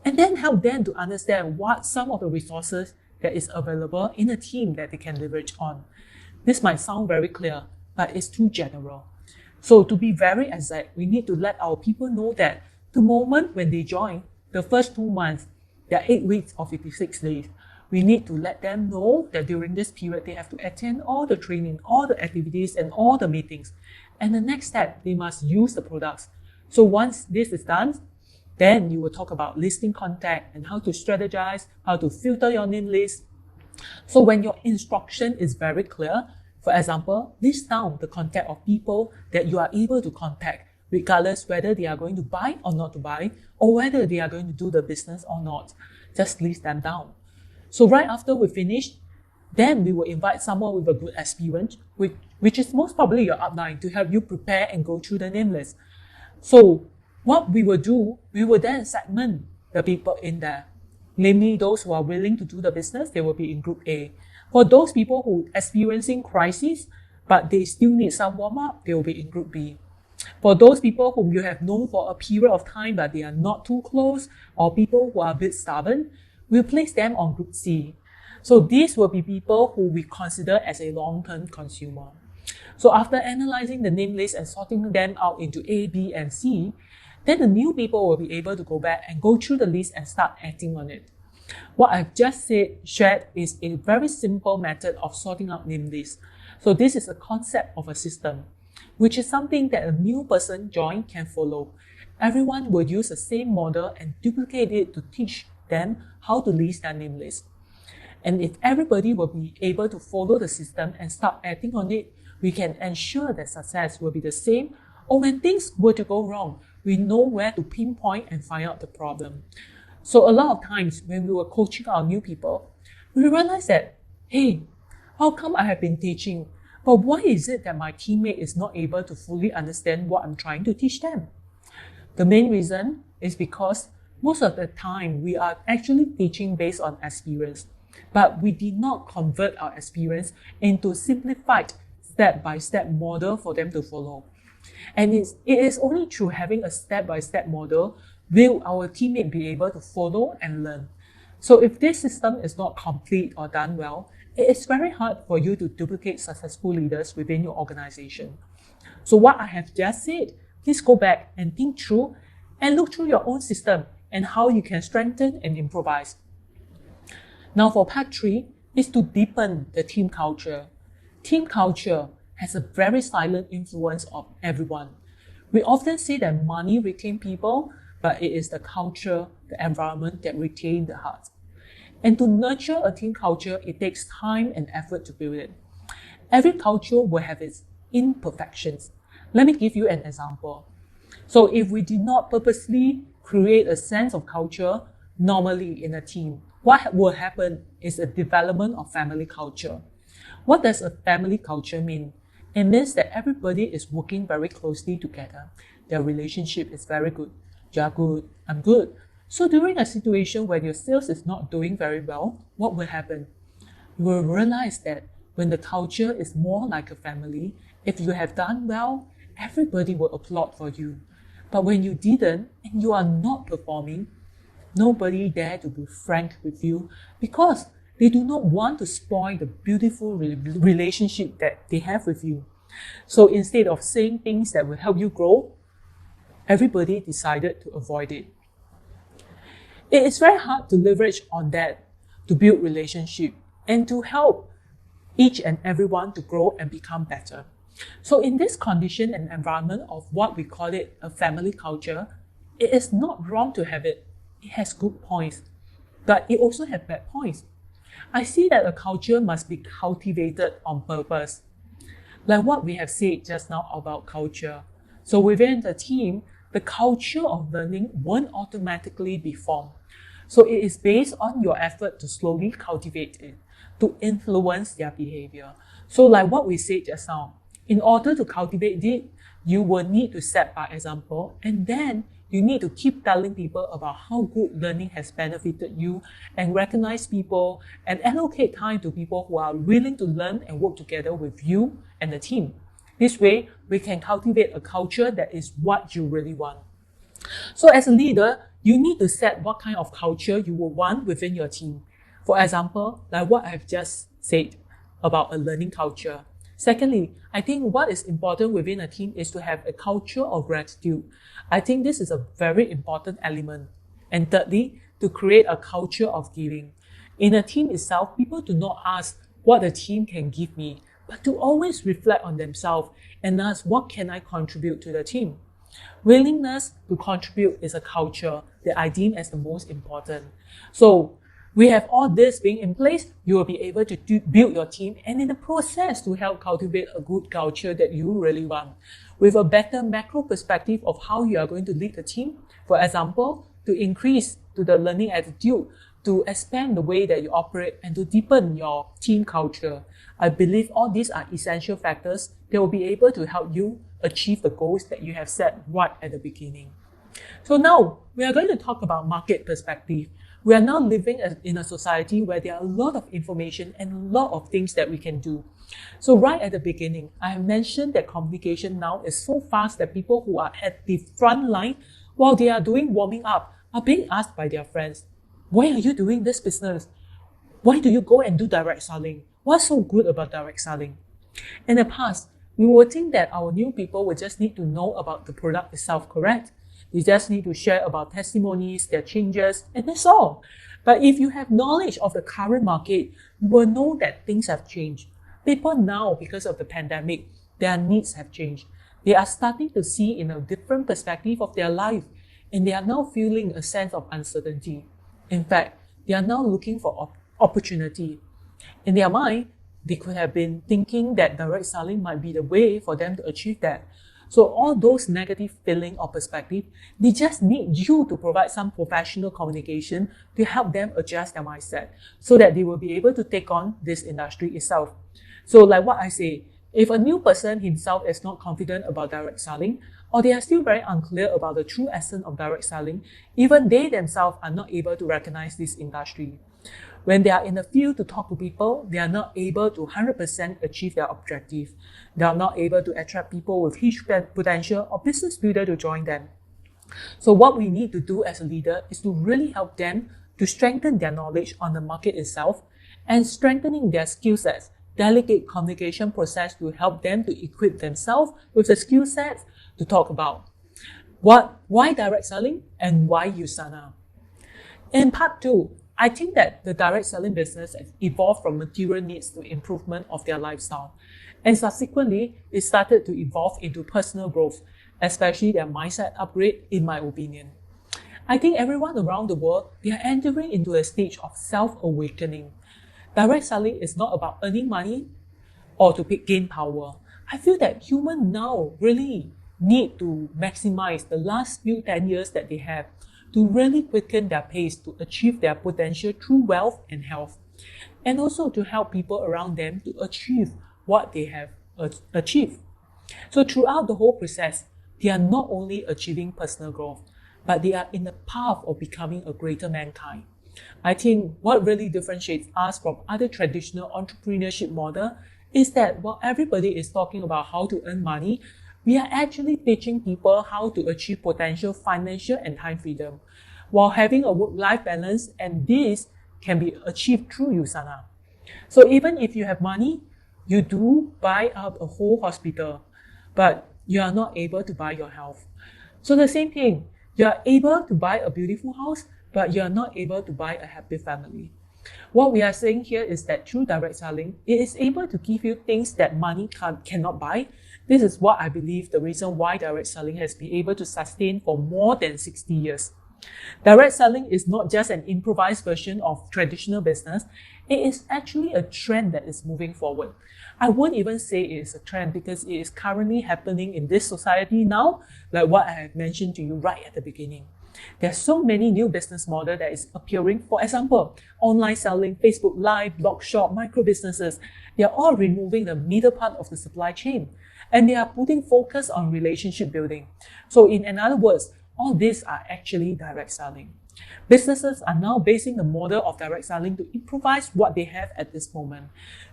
and then help them to understand what some of the resources that is available in a team that they can leverage on. This might sound very clear, but it's too general. So to be very exact, we need to let our people know that the moment when they join, the first 2 months, there are 8 weeks or 56 days, we need to let them know that during this period, they have to attend all the training, all the activities, and all the meetings. And the next step, they must use the products. So once this is done, then you will talk about listing contact and how to strategize, how to filter your name list. So when your instruction is very clear, for example, list down the contact of people that you are able to contact, regardless whether they are going to buy or not to buy, or whether they are going to do the business or not. Just list them down. So right after we finish, then we will invite someone with a good experience, which is most probably your upline, to help you prepare and go through the name list. So what we will do, we will then segment the people in there. Namely, those who are willing to do the business, they will be in group A. For those people who are experiencing crisis, but they still need some warm-up, they will be in group B. For those people whom you have known for a period of time, but they are not too close, or people who are a bit stubborn, we'll place them on group C. So these will be people who we consider as a long-term consumer. So after analyzing the name list and sorting them out into A, B, and C, then the new people will be able to go back and go through the list and start acting on it. What I've just shared is a very simple method of sorting out name lists. So this is a concept of a system, which is something that a new person join can follow. Everyone will use the same model and duplicate it to teach them how to list their name list. And if everybody will be able to follow the system and start acting on it, we can ensure that success will be the same, or when things were to go wrong, we know where to pinpoint and find out the problem. So a lot of times when we were coaching our new people, we realized that, hey, how come I have been teaching, but why is it that my teammate is not able to fully understand what I'm trying to teach them? The main reason is because most of the time we are actually teaching based on experience, but we did not convert our experience into simplified step-by-step model for them to follow. And it is only through having a step-by-step model will our teammate be able to follow and learn. So if this system is not complete or done well, it is very hard for you to duplicate successful leaders within your organization. So what I have just said, please go back and think through and look through your own system and how you can strengthen and improvise. Now for part 3 is to deepen the team culture. Team culture has a very silent influence on everyone. We often say that money retains people, but it is the culture, the environment that retain the heart. And to nurture a team culture, it takes time and effort to build it. Every culture will have its imperfections. Let me give you an example. So if we did not purposely create a sense of culture normally in a team, what will happen is a development of family culture. What does a family culture mean? It means that everybody is working very closely together. Their relationship is very good. You are good, I'm good. So during a situation where your sales is not doing very well, what will happen? You will realize that when the culture is more like a family, if you have done well, everybody will applaud for you. But when you didn't and you are not performing, nobody dare to be frank with you because they do not want to spoil the beautiful relationship that they have with you. So instead of saying things that will help you grow, everybody decided to avoid it. It is very hard to leverage on that to build relationship and to help each and everyone to grow and become better. So in this condition and environment of what we call it a family culture, it is not wrong to have it. It has good points, but it also has bad points. I see that a culture must be cultivated on purpose. Like what we have said just now about culture. So within the team, the culture of learning won't automatically be formed. So it is based on your effort to slowly cultivate it, to influence their behavior. So like what we said just now, in order to cultivate it, you will need to set by example, and then you need to keep telling people about how good learning has benefited you, and recognize people and allocate time to people who are willing to learn and work together with you and the team. This way, we can cultivate a culture that is what you really want. So as a leader, you need to set what kind of culture you will want within your team. For example, like what I've just said about a learning culture. Secondly, I think what is important within a team is to have a culture of gratitude. I think this is a very important element. And thirdly, to create a culture of giving. In a team itself, people do not ask what the team can give me, but to always reflect on themselves and ask what can I contribute to the team. Willingness to contribute is a culture that I deem as the most important. So we have all this being in place, you will be able to build your team and in the process to help cultivate a good culture that you really want. With a better macro perspective of how you are going to lead the team, for example, to increase to the learning attitude, to expand the way that you operate and to deepen your team culture. I believe all these are essential factors that will be able to help you achieve the goals that you have set right at the beginning. So now we are going to talk about market perspective. We are now living in a society where there are a lot of information and a lot of things that we can do. So right at the beginning, I have mentioned that communication now is so fast that people who are at the front line while they are doing warming up are being asked by their friends, why are you doing this business? Why do you go and do direct selling? What's so good about direct selling? In the past, we would think that our new people would just need to know about the product itself, correct? They just need to share about testimonies, their changes, and that's all. But if you have knowledge of the current market, you will know that things have changed. People now, because of the pandemic, their needs have changed. They are starting to see in a different perspective of their life, and they are now feeling a sense of uncertainty. In fact, they are now looking for opportunity. In their mind, they could have been thinking that direct selling might be the way for them to achieve that. So all those negative feeling or perspective, they just need you to provide some professional communication to help them adjust their mindset so that they will be able to take on this industry itself. So like what I say, if a new person himself is not confident about direct selling, or they are still very unclear about the true essence of direct selling, even they themselves are not able to recognize this industry. When they are in the field to talk to people, they are not able to 100% achieve their objective. They are not able to attract people with huge potential or business builder to join them. So what we need to do as a leader is to really help them to strengthen their knowledge on the market itself and strengthening their skill sets, delegate communication process to help them to equip themselves with the skill sets to talk about why direct selling and why Usana. In part 2, I think that the direct selling business has evolved from material needs to improvement of their lifestyle. And subsequently, it started to evolve into personal growth, especially their mindset upgrade, in my opinion. I think everyone around the world, they are entering into a stage of self-awakening. Direct selling is not about earning money or to gain power. I feel that humans now really need to maximize the last few 10 years that they have to really quicken their pace to achieve their potential through wealth and health, and also to help people around them to achieve what they have achieved. So throughout the whole process, they are not only achieving personal growth, but they are in the path of becoming a greater mankind. I think what really differentiates us from other traditional entrepreneurship model is that while everybody is talking about how to earn money, we are actually teaching people how to achieve potential financial and time freedom while having a work-life balance, and this can be achieved through Usana. So even if you have money, you do buy up a whole hospital, but you are not able to buy your health. So the same thing, you are able to buy a beautiful house, but you are not able to buy a happy family. What we are saying here is that through direct selling, it is able to give you things that money cannot buy. This is what I believe the reason why direct selling has been able to sustain for more than 60 years. Direct selling is not just an improvised version of traditional business. It is actually a trend that is moving forward. I won't even say it is a trend because it is currently happening in this society now, like what I have mentioned to you right at the beginning. There are so many new business models that is appearing. For example, online selling, Facebook Live, blog shop, micro businesses. They are all removing the middle part of the supply chain, and they are putting focus on relationship building. So in other words, all these are actually direct selling. Businesses are now basing the model of direct selling to improvise what they have at this moment,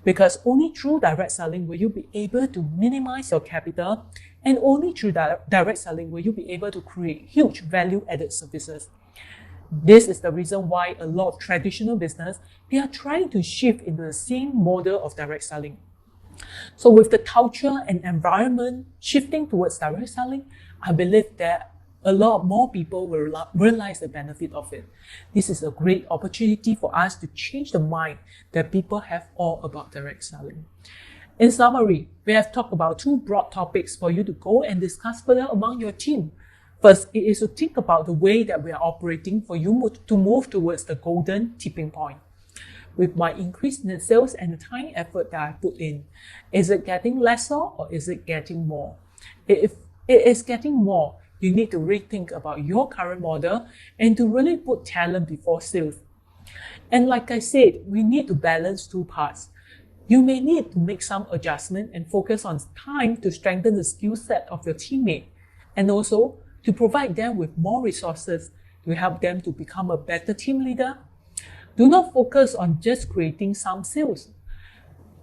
because only through direct selling will you be able to minimize your capital, and only through direct selling will you be able to create huge value-added services. This is the reason why a lot of traditional business, they are trying to shift into the same model of direct selling. So with the culture and environment shifting towards direct selling, I believe that a lot more people will realize the benefit of it. This is a great opportunity for us to change the mind that people have all about direct selling. In summary, we have talked about two broad topics for you to go and discuss further among your team. First, it is to think about the way that we are operating for you to move towards the golden tipping point. With my increased net sales and the time effort that I put in, is it getting lesser or is it getting more? If it is getting more, you need to rethink about your current model and to really put talent before sales. And like I said, we need to balance two parts. You may need to make some adjustment and focus on time to strengthen the skill set of your teammate, and also to provide them with more resources to help them to become a better team leader. Do not focus on just creating some sales.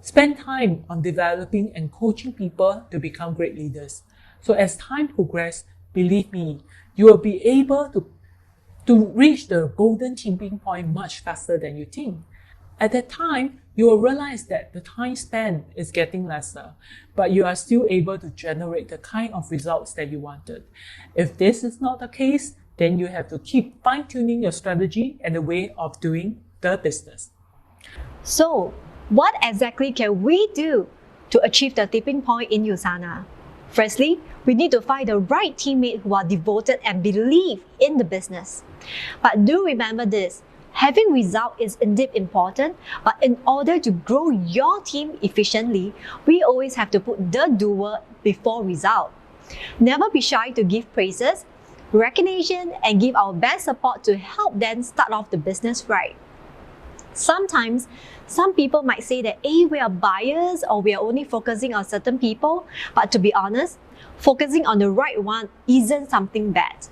Spend time on developing and coaching people to become great leaders. So as time progresses, believe me, you will be able to reach the golden tipping point much faster than you think. At that time, you will realize that the time spent is getting lesser, but you are still able to generate the kind of results that you wanted. If this is not the case, then you have to keep fine-tuning your strategy and the way of doing the business. So, what exactly can we do to achieve the tipping point in Usana? Firstly, we need to find the right teammates who are devoted and believe in the business. But do remember this, having result is indeed important, but in order to grow your team efficiently, we always have to put the doer before result. Never be shy to give praises, recognition, and give our best support to help them start off the business right. Sometimes, some people might say that we are biased or we are only focusing on certain people, but to be honest, focusing on the right one isn't something bad.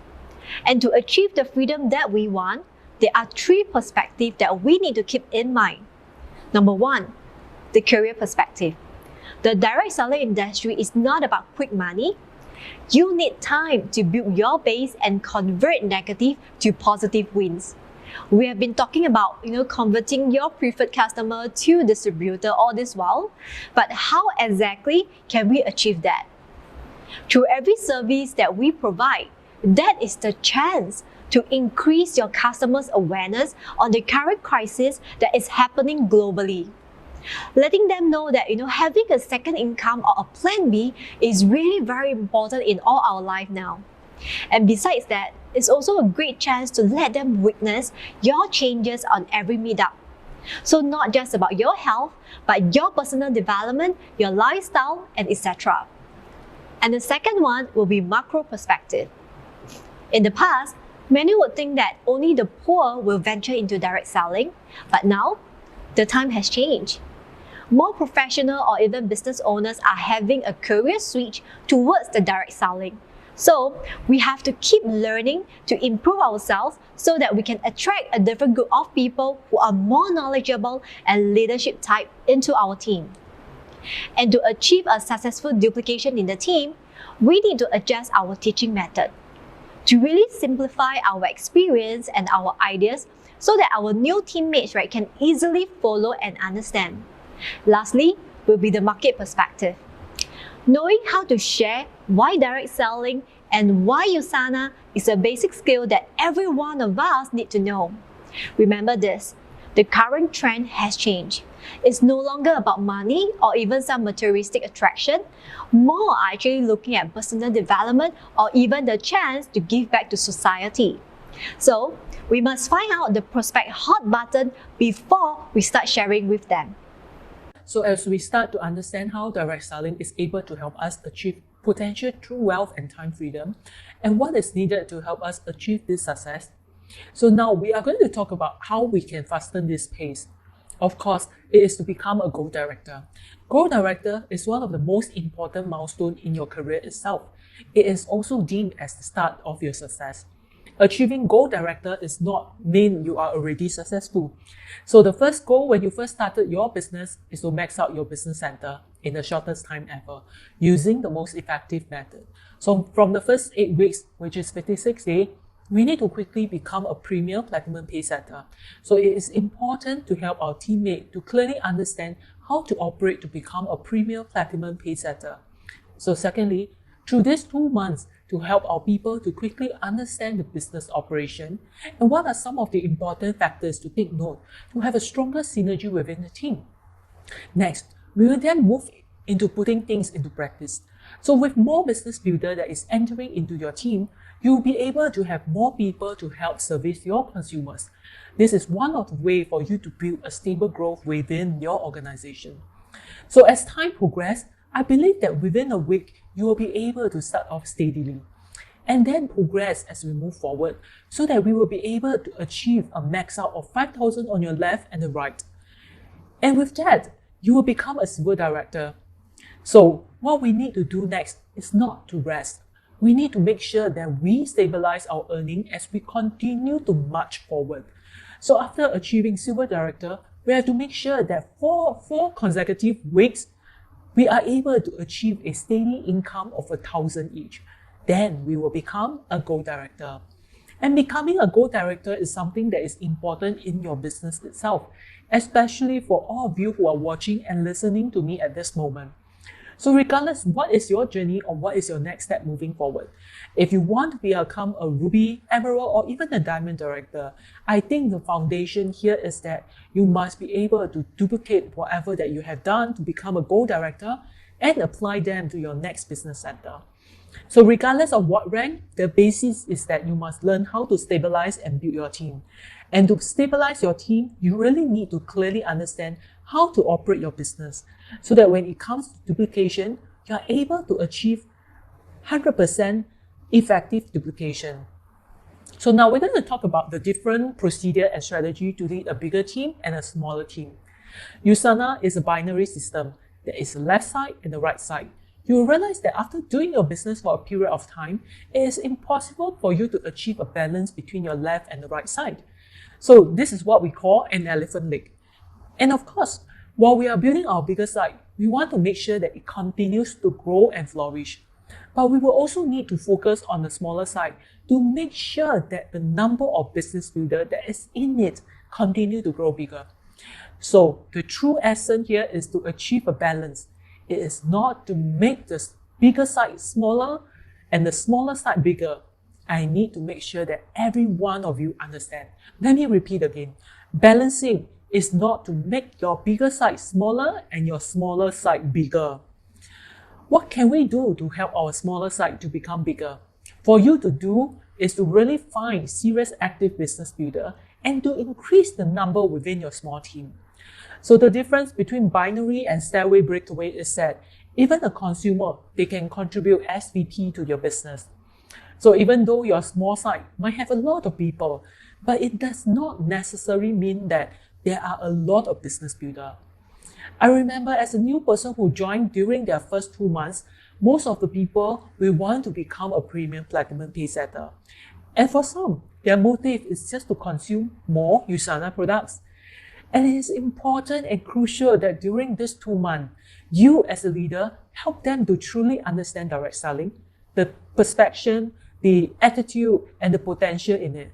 And to achieve the freedom that we want, there are three perspectives that we need to keep in mind. Number one, the career perspective. The direct selling industry is not about quick money. You need time to build your base and convert negative to positive wins. We have been talking about converting your preferred customer to distributor all this while, but how exactly can we achieve that? Through every service that we provide, that is the chance to increase your customers' awareness on the current crisis that is happening globally. Letting them know that having a second income or a plan B is really very important in all our life now. And besides that, it's also a great chance to let them witness your changes on every meetup. So not just about your health, but your personal development, your lifestyle, and etc. And the second one will be macro perspective. In the past, many would think that only the poor will venture into direct selling, but now, the time has changed. More professional or even business owners are having a career switch towards the direct selling. So, we have to keep learning to improve ourselves so that we can attract a different group of people who are more knowledgeable and leadership type into our team. And to achieve a successful duplication in the team, we need to adjust our teaching method to really simplify our experience and our ideas so that our new teammates can easily follow and understand. Lastly, will be the market perspective. Knowing how to share why direct selling and why Usana is a basic skill that every one of us need to know. Remember this, The current trend has changed. It's no longer about money or even some materialistic attraction. More are actually looking at personal development or even the chance to give back to society. So, we must find out the prospect hot button before we start sharing with them. So as we start to understand how direct selling is able to help us achieve potential true wealth and time freedom, and what is needed to help us achieve this success, so now we are going to talk about how we can fasten this pace. Of course, it is to become a Gold Director. Gold Director is one of the most important milestones in your career itself. It is also deemed as the start of your success. Achieving Gold Director is not mean you are already successful. So the first goal when you first started your business is to max out your business center in the shortest time ever, using the most effective method. So from the first 8 weeks, which is 56 days, we need to quickly become a premier platinum pay setter. So it is important to help our teammate to clearly understand how to operate to become a premier platinum pay setter. So secondly, through these 2 months, to help our people to quickly understand the business operation and what are some of the important factors to take note to have a stronger synergy within the team. Next, we will then move into putting things into practice. So with more business builder that is entering into your team, you'll be able to have more people to help service your consumers. This is one of the ways for you to build a stable growth within your organization. So as time progresses, I believe that within a week, you will be able to start off steadily and then progress as we move forward so that we will be able to achieve a max out of 5,000 on your left and the right. And with that, you will become a Silver Director. So what we need to do next is not to rest. We need to make sure that we stabilize our earning as we continue to march forward. So after achieving Silver Director, we have to make sure that for 4 consecutive weeks, we are able to achieve a steady income of 1,000 each. Then we will become a Gold Director. And becoming a Gold Director is something that is important in your business itself, especially for all of you who are watching and listening to me at this moment. So regardless what is your journey or what is your next step moving forward, if you want to become a Ruby, Emerald or even a Diamond Director, I think the foundation here is that you must be able to duplicate whatever that you have done to become a Gold Director and apply them to your next business center. So regardless of what rank, the basis is that you must learn how to stabilize and build your team. And to stabilize your team, you really need to clearly understand how to operate your business so that when it comes to duplication, you are able to achieve 100% effective duplication. So now we're going to talk about the different procedure and strategy to lead a bigger team and a smaller team. Usana is a binary system. There is a left side and the right side. You will realize that after doing your business for a period of time, it is impossible for you to achieve a balance between your left and the right side. So this is what we call an elephant leg. And of course, while we are building our bigger side, we want to make sure that it continues to grow and flourish. But we will also need to focus on the smaller side to make sure that the number of business builders that is in it continue to grow bigger. So the true essence here is to achieve a balance. It is not to make the bigger side smaller and the smaller side bigger. I need to make sure that every one of you understand. Let me repeat again. Balancing is not to make your bigger side smaller and your smaller side bigger. What can we do to help our smaller side to become bigger? For you to do is to really find serious active business builder and to increase the number within your small team. So the difference between binary and stairway breakaway is that even a consumer, they can contribute SVP to your business. So even though your small site might have a lot of people, but it does not necessarily mean that there are a lot of business builders. I remember as a new person who joined during their first 2 months, most of the people will want to become a premium platinum pay setter. And for some, their motive is just to consume more Usana products. And it is important and crucial that during this 2 months, you as a leader help them to truly understand direct selling, the perception, the attitude, and the potential in it.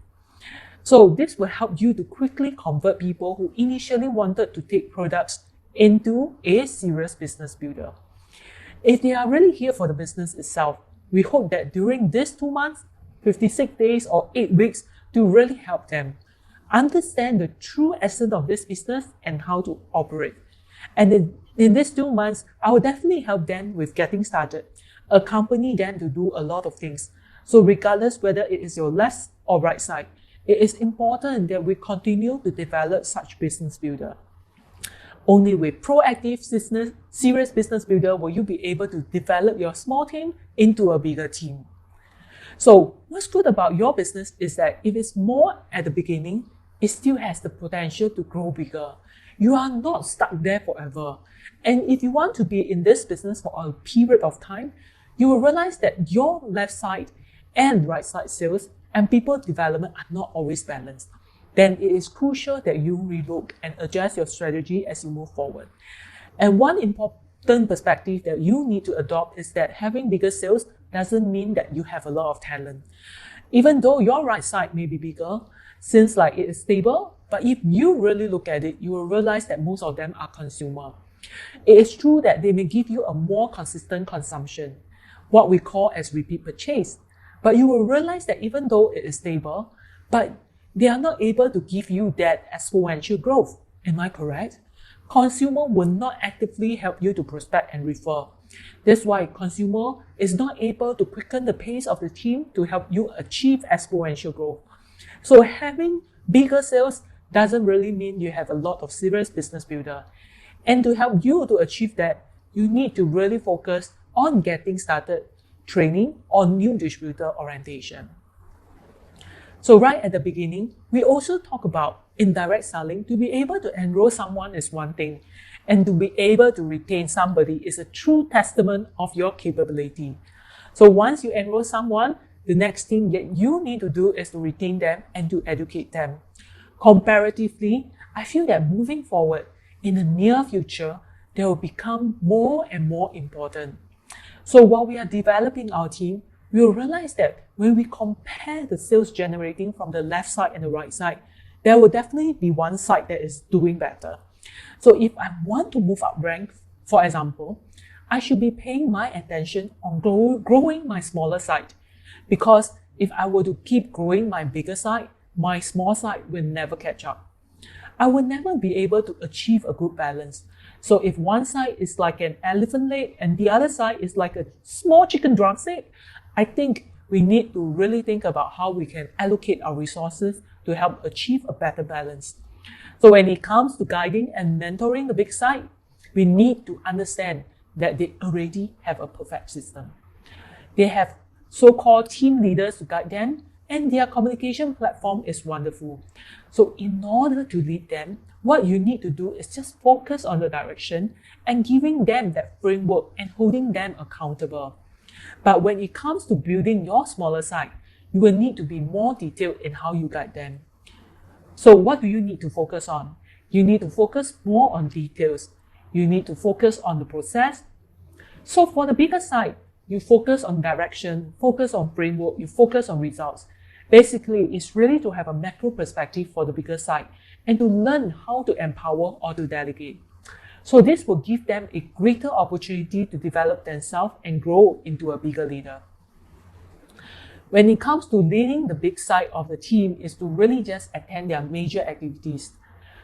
So this will help you to quickly convert people who initially wanted to take products into a serious business builder. If they are really here for the business itself, we hope that during these 2 months, 56 days or 8 weeks, to really help them. understand the true essence of this business and how to operate. And in these 2 months, I will definitely help them with getting started, accompany them to do a lot of things. So regardless whether it is your left or right side, it is important that we continue to develop such business builder. Only with proactive serious business builder will you be able to develop your small team into a bigger team. So what's good about your business is that if it's small at the beginning, it still has the potential to grow bigger. You are not stuck there forever. And if you want to be in this business for a period of time, you will realize that your left side and right side sales and people development are not always balanced. Then it is crucial that you relook and adjust your strategy as you move forward. And one important perspective that you need to adopt is that having bigger sales doesn't mean that you have a lot of talent. Even though your right side may be bigger, seems like it is stable, but if you really look at it, you will realize that most of them are consumer. It is true that they may give you a more consistent consumption, what we call as repeat purchase. But you will realize that even though it is stable, but they are not able to give you that exponential growth. Am I correct? Consumer will not actively help you to prospect and refer. That's why consumer is not able to quicken the pace of the team to help you achieve exponential growth. So having bigger sales doesn't really mean you have a lot of serious business builder. And to help you to achieve that, you need to really focus on getting started, training, or new distributor orientation. So right at the beginning, we also talk about indirect selling. To be able to enroll someone is one thing, and to be able to retain somebody is a true testament of your capability. So once you enroll someone, the next thing that you need to do is to retain them and to educate them. Comparatively, I feel that moving forward in the near future, they will become more and more important. So while we are developing our team, we will realize that when we compare the sales generating from the left side and the right side, there will definitely be one side that is doing better. So if I want to move up rank, for example, I should be paying my attention on growing my smaller side. Because if I were to keep growing my bigger side, my small side will never catch up. I will never be able to achieve a good balance. So if one side is like an elephant leg and the other side is like a small chicken drumstick, I think we need to really think about how we can allocate our resources to help achieve a better balance. So when it comes to guiding and mentoring the big side, we need to understand that they already have a perfect system. They have so-called team leaders to guide them, and their communication platform is wonderful. So in order to lead them, what you need to do is just focus on the direction and giving them that framework and holding them accountable. But when it comes to building your smaller side, you will need to be more detailed in how you guide them. So what do you need to focus on? You need to focus more on details. You need to focus on the process. So for the bigger side, you focus on direction, focus on framework, you focus on results. Basically, it's really to have a macro perspective for the bigger side and to learn how to empower or to delegate. So this will give them a greater opportunity to develop themselves and grow into a bigger leader. When it comes to leading the big side of the team is to really just attend their major activities.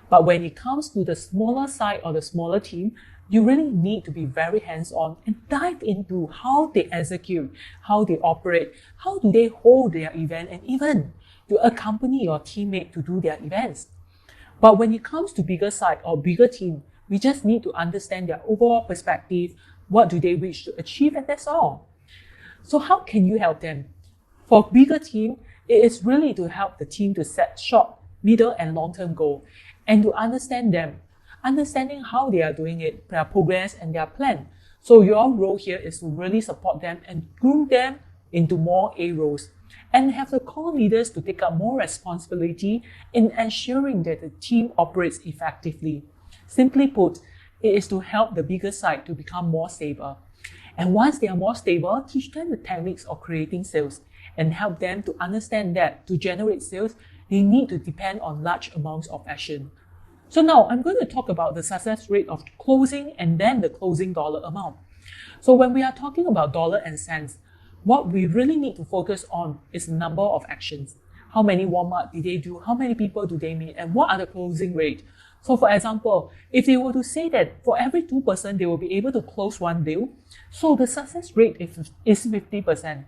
But when it comes to the smaller side or the smaller team, you really need to be very hands-on and dive into how they execute, how they operate, how do they hold their event, and even to accompany your teammate to do their events. But when it comes to bigger side or bigger team, we just need to understand their overall perspective, what do they wish to achieve, and that's all. So how can you help them? For bigger team, it is really to help the team to set short, middle, and long-term goals and to understand them, understanding how they are doing it, their progress, and their plan. So your role here is to really support them and groom them into more A roles and have the core leaders to take up more responsibility in ensuring that the team operates effectively. Simply put, it is to help the bigger side to become more stable. And once they are more stable, teach them the techniques of creating sales and help them to understand that to generate sales, they need to depend on large amounts of action. So now I'm going to talk about the success rate of closing and then the closing dollar amount. So when we are talking about dollar and cents, what we really need to focus on is the number of actions. how many Walmart did they do, how many people do they meet, and what are the closing rate. So for example, if they were to say that for every 2% they will be able to close one deal, so the success rate is 50%.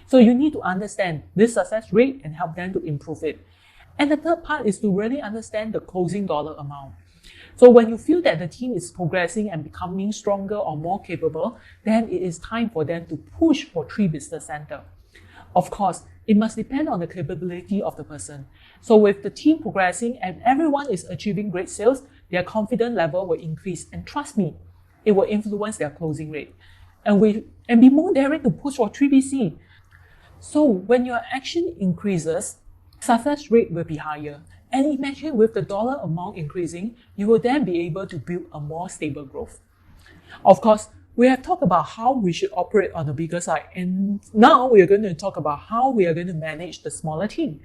So you need to understand this success rate and help them to improve it. And the third part is to really understand the closing dollar amount. So when you feel that the team is progressing and becoming stronger or more capable, then it is time for them to push for 3 business center. Of course, it must depend on the capability of the person. So with the team progressing and everyone is achieving great sales, their confidence level will increase. And trust me, it will influence their closing rate. And be more daring to push for 3BC. So when your action increases, success rate will be higher. And imagine with the dollar amount increasing, you will then be able to build a more stable growth. Of course, we have talked about how we should operate on the bigger side, and now we are going to talk about how we are going to manage the smaller team.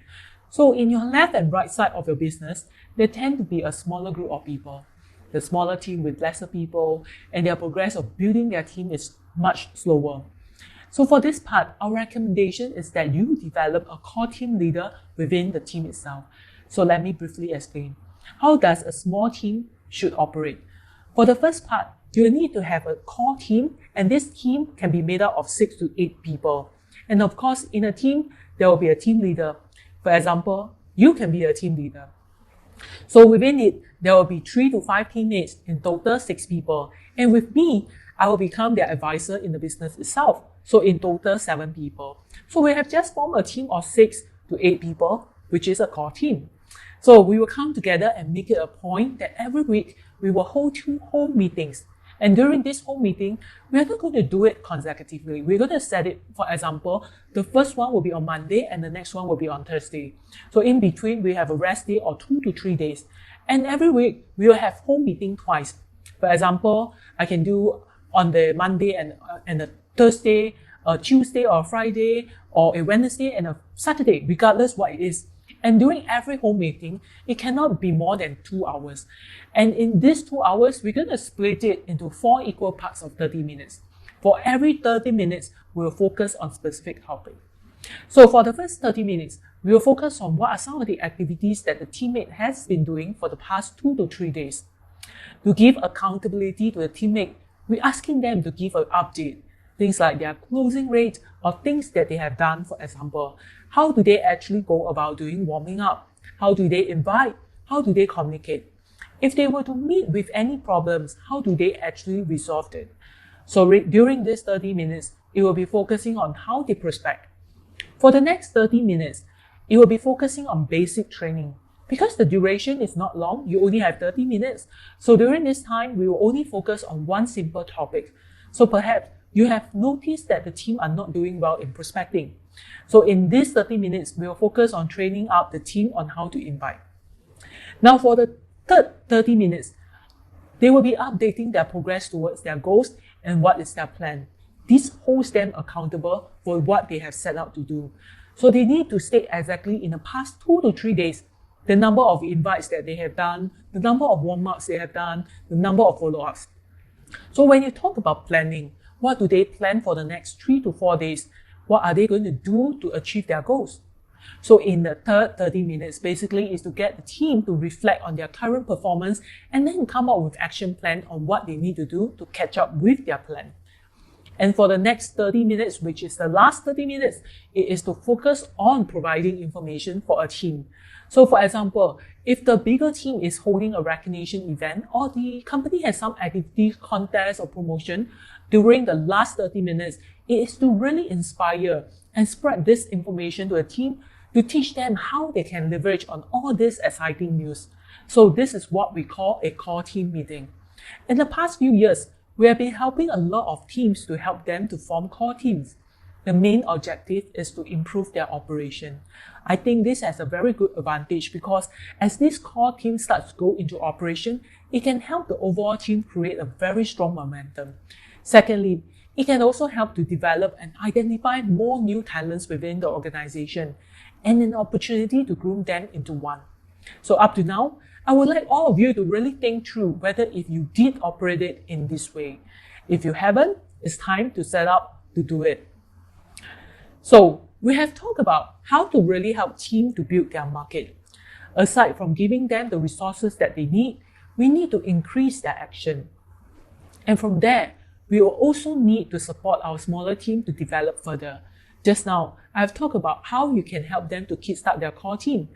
So in your left and right side of your business, there tend to be a smaller group of people. The smaller team with lesser people, and their progress of building their team is much slower. So for this part, our recommendation is that you develop a core team leader within the team itself. So let me briefly explain. How does a small team should operate? For the first part, you need to have a core team, and this team can be made up of 6 to 8 people. And of course, in a team, there will be a team leader. For example, you can be a team leader. So within it, there will be 3 to 5 teammates, in total 6 people. And with me, I will become their advisor in the business itself. So in total 7 people. So we have just formed a team of 6 to 8 people, which is a core team. So we will come together and make it a point that every week we will hold 2 home meetings. And during this home meeting, we are not going to do it consecutively. We're going to set it, for example, the first one will be on Monday and the next one will be on Thursday. So in between, we have a rest day or 2 to 3 days. And every week, we will have home meeting twice. For example, I can do on the Monday and a Thursday, a Tuesday or a Friday, or a Wednesday and a Saturday, regardless what it is. And during every home meeting, it cannot be more than 2 hours. And in these 2 hours, we're going to split it into 4 equal parts of 30 minutes. For every 30 minutes, we'll focus on specific topic. So for the first 30 minutes, we will focus on what are some of the activities that the teammate has been doing for the past 2 to 3 days. To give accountability to the teammate, we're asking them to give an update. Things like their closing rate or things that they have done, for example. How do they actually go about doing warming up? How do they invite? How do they communicate? If they were to meet with any problems, how do they actually resolve it? So during this 30 minutes, it will be focusing on how they prospect. For the next 30 minutes, it will be focusing on basic training. Because the duration is not long, you only have 30 minutes. So during this time, we will only focus on one simple topic. So perhaps you have noticed that the team are not doing well in prospecting. So in these 30 minutes, we will focus on training up the team on how to invite. Now for the third 30 minutes, they will be updating their progress towards their goals and what is their plan. This holds them accountable for what they have set out to do. So they need to state exactly in the past 2 to 3 days, the number of invites that they have done, the number of warm-ups they have done, the number of follow-ups. So when you talk about planning, what do they plan for the next 3 to 4 days? What are they going to do to achieve their goals? So in the third 30 minutes, basically is to get the team to reflect on their current performance and then come up with action plan on what they need to do to catch up with their plan. And for the next 30 minutes, which is the last 30 minutes, it is to focus on providing information for a team. So for example, if the bigger team is holding a recognition event or the company has some activity, contest or promotion, during the last 30 minutes, it is to really inspire and spread this information to a team to teach them how they can leverage on all this exciting news. So this is what we call a core team meeting. In the past few years, we have been helping a lot of teams to help them to form core teams. The main objective is to improve their operation. I think this has a very good advantage because as this core team starts to go into operation, it can help the overall team create a very strong momentum. Secondly, it can also help to develop and identify more new talents within the organization and an opportunity to groom them into one. So up to now, I would like all of you to really think through whether if you did operate it in this way. If you haven't, it's time to set up to do it. So we have talked about how to really help teams to build their market. Aside from giving them the resources that they need, we need to increase their action. And from there, we will also need to support our smaller team to develop further. Just now, I've talked about how you can help them to kickstart their core team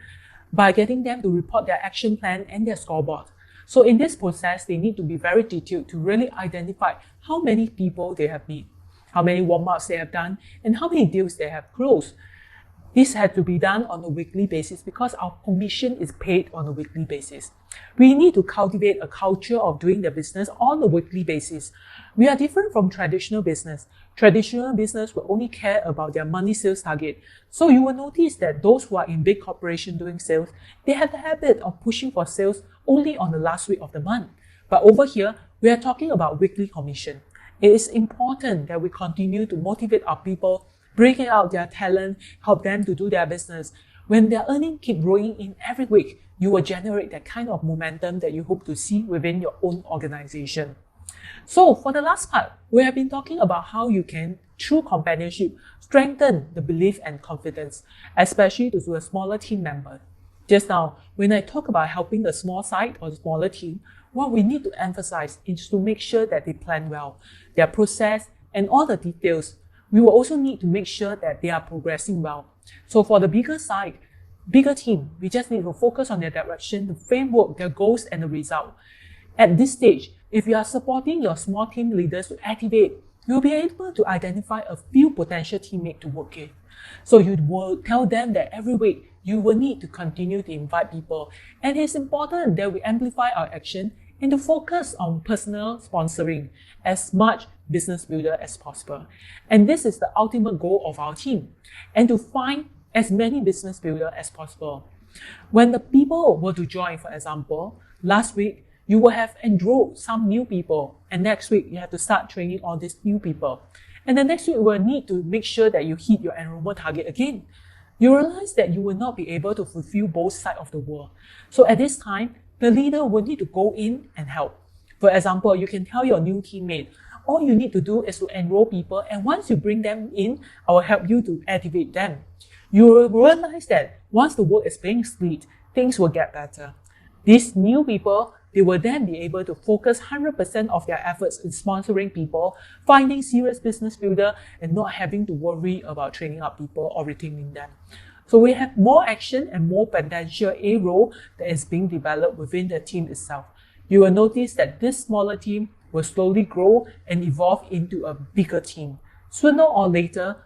by getting them to report their action plan and their scoreboard. So in this process, they need to be very detailed to really identify how many people they have met, how many warm-ups they have done, and how many deals they have closed. This had to be done on a weekly basis because our commission is paid on a weekly basis. We need to cultivate a culture of doing the business on a weekly basis. We are different from traditional business. Traditional business will only care about their monthly sales target. So you will notice that those who are in big corporation doing sales, they have the habit of pushing for sales only on the last week of the month. But over here, we are talking about weekly commission. It is important that we continue to motivate our people, bring out their talent, help them to do their business. When their earnings keep growing in every week, you will generate that kind of momentum that you hope to see within your own organization. So for the last part, we have been talking about how you can, through companionship, strengthen the belief and confidence, especially to a smaller team member. Just now, when I talk about helping the small side or the smaller team, what we need to emphasize is to make sure that they plan well, their process and all the details. We will also need to make sure that they are progressing well. So for the bigger side, bigger team, we just need to focus on their direction, the framework, their goals, and the result. At this stage, if you are supporting your small team leaders to activate, you'll be able to identify a few potential teammates to work with. So you will tell them that every week, you will need to continue to invite people. And it's important that we amplify our action and to focus on personal sponsoring as much business builder as possible. And this is the ultimate goal of our team, and to find as many business builder as possible. When the people were to join, for example, last week, you will have enrolled some new people, and next week, you have to start training all these new people. And the next week, you will need to make sure that you hit your enrollment target again. You realize that you will not be able to fulfill both sides of the world. So at this time, the leader will need to go in and help. For example, you can tell your new teammate, all you need to do is to enroll people, and once you bring them in, I will help you to activate them. You will realize that once the work is being split, things will get better. These new people, they will then be able to focus 100% of their efforts in sponsoring people, finding serious business builder, and not having to worry about training up people or retaining them. So we have more action and more potential A role that is being developed within the team itself. You will notice that this smaller team will slowly grow and evolve into a bigger team. Sooner or later,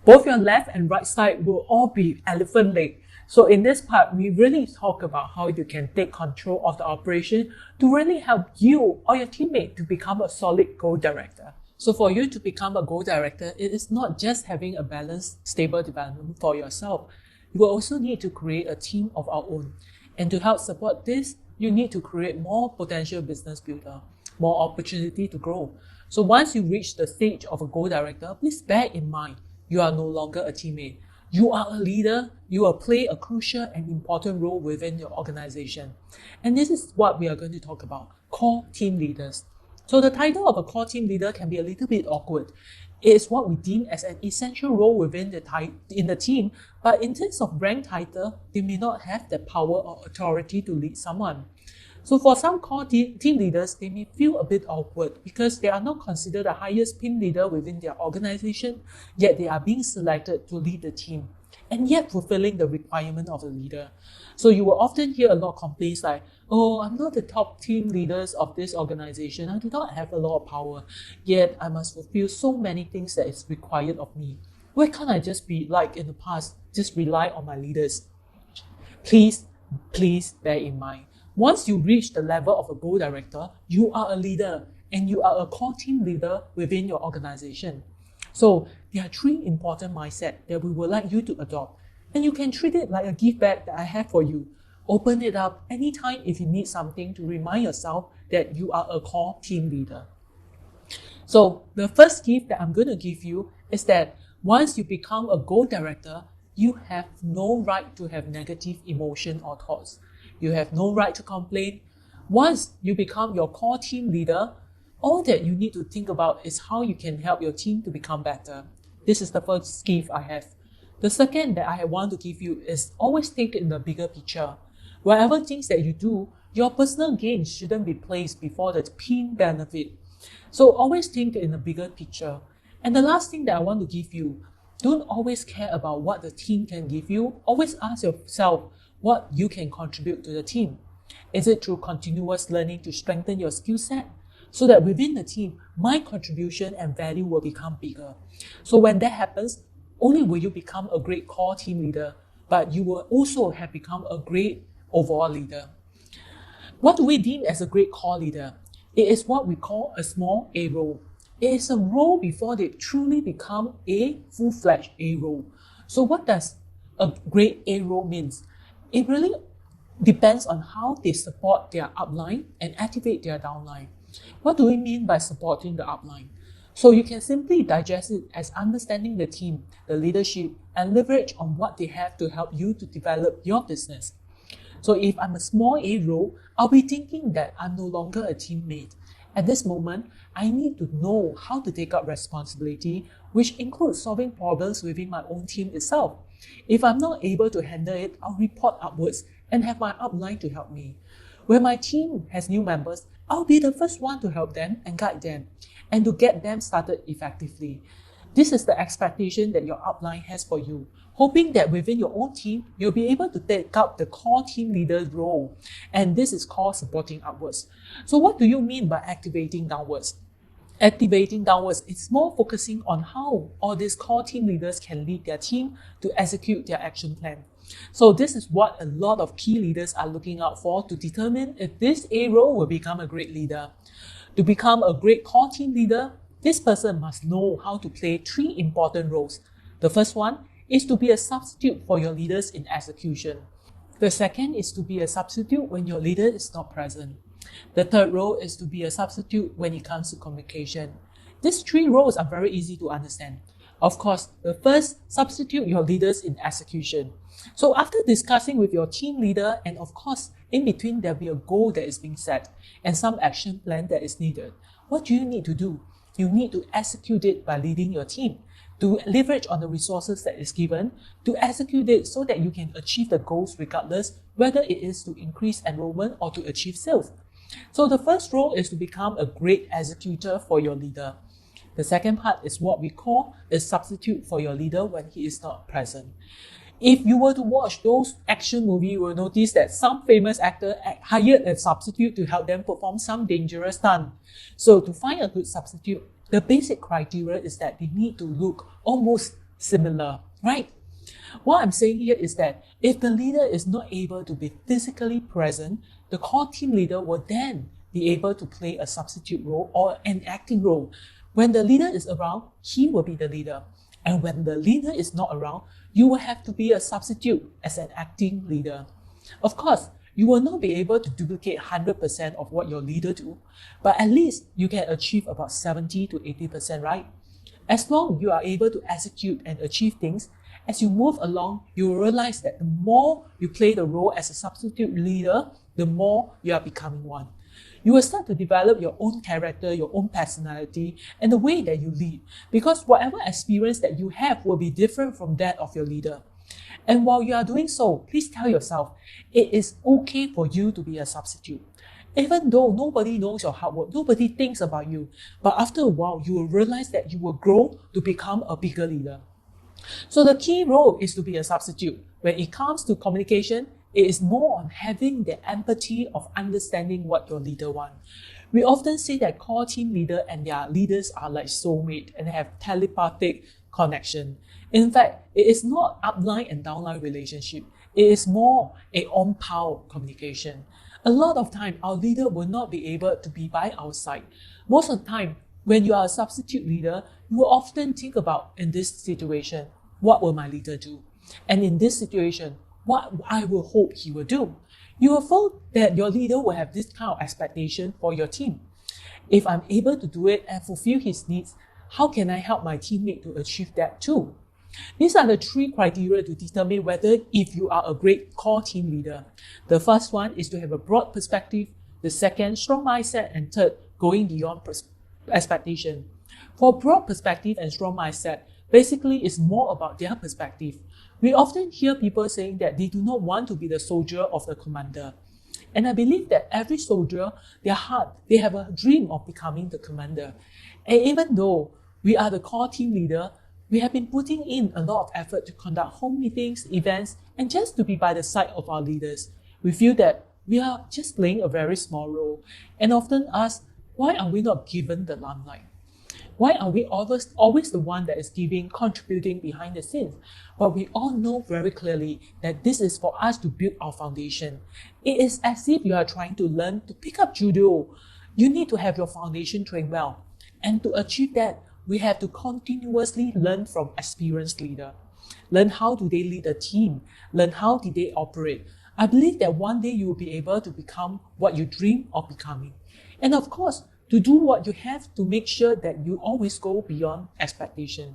both your left and right side will all be elephant leg. So in this part, we really talk about how you can take control of the operation to really help you or your teammate to become a solid goal director. So for you to become a goal director, it is not just having a balanced, stable development for yourself. You will also need to create a team of our own. And to help support this, you need to create more potential business builder, more opportunity to grow. So once you reach the stage of a goal director, please bear in mind, you are no longer a teammate. You are a leader. You will play a crucial and important role within your organization. And this is what we are going to talk about, core team leaders. So the title of a core team leader can be a little bit awkward. It is what we deem as an essential role within the team, but in terms of rank title, they may not have the power or authority to lead someone. So for some core team leaders, they may feel a bit awkward because they are not considered the highest team leader within their organization, yet they are being selected to lead the team, and yet fulfilling the requirement of the leader. So you will often hear a lot of complaints like, oh, I'm not the top team leaders of this organization. I do not have a lot of power, yet I must fulfill so many things that is required of me. Why can't I just be like in the past, just rely on my leaders? Please bear in mind, once you reach the level of a goal director, you are a leader and you are a core team leader within your organization. So there are 3 important mindsets that we would like you to adopt. And you can treat it like a gift bag that I have for you. Open it up anytime if you need something to remind yourself that you are a core team leader. So the first gift that I'm going to give you is that once you become a goal director, you have no right to have negative emotion or thoughts. You have no right to complain. Once you become your core team leader, all that you need to think about is how you can help your team to become better. This is the first gift I have. The second that I want to give you is always think in the bigger picture. Whatever things that you do, your personal gain shouldn't be placed before the team benefit. So always think in the bigger picture. And the last thing that I want to give you, don't always care about what the team can give you. Always ask yourself what you can contribute to the team. Is it through continuous learning to strengthen your skill set? So that within the team, my contribution and value will become bigger. So when that happens, only will you become a great core team leader, but you will also have become a great overall leader. What do we deem as a great core leader? It is what we call a small A role. It is a role before they truly become a full-fledged A role. So what does a great A role means? It really depends on how they support their upline and activate their downline. What do we mean by supporting the upline? So you can simply digest it as understanding the team, the leadership, and leverage on what they have to help you to develop your business. So if I'm a small A role, I'll be thinking that I'm no longer a teammate. At this moment, I need to know how to take up responsibility, which includes solving problems within my own team itself. If I'm not able to handle it, I'll report upwards and have my upline to help me. When my team has new members, I'll be the first one to help them and guide them and to get them started effectively. This is the expectation that your upline has for you, hoping that within your own team, you'll be able to take up the core team leader's role. And this is called supporting upwards. So what do you mean by activating downwards? Activating downwards is more focusing on how all these core team leaders can lead their team to execute their action plan. So this is what a lot of key leaders are looking out for to determine if this A role will become a great leader. To become a great core team leader, this person must know how to play 3 important roles. The first one is to be a substitute for your leaders in execution. The second is to be a substitute when your leader is not present. The third role is to be a substitute when it comes to communication. These 3 roles are very easy to understand. Of course, the first, substitute your leaders in execution. So after discussing with your team leader, and of course, in between there'll be a goal that is being set and some action plan that is needed. What do you need to do? You need to execute it by leading your team, to leverage on the resources that is given, to execute it so that you can achieve the goals regardless whether it is to increase enrollment or to achieve sales. So the first role is to become a great executor for your leader. The second part is what we call a substitute for your leader when he is not present. If you were to watch those action movies, you will notice that some famous actor hired a substitute to help them perform some dangerous stunt. So to find a good substitute, the basic criteria is that they need to look almost similar, right? What I'm saying here is that if the leader is not able to be physically present, the core team leader will then be able to play a substitute role or an acting role. When the leader is around, he will be the leader. And when the leader is not around, you will have to be a substitute as an acting leader. Of course, you will not be able to duplicate 100% of what your leader do, but at least you can achieve about 70 to 80%, right? As long as you are able to execute and achieve things, as you move along, you will realize that the more you play the role as a substitute leader, the more you are becoming one. You will start to develop your own character, your own personality, and the way that you lead, because whatever experience that you have will be different from that of your leader. And while you are doing so, please tell yourself, it is okay for you to be a substitute. Even though nobody knows your hard work, nobody thinks about you, but after a while, you will realize that you will grow to become a bigger leader. So the key role is to be a substitute. When it comes to communication, it is more on having the empathy of understanding what your leader wants. We often say that core team leader and their leaders are like soulmate and have telepathic connection. In fact, it is not upline and downline relationship. It is more a on-par communication. A lot of time, our leader will not be able to be by our side. Most of the time, when you are a substitute leader, you will often think about, in this situation, what will my leader do? And in this situation, what I will hope he will do. You will feel that your leader will have this kind of expectation for your team. If I'm able to do it and fulfill his needs, how can I help my teammate to achieve that too? These are the 3 criteria to determine whether if you are a great core team leader. The first one is to have a broad perspective. The second, strong mindset. And third, going beyond expectation. For broad perspective and strong mindset, Basically, it's more about their perspective. We often hear people saying that they do not want to be the soldier of the commander. And I believe that every soldier, their heart, they have a dream of becoming the commander. And even though we are the core team leader, we have been putting in a lot of effort to conduct home meetings, events, and just to be by the side of our leaders. We feel that we are just playing a very small role and often ask, why are we not given the limelight? Why are we always the one that is giving, contributing behind the scenes? But we all know very clearly that this is for us to build our foundation. It is as if you are trying to learn to pick up judo. You need to have your foundation trained well. And to achieve that, we have to continuously learn from experienced leaders. Learn how do they lead a team. Learn how did they operate. I believe that one day you will be able to become what you dream of becoming. And of course, to do what you have to make sure that you always go beyond expectation.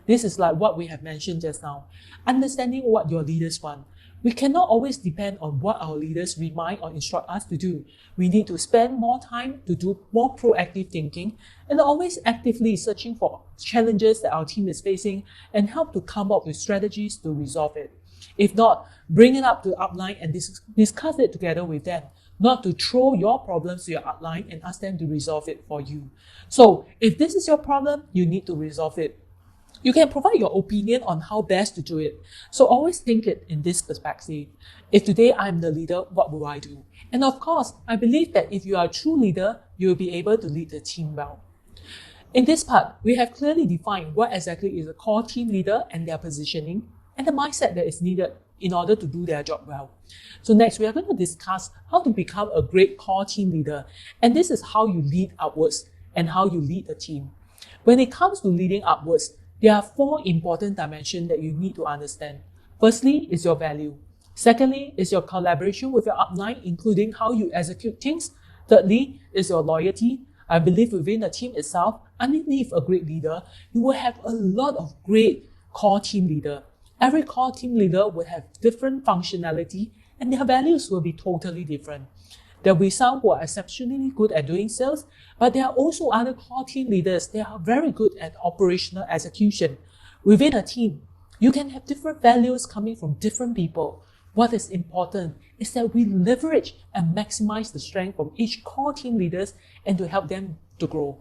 This is like what we have mentioned just now. Understanding what your leaders want. We cannot always depend on what our leaders remind or instruct us to do. We need to spend more time to do more proactive thinking and always actively searching for challenges that our team is facing and help to come up with strategies to resolve it. If not, bring it up to upline and discuss it together with them. Not to throw your problems to your upline and ask them to resolve it for you. So if this is your problem, you need to resolve it. You can provide your opinion on how best to do it. So always think it in this perspective. If today I'm the leader, what will I do? And of course, I believe that if you are a true leader, you will be able to lead the team well. In this part, we have clearly defined what exactly is a core team leader and their positioning and the mindset that is needed in order to do their job well. So next, we are going to discuss how to become a great core team leader. And this is how you lead upwards and how you lead the team. When it comes to leading upwards, there are 4 important dimensions that you need to understand. Firstly, is your value. Secondly, is your collaboration with your upline, including how you execute things. Thirdly, is your loyalty. I believe within the team itself, underneath a great leader, you will have a lot of great core team leader. Every core team leader will have different functionality and their values will be totally different. There will be some who are exceptionally good at doing sales, but there are also other core team leaders that are very good at operational execution. Within a team, you can have different values coming from different people. What is important is that we leverage and maximize the strength from each core team leaders and to help them to grow.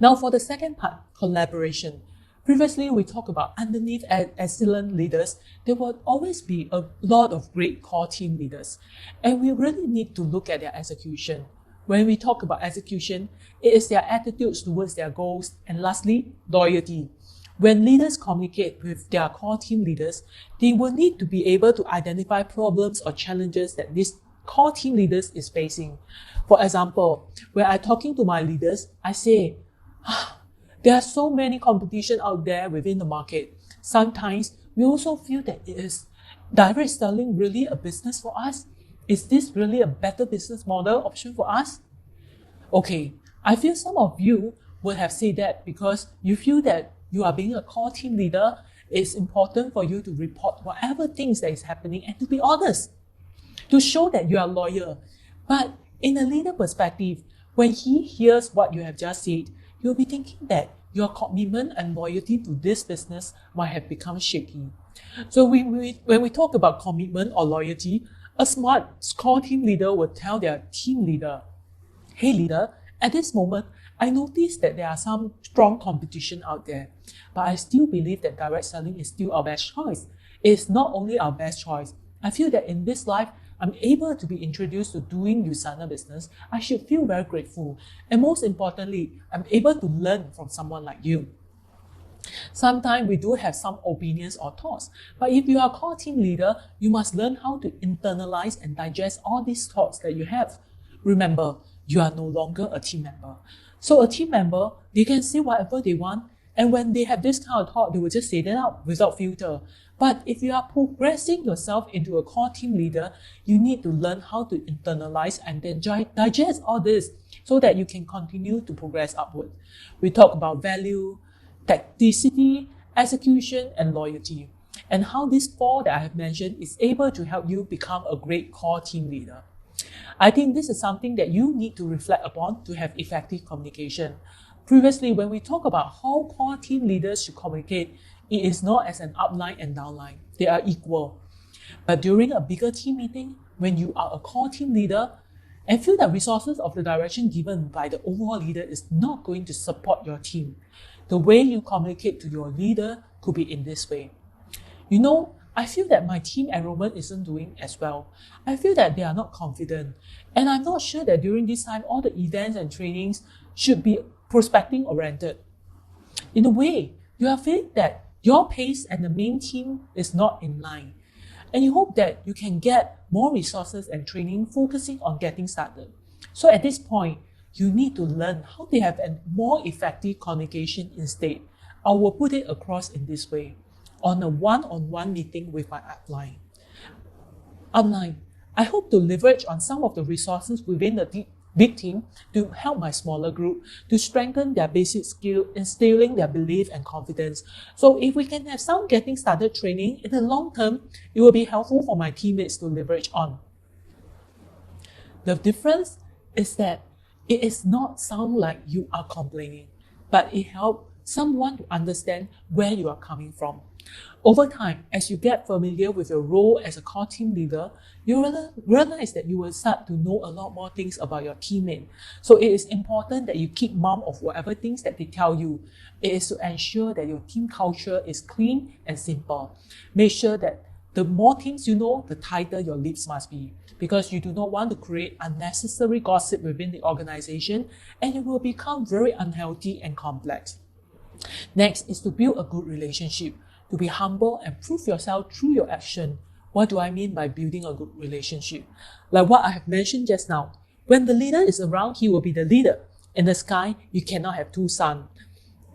Now for the second part, collaboration. Previously, we talked about underneath excellent leaders, there will always be a lot of great core team leaders. And we really need to look at their execution. When we talk about execution, it is their attitudes towards their goals. And lastly, loyalty. When leaders communicate with their core team leaders, they will need to be able to identify problems or challenges that these core team leaders is facing. For example, when I'm talking to my leaders, I say, there are so many competition out there within the market. Sometimes we also feel that is direct selling really a business for us? Is this really a better business model option for us? Okay, I feel some of you would have said that because you feel that you are being a core team leader, it's important for you to report whatever things that is happening and to be honest, to show that you are loyal. But in a leader perspective, when he hears what you have just said, you'll be thinking that your commitment and loyalty to this business might have become shaky. So when we talk about commitment or loyalty, a smart core team leader will tell their team leader, hey leader, at this moment, I noticed that there are some strong competition out there, but I still believe that direct selling is still our best choice. It's not only our best choice. I feel that in this life, I'm able to be introduced to doing Usana business. I should feel very grateful. And most importantly, I'm able to learn from someone like you. Sometimes we do have some opinions or thoughts, but if you are a core team leader, you must learn how to internalize and digest all these thoughts that you have. Remember, you are no longer a team member. So a team member, they can say whatever they want, and when they have this kind of thought, they will just say that out without filter. But if you are progressing yourself into a core team leader, you need to learn how to internalize and then digest all this so that you can continue to progress upward. We talk about value, tacticity, execution, and loyalty, and how these 4 that I have mentioned is able to help you become a great core team leader. I think this is something that you need to reflect upon to have effective communication. Previously, when we talk about how core team leaders should communicate, it is not as an upline and downline. They are equal. But during a bigger team meeting, when you are a core team leader and feel that resources of the direction given by the overall leader is not going to support your team, the way you communicate to your leader could be in this way. You know, I feel that my team enrollment isn't doing as well. I feel that they are not confident. And I'm not sure that during this time, all the events and trainings should be prospecting oriented. In a way, you are feeling that your pace and the main team is not in line. And you hope that you can get more resources and training focusing on getting started. So at this point, you need to learn how to have a more effective communication instead. I will put it across in this way. On a one-on-one meeting with my upline. I hope to leverage on some of the resources within the big team to help my smaller group to strengthen their basic skill, instilling their belief and confidence. So if we can have some getting started training, in the long term, it will be helpful for my teammates to leverage on. The difference is that it is not sound like you are complaining, but it helps someone to understand where you are coming from. Over time, as you get familiar with your role as a core team leader, you realize that you will start to know a lot more things about your teammate. So it is important that you keep mum of whatever things that they tell you. It is to ensure that your team culture is clean and simple. Make sure that the more things you know, the tighter your lips must be, because you do not want to create unnecessary gossip within the organization, and it will become very unhealthy and complex. Next is to build a good relationship. To be humble and prove yourself through your action. What do I mean by building a good relationship? Like what I have mentioned just now. When the leader is around, he will be the leader. In the sky, you cannot have two suns.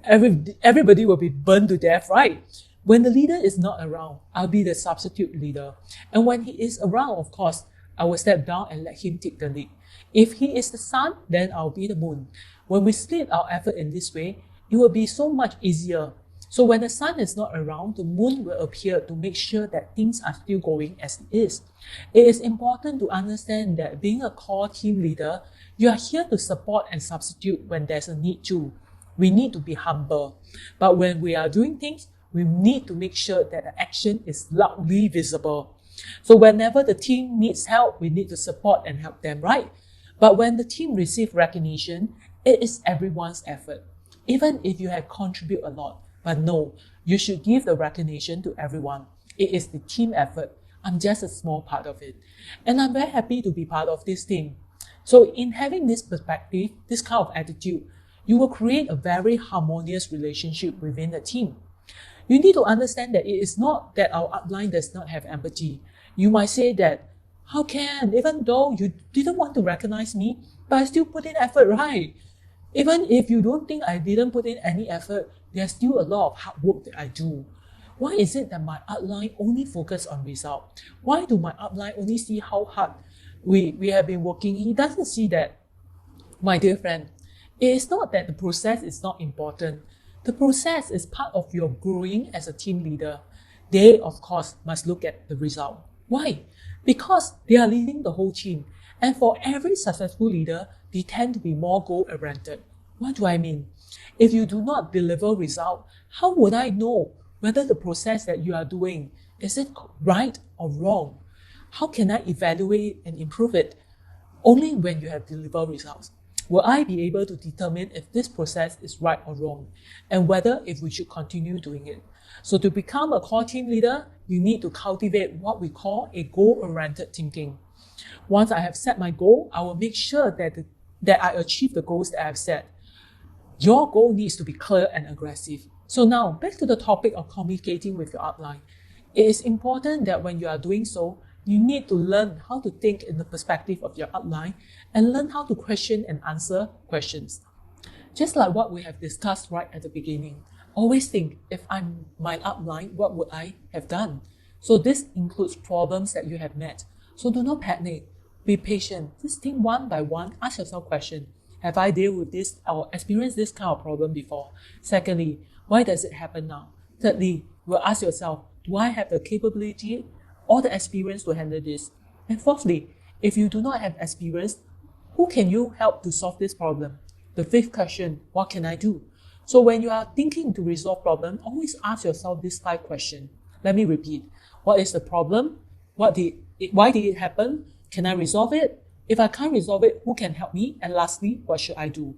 Everybody will be burned to death, right? When the leader is not around, I'll be the substitute leader. And when he is around, of course, I will step down and let him take the lead. If he is the sun, then I'll be the moon. When we split our effort in this way, it will be so much easier. So when the sun is not around, the moon will appear to make sure that things are still going as it is. It is important to understand that being a core team leader, you are here to support and substitute when there's a need to. We need to be humble. But when we are doing things, we need to make sure that the action is loudly visible. So whenever the team needs help, we need to support and help them, right? But when the team receives recognition, it is everyone's effort. Even if you have contributed a lot. But no, you should give the recognition to everyone. It is the team effort. I'm just a small part of it. And I'm very happy to be part of this team. So in having this perspective, this kind of attitude, you will create a very harmonious relationship within the team. You need to understand that it is not that our upline does not have empathy. You might say that, how can, even though you didn't want to recognize me, but I still put in effort, right? Even if you don't think I didn't put in any effort, there's still a lot of hard work that I do. Why is it that my upline only focus on result? Why do my upline only see how hard we have been working? He doesn't see that. My dear friend, it is not that the process is not important. The process is part of your growing as a team leader. They, of course, must look at the result. Why? Because they are leading the whole team. And for every successful leader, they tend to be more goal-oriented. What do I mean? If you do not deliver result, how would I know whether the process that you are doing, is it right or wrong? How can I evaluate and improve it? Only when you have delivered results will I be able to determine if this process is right or wrong, and whether if we should continue doing it. So to become a core team leader, you need to cultivate what we call a goal-oriented thinking. Once I have set my goal, I will make sure that I achieve the goals that I have set. Your goal needs to be clear and aggressive. So now, back to the topic of communicating with your upline. It is important that when you are doing so, you need to learn how to think in the perspective of your upline and learn how to question and answer questions. Just like what we have discussed right at the beginning, always think, if I'm my upline, what would I have done? So this includes problems that you have met. So do not panic. Be patient. Just think one by one. Ask yourself questions. Have I dealt with this or experienced this kind of problem before? Secondly, why does it happen now? Thirdly, you will ask yourself, do I have the capability or the experience to handle this? And fourthly, if you do not have experience, who can you help to solve this problem? The fifth question, what can I do? So when you are thinking to resolve problem, always ask yourself this 5 questions. Let me repeat. What is the problem? Why did it happen? Can I resolve it? If I can't resolve it, who can help me? And lastly, what should I do?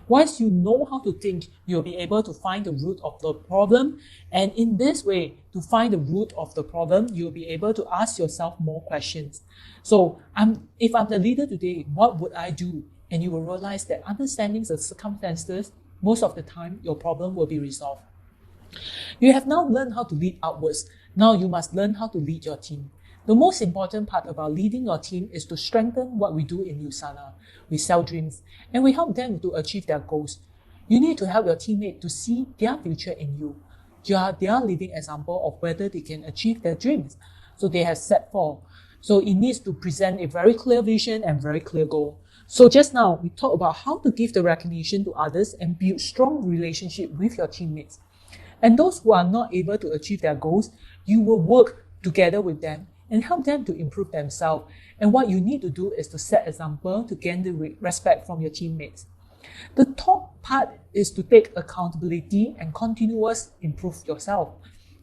Once you know how to think, you'll be able to find the root of the problem. And in this way, to find the root of the problem, you'll be able to ask yourself more questions. So if I'm the leader today, what would I do? And you will realize that understanding the circumstances, most of the time, your problem will be resolved. You have now learned how to lead outwards. Now you must learn how to lead your team. The most important part about leading your team is to strengthen what we do in Usana. We sell dreams and we help them to achieve their goals. You need to help your teammate to see their future in you. You are their living example of whether they can achieve their dreams. So they have set for. So it needs to present a very clear vision and very clear goal. So just now, we talked about how to give the recognition to others and build strong relationship with your teammates. And those who are not able to achieve their goals, you will work together with them and help them to improve themselves. And what you need to do is to set example to gain the respect from your teammates. The top part is to take accountability and continuous improve yourself.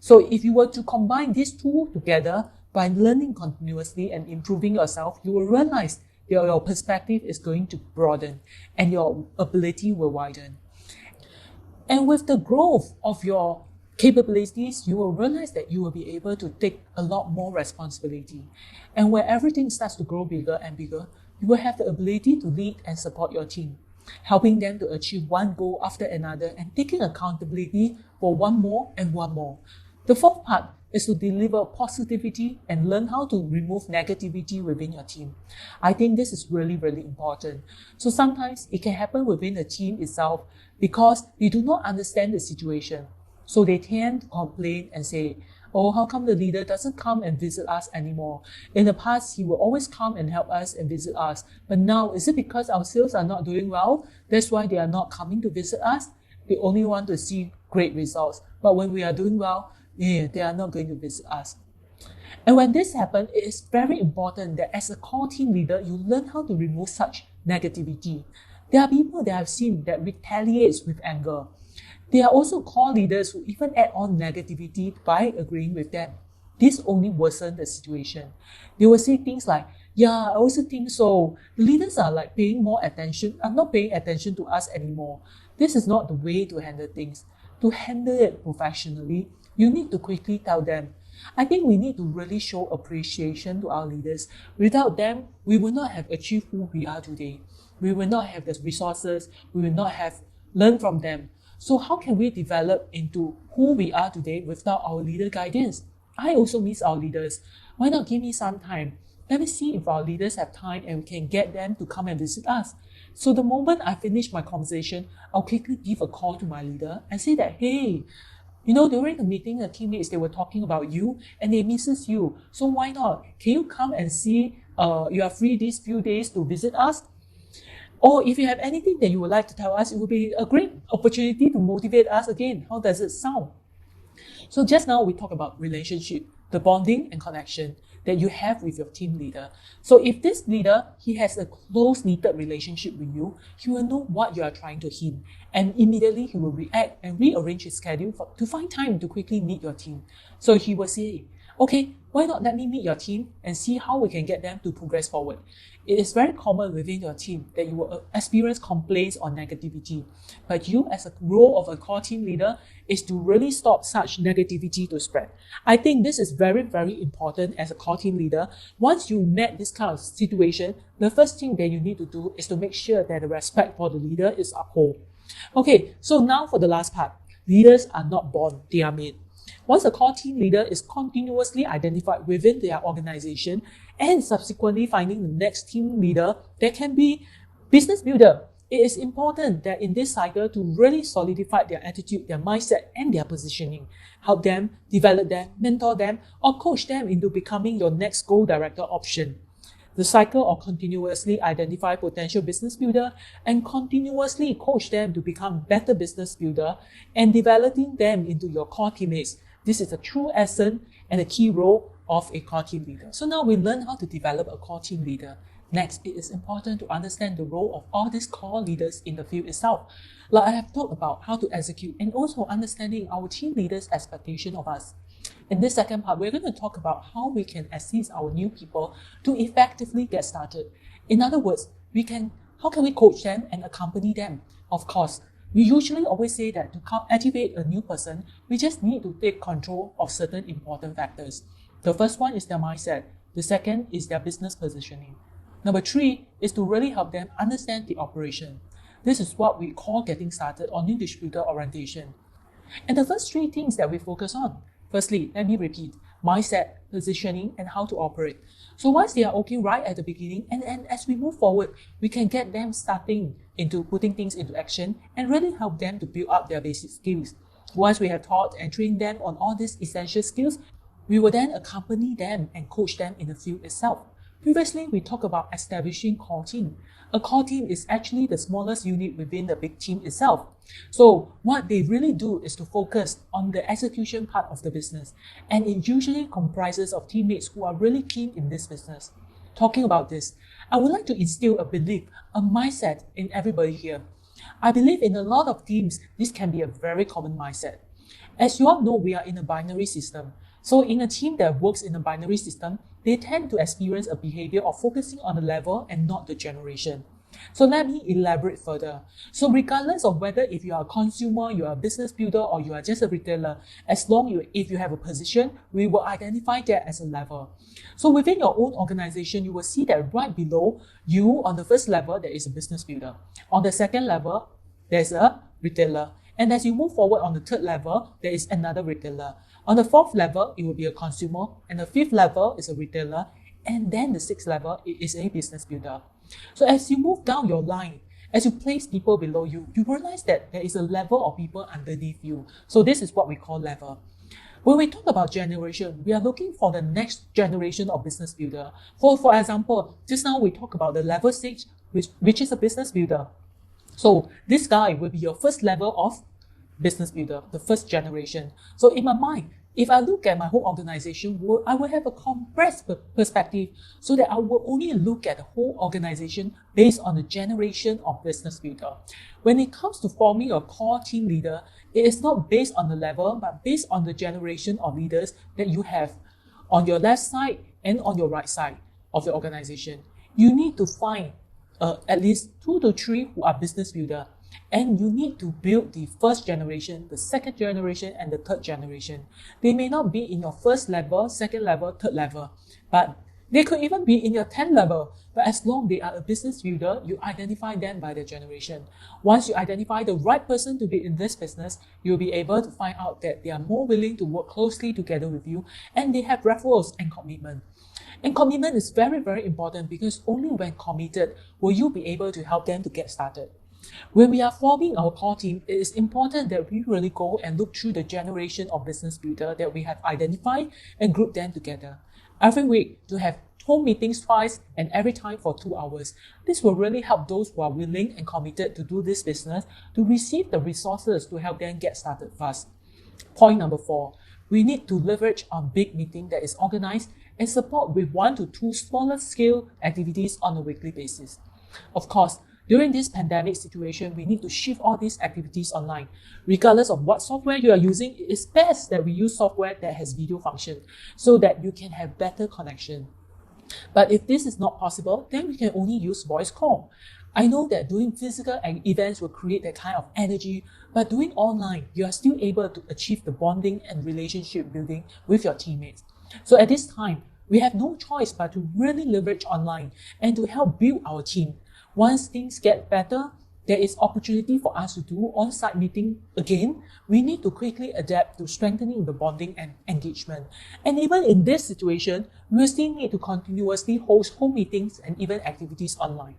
So if you were to combine these two together by learning continuously and improving yourself, you will realize that your perspective is going to broaden and your ability will widen. And with the growth of your capabilities, you will realize that you will be able to take a lot more responsibility. And where everything starts to grow bigger and bigger, you will have the ability to lead and support your team, helping them to achieve one goal after another and taking accountability for one more and one more. The fourth part is to deliver positivity and learn how to remove negativity within your team. I think this is really, really important. So sometimes it can happen within the team itself because they do not understand the situation. So they tend to complain and say, oh, how come the leader doesn't come and visit us anymore? In the past, he will always come and help us and visit us. But now, is it because our sales are not doing well? That's why they are not coming to visit us? They only want to see great results. But when we are doing well, they are not going to visit us. And when this happens, it is very important that as a core team leader, you learn how to remove such negativity. There are people that I've seen that retaliates with anger. There are also core leaders who even add on negativity by agreeing with them. This only worsens the situation. They will say things like, yeah, I also think so. The leaders are not paying attention to us anymore. This is not the way to handle things. To handle it professionally, you need to quickly tell them. I think we need to really show appreciation to our leaders. Without them, we will not have achieved who we are today. We will not have the resources. We will not have learned from them. So how can we develop into who we are today without our leader guidance? I also miss our leaders. Why not give me some time? Let me see if our leaders have time and we can get them to come and visit us. So the moment I finish my conversation, I'll quickly give a call to my leader and say that, hey, during the meeting, the teammates, they were talking about you and they misses you. So why not? Can you come and see you are free these few days to visit us? Or if you have anything that you would like to tell us, it would be a great opportunity to motivate us again. How does it sound? So just now we talked about relationship, the bonding and connection that you have with your team leader. So if this leader, he has a close-knitted relationship with you, he will know what you are trying to hint. And immediately he will react and rearrange his schedule to find time to quickly meet your team. So he will say, okay, why not let me meet your team and see how we can get them to progress forward. It is very common within your team that you will experience complaints or negativity. But you, as a role of a core team leader, is to really stop such negativity to spread. I think this is very, very important as a core team leader. Once you met this kind of situation, the first thing that you need to do is to make sure that the respect for the leader is upheld. Okay, so now for the last part. Leaders are not born, they are made. Once a core team leader is continuously identified within their organization and subsequently finding the next team leader that can be business builder, it is important that in this cycle to really solidify their attitude, their mindset, and their positioning. Help them, develop them, mentor them, or coach them into becoming your next goal director option. The cycle of continuously identify potential business builder and continuously coach them to become better business builder and developing them into your core teammates. This is a true essence and a key role of a core team leader. So now we learn how to develop a core team leader. Next, it is important to understand the role of all these core leaders in the field itself. Like I have talked about how to execute and also understanding our team leaders' expectation of us. In this second part, we're going to talk about how we can assist our new people to effectively get started. In other words, how can we coach them and accompany them? Of course, we usually always say that to activate a new person, we just need to take control of certain important factors. The first one is their mindset. The second is their business positioning. Number 3 is to really help them understand the operation. This is what we call getting started or new distributor orientation. And the first 3 things that we focus on. Firstly, let me repeat, mindset, positioning, and how to operate. So once they are okay right at the beginning, and as we move forward, we can get them starting into putting things into action and really help them to build up their basic skills. Once we have taught and trained them on all these essential skills, we will then accompany them and coach them in the field itself. Previously, we talked about establishing core team. A core team is actually the smallest unit within the big team itself. So what they really do is to focus on the execution part of the business. And it usually comprises of teammates who are really keen in this business. Talking about this, I would like to instill a belief, a mindset in everybody here. I believe in a lot of teams, this can be a very common mindset. As you all know, we are in a binary system. So in a team that works in a binary system, they tend to experience a behavior of focusing on the level and not the generation. So let me elaborate further. So regardless of whether if you are a consumer, you are a business builder, or you are just a retailer, if you have a position, we will identify that as a level. So within your own organization, you will see that right below you on the first level, there is a business builder. On the second level, there's a retailer. And as you move forward on the third level, there is another retailer. On the fourth level, it will be a consumer, and the fifth level is a retailer, and then the sixth level is a business builder. So as you move down your line, as you place people below you, you realize that there is a level of people underneath you. So this is what we call level. When we talk about generation, we are looking for the next generation of business builder. For example, just now we talk about the level 6, which is a business builder. So this guy will be your first level of business builder, the first generation. So in my mind, if I look at my whole organization, I will have a compressed perspective so that I will only look at the whole organization based on the generation of business builder. When it comes to forming a core team leader, it is not based on the level, but based on the generation of leaders that you have on your left side and on your right side of the organization. You need to find at least 2 to 3 who are business builder. And you need to build the first generation, the second generation, and the third generation. They may not be in your first level, second level, third level, but they could even be in your 10th level. But as long as they are a business builder, you identify them by their generation. Once you identify the right person to be in this business, you'll be able to find out that they are more willing to work closely together with you, and they have referrals and commitment. And commitment is very, very important because only when committed will you be able to help them to get started. When we are forming our core team, it is important that we really go and look through the generation of business builder that we have identified and group them together. Every week to have home meetings twice and every time for 2 hours. This will really help those who are willing and committed to do this business to receive the resources to help them get started fast. Point number 4, we need to leverage on big meeting that is organized and support with 1 to 2 smaller scale activities on a weekly basis. Of course, during this pandemic situation, we need to shift all these activities online. Regardless of what software you are using, it is best that we use software that has video function so that you can have better connection. But if this is not possible, then we can only use voice call. I know that doing physical events will create that kind of energy, but doing online, you are still able to achieve the bonding and relationship building with your teammates. So at this time, we have no choice but to really leverage online and to help build our team. Once things get better, there is opportunity for us to do on-site meeting again. We need to quickly adapt to strengthening the bonding and engagement. And even in this situation, we still need to continuously host home meetings and even activities online.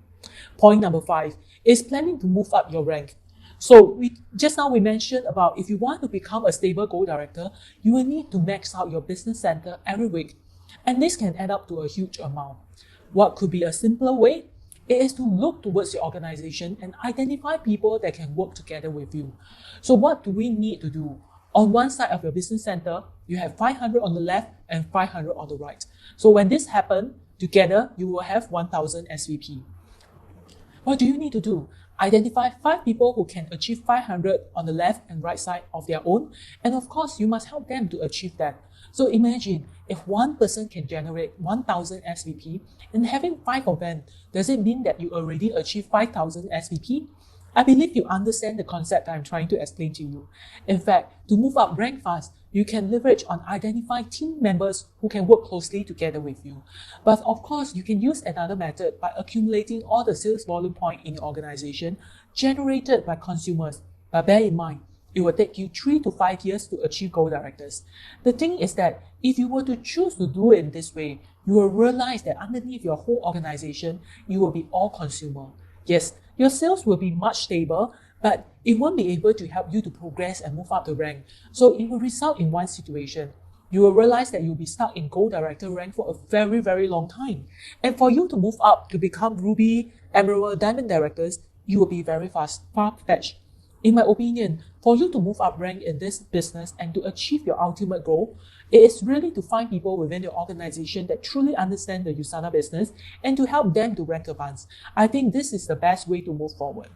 Point number 5 is planning to move up your rank. So just now we mentioned about if you want to become a stable goal director, you will need to max out your business center every week. And this can add up to a huge amount. What could be a simpler way? It is to look towards your organization and identify people that can work together with you. So what do we need to do? On one side of your business center, you have 500 on the left and 500 on the right. So when this happens, Together, you will have 1000 SVP. What do you need to do? Identify 5 people who can achieve 500 on the left and right side of their own. And of course, you must help them to achieve that. So imagine if one person can generate 1000 SVP and having 5 of them, does it mean that you already achieved 5000 SVP? I believe you understand the concept I'm trying to explain to you. In fact, to move up rank fast, you can leverage on identifying team members who can work closely together with you. But of course, you can use another method by accumulating all the sales volume points in your organization generated by consumers. But bear in mind, it will take you 3 to 5 years to achieve gold directors. The thing is that if you were to choose to do it in this way, you will realize that underneath your whole organization, you will be all consumer. Yes, your sales will be much stable, but it won't be able to help you to progress and move up the rank. So it will result in one situation. You will realize that you'll be stuck in gold director rank for a very, very long time. And for you to move up to become ruby, emerald, diamond directors, you will be very far-fetched. In my opinion, for you to move up rank in this business and to achieve your ultimate goal, it is really to find people within your organization that truly understand the Usana business and to help them to rank advance. I think this is the best way to move forward.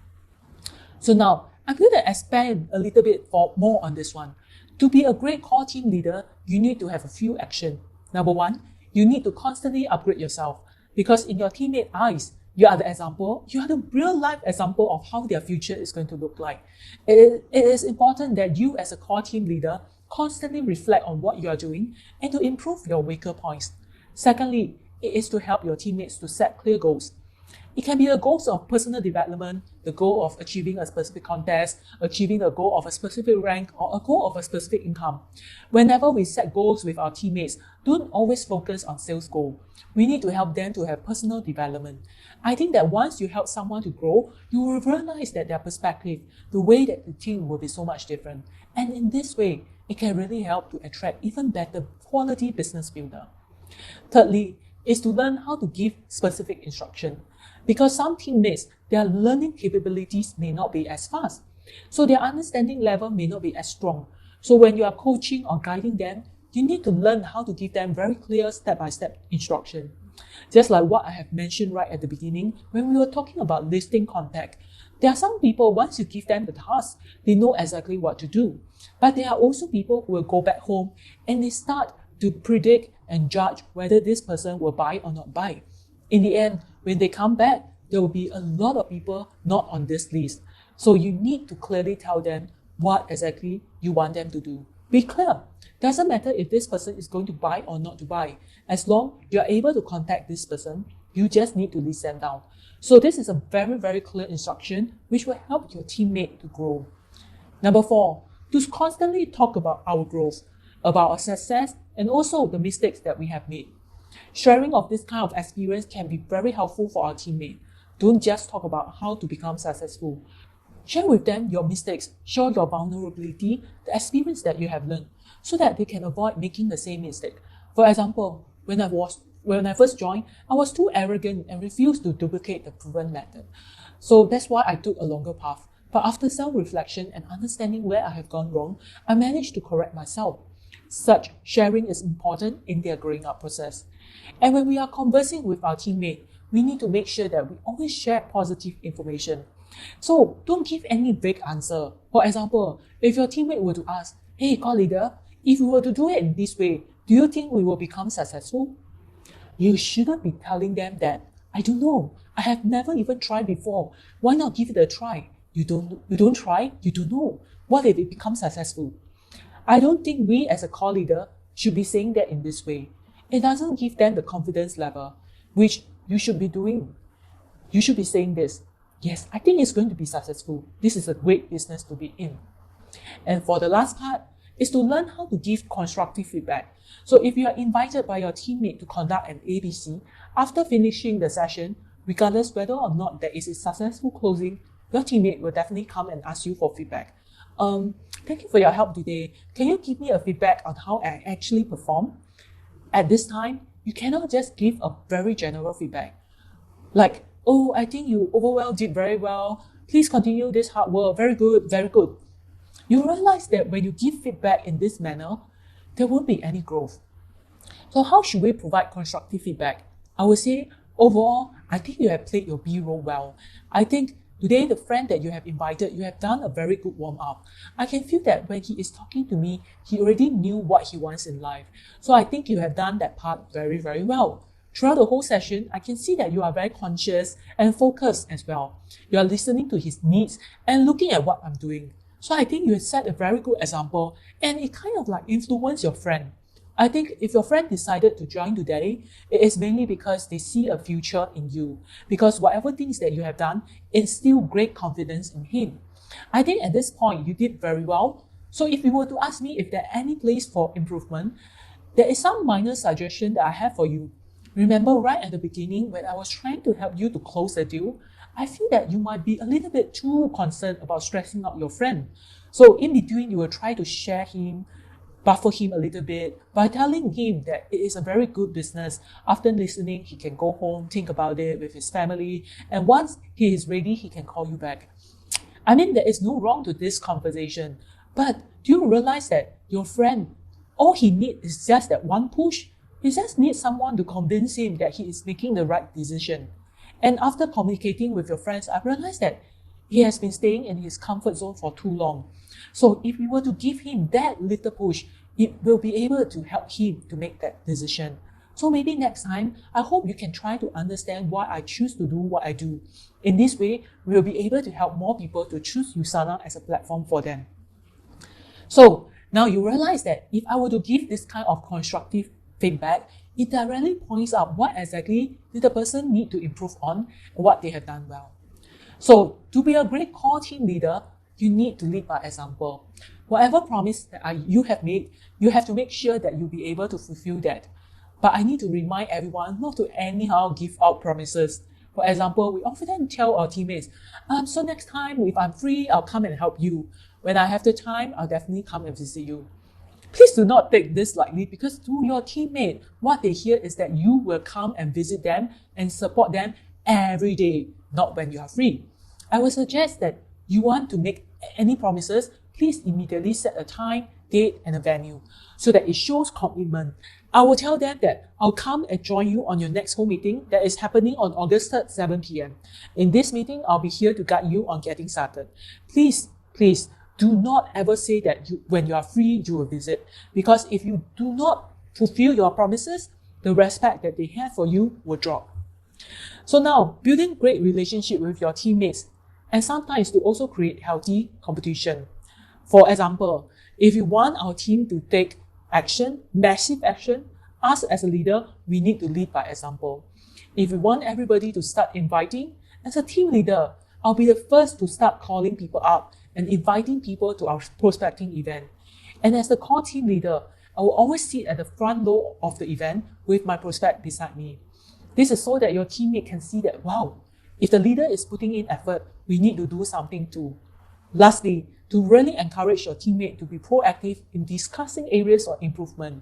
So now, I'm going to expand a little bit more on this one. To be a great core team leader, you need to have a few actions. Number 1, you need to constantly upgrade yourself because in your teammate eyes, you are the example, you are the real life example of how their future is going to look like. It is important that you as a core team leader constantly reflect on what you are doing and to improve your weaker points. Secondly, it is to help your teammates to set clear goals. It can be the goals of personal development, the goal of achieving a specific contest, achieving the goal of a specific rank, or a goal of a specific income. Whenever we set goals with our teammates, don't always focus on sales goal. We need to help them to have personal development. I think that once you help someone to grow, you will realize that their perspective, the way that the team will be so much different. And in this way, it can really help to attract even better quality business builder. Thirdly, is to learn how to give specific instruction. Because some teammates, their learning capabilities may not be as fast. So their understanding level may not be as strong. So when you are coaching or guiding them, you need to learn how to give them very clear step-by-step instruction. Just like what I have mentioned right at the beginning, when we were talking about listing contact, there are some people, once you give them the task, they know exactly what to do. But there are also people who will go back home and they start to predict and judge whether this person will buy or not buy. In the end, when they come back, there will be a lot of people not on this list. So you need to clearly tell them what exactly you want them to do. Be clear. Doesn't matter if this person is going to buy or not to buy. As long you are able to contact this person, you just need to list them down. So this is a very, very clear instruction which will help your teammate to grow. Number 4, to constantly talk about our growth, about our success, and also the mistakes that we have made. Sharing of this kind of experience can be very helpful for our teammate. Don't just talk about how to become successful. Share with them your mistakes, show your vulnerability, the experience that you have learned, so that they can avoid making the same mistake. For example, when I first joined, I was too arrogant and refused to duplicate the proven method. So that's why I took a longer path. But after self-reflection and understanding where I have gone wrong, I managed to correct myself. Such sharing is important in their growing up process. And when we are conversing with our teammate, we need to make sure that we always share positive information. So don't give any vague answer. For example, if your teammate were to ask, "Hey, core leader, if we were to do it in this way, do you think we will become successful?" You shouldn't be telling them that, "I don't know. I have never even tried before. Why not give it a try? You don't try, you don't know. What if it becomes successful?" I don't think we as a core leader should be saying that in this way. It doesn't give them the confidence level, which you should be doing. You should be saying this, "Yes, I think it's going to be successful. This is a great business to be in." And for the last part, is to learn how to give constructive feedback. So if you are invited by your teammate to conduct an ABC, after finishing the session, regardless whether or not there is a successful closing, your teammate will definitely come and ask you for feedback. Thank you for your help today. Can you give me a feedback on how I actually perform? At this time, you cannot just give a very general feedback. Like, "Oh, I think you overall did very well. Please continue this hard work. Very good, very good." You realize that when you give feedback in this manner, there won't be any growth. So how should we provide constructive feedback? I would say overall, I think you have played your B role well. I think today the friend that you have invited, you have done a very good warm up. I can feel that when he is talking to me, he already knew what he wants in life. So I think you have done that part very, very well. Throughout the whole session, I can see that you are very conscious and focused as well. You are listening to his needs and looking at what I'm doing. So I think you have set a very good example and it kind of like influenced your friend. I think if your friend decided to join today, it is mainly because they see a future in you. Because whatever things that you have done instill great confidence in him. I think at this point, you did very well. So if you were to ask me if there any place for improvement, there is some minor suggestion that I have for you. Remember right at the beginning when I was trying to help you to close the deal, I feel that you might be a little bit too concerned about stressing out your friend. So in between, you will try to share him, buffer him a little bit by telling him that it is a very good business. After listening, he can go home, think about it with his family, and once he is ready, he can call you back. I mean, there is no wrong to this conversation, but do you realize that your friend, all he needs is just that one push? He just needs someone to convince him that he is making the right decision. And after communicating with your friends, I realized that he has been staying in his comfort zone for too long. So if we were to give him that little push, it will be able to help him to make that decision. So maybe next time, I hope you can try to understand why I choose to do what I do. In this way, we will be able to help more people to choose Usana as a platform for them. So now you realize that if I were to give this kind of constructive feedback, it directly points out what exactly did the person need to improve on and what they have done well. So to be a great core team leader, you need to lead by example. Whatever promise that you have made, you have to make sure that you'll be able to fulfill that. But I need to remind everyone not to anyhow give out promises. For example, we often tell our teammates, so next time if I'm free, I'll come and help you. When I have the time, I'll definitely come and visit you. Please do not take this lightly because to your teammate, what they hear is that you will come and visit them and support them every day, not when you are free. I would suggest that you want to make any promises, please immediately set a time, date, and a venue so that it shows commitment. I will tell them that I'll come and join you on your next home meeting that is happening on August 3rd, 7 p.m. In this meeting, I'll be here to guide you on getting started. Please, do not ever say that when you are free, you will visit. Because if you do not fulfill your promises, the respect that they have for you will drop. So now, building great relationship with your teammates and sometimes to also create healthy competition. For example, if you want our team to take action, massive action, us as a leader, we need to lead by example. If we want everybody to start inviting, as a team leader, I'll be the first to start calling people up and inviting people to our prospecting event. And as the core team leader, I will always sit at the front row of the event with my prospect beside me. This is so that your teammate can see that, wow, if the leader is putting in effort, we need to do something too. Lastly, to really encourage your teammate to be proactive in discussing areas of improvement,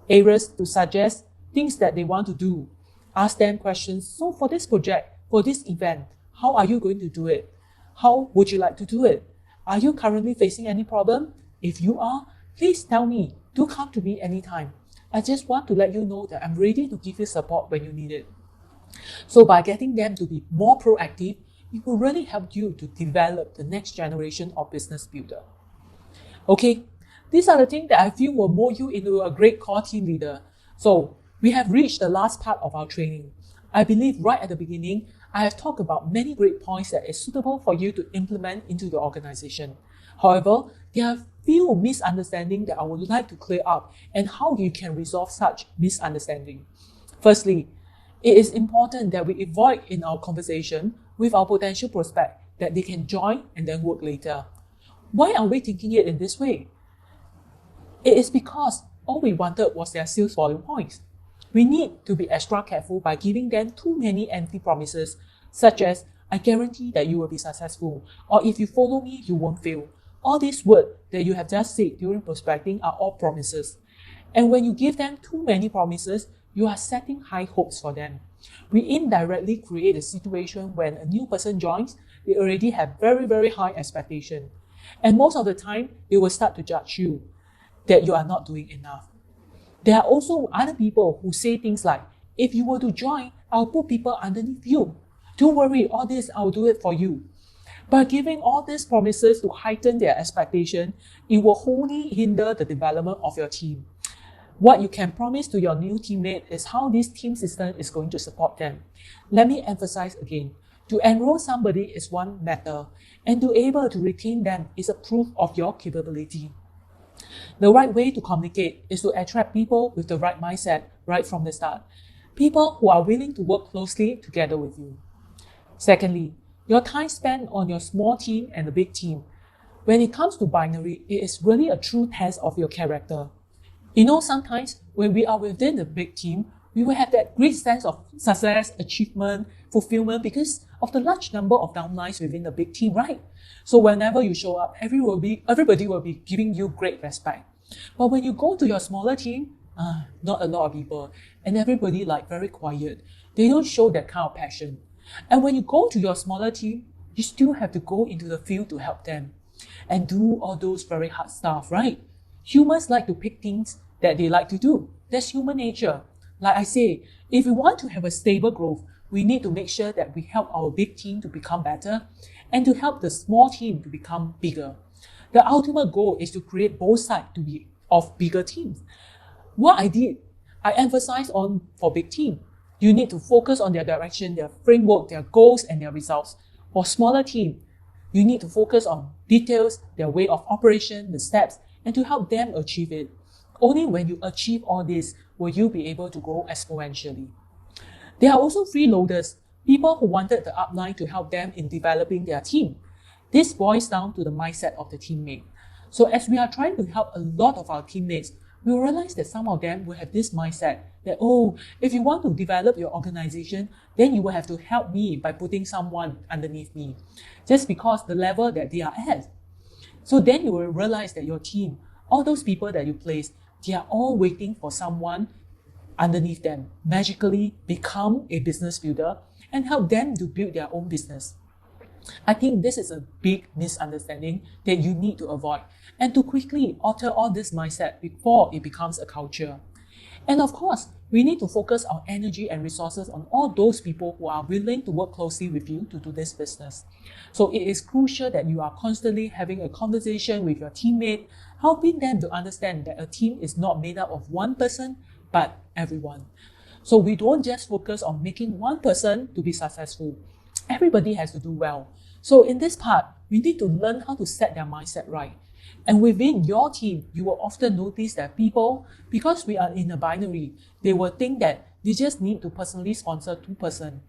areas to suggest things that they want to do. Ask them questions. So for this project, for this event, how are you going to do it? How would you like to do it? Are you currently facing any problem? If you are, please tell me. Do come to me anytime. I just want to let you know that I'm ready to give you support when you need it. So by getting them to be more proactive, it will really help you to develop the next generation of business builder. Okay, these are the things that I feel will mold you into a great core team leader. So we have reached the last part of our training. I believe right at the beginning, I have talked about many great points that is suitable for you to implement into your organization. However, there are few misunderstandings that I would like to clear up and how you can resolve such misunderstanding. Firstly, it is important that we avoid in our conversation with our potential prospect that they can join and then work later. Why are we thinking it in this way? It is because all we wanted was their sales volume points. We need to be extra careful by giving them too many empty promises, such as, I guarantee that you will be successful, or if you follow me, you won't fail. All these words that you have just said during prospecting are all promises. And when you give them too many promises, you are setting high hopes for them. We indirectly create a situation when a new person joins, they already have very, very high expectation. And most of the time, they will start to judge you that you are not doing enough. There are also other people who say things like, if you were to join, I'll put people underneath you. Don't worry, all this, I'll do it for you. By giving all these promises to heighten their expectation, it will wholly hinder the development of your team. What you can promise to your new teammate is how this team system is going to support them. Let me emphasize again, to enroll somebody is one matter, and to be able to retain them is a proof of your capability. The right way to communicate is to attract people with the right mindset right from the start. People who are willing to work closely together with you. Secondly, your time spent on your small team and the big team. When it comes to binary, it is really a true test of your character. Sometimes when we are within the big team, we will have that great sense of success, achievement, fulfillment because of the large number of downlines within the big team, right? So whenever you show up, everybody will be giving you great respect. But when you go to your smaller team, not a lot of people, and everybody very quiet. They don't show that kind of passion. And when you go to your smaller team, you still have to go into the field to help them and do all those very hard stuff, right? Humans like to pick things that they like to do. That's human nature. Like I say, if we want to have a stable growth, we need to make sure that we help our big team to become better and to help the small team to become bigger. The ultimate goal is to create both sides to be of bigger teams. What I did, I emphasized on for big team. You need to focus on their direction, their framework, their goals, and their results. For smaller team, you need to focus on details, their way of operation, the steps, and to help them achieve it. Only when you achieve all this will you be able to grow exponentially. There are also freeloaders, people who wanted the upline to help them in developing their team. This boils down to the mindset of the teammate. So as we are trying to help a lot of our teammates, we realize that some of them will have this mindset that, if you want to develop your organization, then you will have to help me by putting someone underneath me, just because the level that they are at. So then you will realize that your team, all those people that you place, they are all waiting for someone underneath them, magically become a business builder and help them to build their own business. I think this is a big misunderstanding that you need to avoid and to quickly alter all this mindset before it becomes a culture. And of course, we need to focus our energy and resources on all those people who are willing to work closely with you to do this business. So it is crucial that you are constantly having a conversation with your teammate, helping them to understand that a team is not made up of one person, but everyone. So we don't just focus on making one person to be successful. Everybody has to do well. So in this part, we need to learn how to set their mindset right. And within your team, you will often notice that people, because we are in a binary, they will think that they just need to personally sponsor 2%.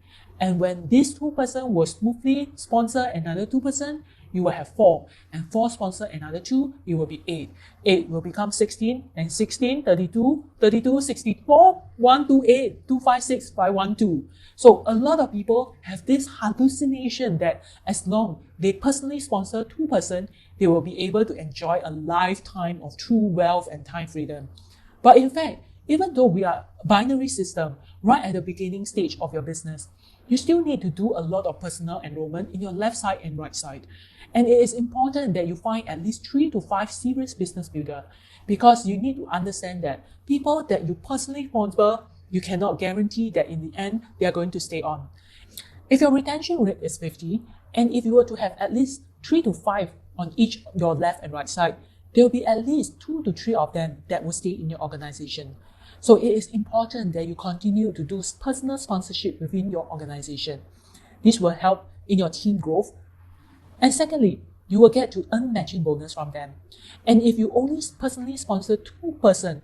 And when this 2% will smoothly sponsor another 2%, you will have 4. And 4 sponsor another 2, it will be 8. 8 will become 16, and 16, 32, 32, 64, 128, 256, 512. So a lot of people have this hallucination that as long they personally sponsor 2%, they will be able to enjoy a lifetime of true wealth and time freedom. But in fact, even though we are a binary system right at the beginning stage of your business, you still need to do a lot of personal enrollment in your left side and right side. And it is important that you find at least 3 to 5 serious business builders, because you need to understand that people that you personally sponsor, you cannot guarantee that in the end, they are going to stay on. If your retention rate is 50, and if you were to have at least 3 to 5 on each your left and right side, there will be at least 2 to 3 of them that will stay in your organization. So it is important that you continue to do personal sponsorship within your organization. This will help in your team growth. And secondly, you will get to earn matching bonus from them. And if you only personally sponsor 2 persons,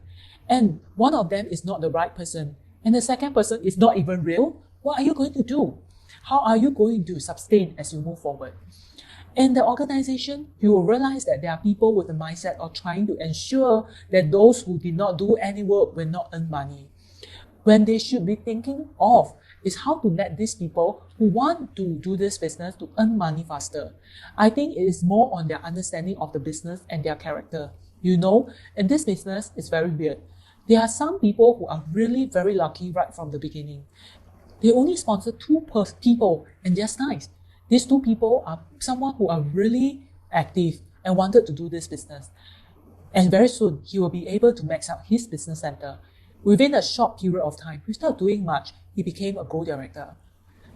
and one of them is not the right person, and the second person is not even real, what are you going to do? How are you going to sustain as you move forward? In the organization, you will realize that there are people with the mindset of trying to ensure that those who did not do any work will not earn money. When they should be thinking of is how to let these people who want to do this business to earn money faster. I think it is more on their understanding of the business and their character. In this business, it's very weird. There are some people who are really very lucky right from the beginning. They only sponsor 2 people and just nice. These 2 people are someone who are really active and wanted to do this business. And very soon, he will be able to max out his business center. Within a short period of time, without doing much, he became a gold director.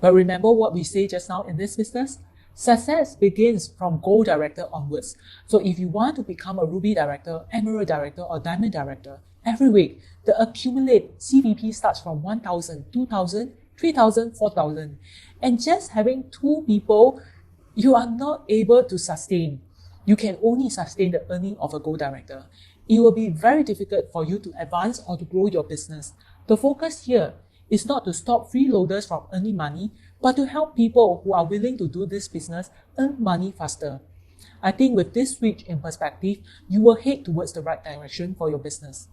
But remember what we say just now in this business? Success begins from gold director onwards. So if you want to become a ruby director, emerald director, or diamond director, every week, the accumulate CVP starts from 1,000, 2,000, 3,000, 4,000. And just having 2 people, you are not able to sustain. You can only sustain the earning of a gold director. It will be very difficult for you to advance or to grow your business. The focus here is not to stop freeloaders from earning money, but to help people who are willing to do this business earn money faster. I think with this switch in perspective, you will head towards the right direction for your business.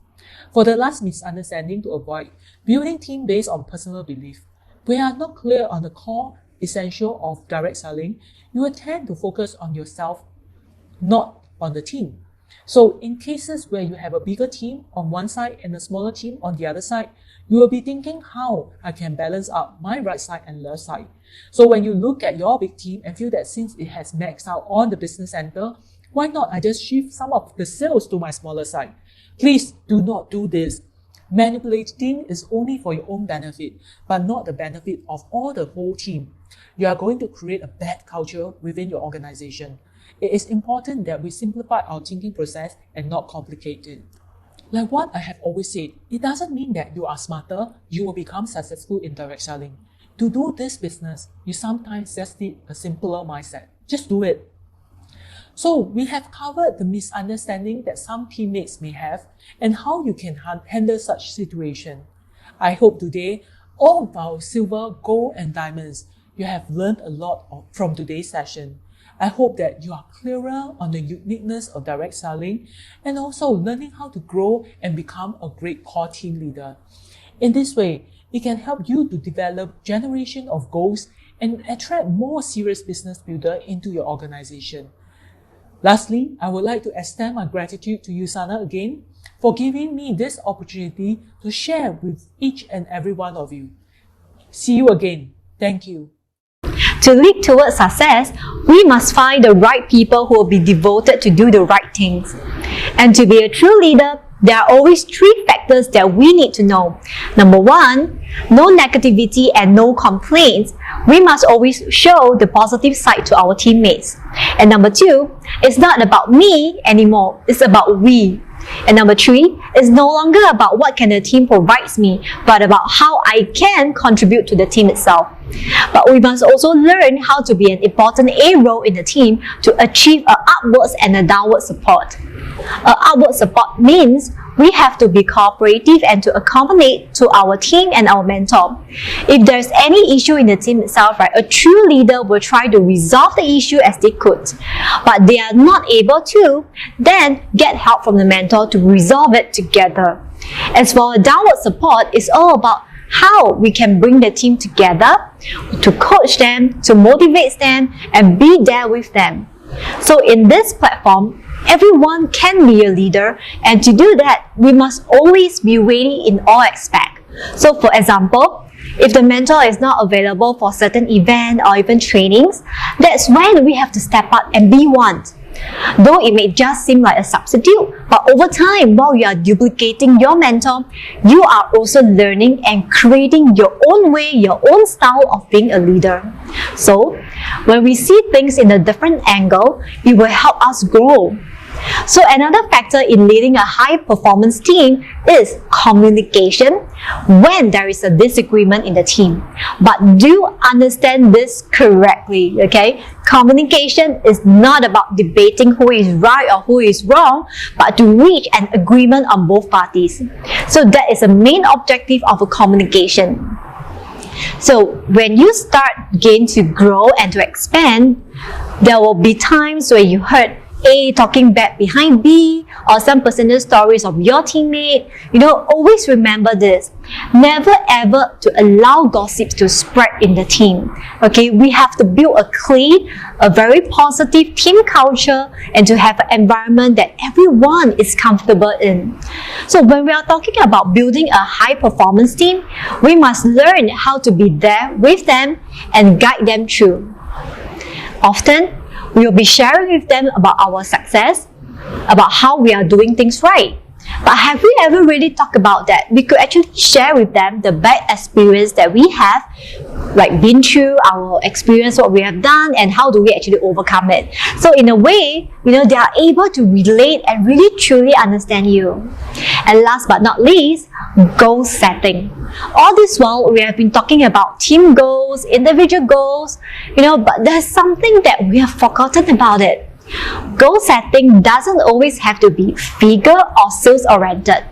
For the last misunderstanding to avoid, building team based on personal belief. When you are not clear on the core essential of direct selling, you will tend to focus on yourself, not on the team. So in cases where you have a bigger team on one side and a smaller team on the other side, you will be thinking how I can balance out my right side and left side. So when you look at your big team and feel that since it has maxed out on the business center, why not I just shift some of the sales to my smaller side? Please do not do this. Manipulating is only for your own benefit, but not the benefit of all the whole team. You are going to create a bad culture within your organization. It is important that we simplify our thinking process and not complicate it. Like what I have always said, it doesn't mean that you are smarter, you will become successful in direct selling. To do this business, you sometimes just need a simpler mindset. Just do it. So we have covered the misunderstanding that some teammates may have and how you can handle such situation. I hope today, all of our silver, gold and diamonds, you have learned a lot from today's session. I hope that you are clearer on the uniqueness of direct selling and also learning how to grow and become a great core team leader. In this way, it can help you to develop generation of goals and attract more serious business builder into your organization. Lastly, I would like to extend my gratitude to Usana again for giving me this opportunity to share with each and every one of you. See you again. Thank you. To lead towards success, we must find the right people who will be devoted to do the right things. And to be a true leader, there are always 3 factors that we need to know. Number 1, no negativity and no complaints. We must always show the positive side to our teammates. And number 2, it's not about me anymore, it's about we. And number 3, it's no longer about what can the team provides me, but about how I can contribute to the team itself. But we must also learn how to be an important A role in the team to achieve an upwards and a downward support. Upward support means we have to be cooperative and to accommodate to our team and our mentor. If there's any issue in the team itself, right, a true leader will try to resolve the issue as they could. But they are not able to, then get help from the mentor to resolve it together. As for downward support, it's all about how we can bring the team together, to coach them, to motivate them, and be there with them. So in this platform, everyone can be a leader, and to do that, we must always be ready in all aspects. So for example, if the mentor is not available for certain event or even trainings, that's when we have to step up and be one. Though it may just seem like a substitute, but over time, while you are duplicating your mentor, you are also learning and creating your own way, your own style of being a leader. So, when we see things in a different angle, it will help us grow. So another factor in leading a high-performance team is communication when there is a disagreement in the team. But do understand this correctly, okay? Communication is not about debating who is right or who is wrong, but to reach an agreement on both parties. So that is the main objective of a communication. So when you start again to grow and to expand, there will be times where you heard A talking bad behind B or some personal stories of your teammate. Always remember this. Never ever to allow gossips to spread in the team. Okay, we have to build a clean, a very positive team culture and to have an environment that everyone is comfortable in. So when we are talking about building a high performance team, we must learn how to be there with them and guide them through. Often, we will be sharing with them about our success, about how we are doing things right. But have we ever really talked about that? We could actually share with them the bad experience that we have, like been through our experience, what we have done, and how do we actually overcome it. So in a way, they are able to relate and really truly understand you. And last but not least, goal setting. All this while, we have been talking about team goals, individual goals, but there's something that we have forgotten about it. Goal setting doesn't always have to be figure or sales oriented.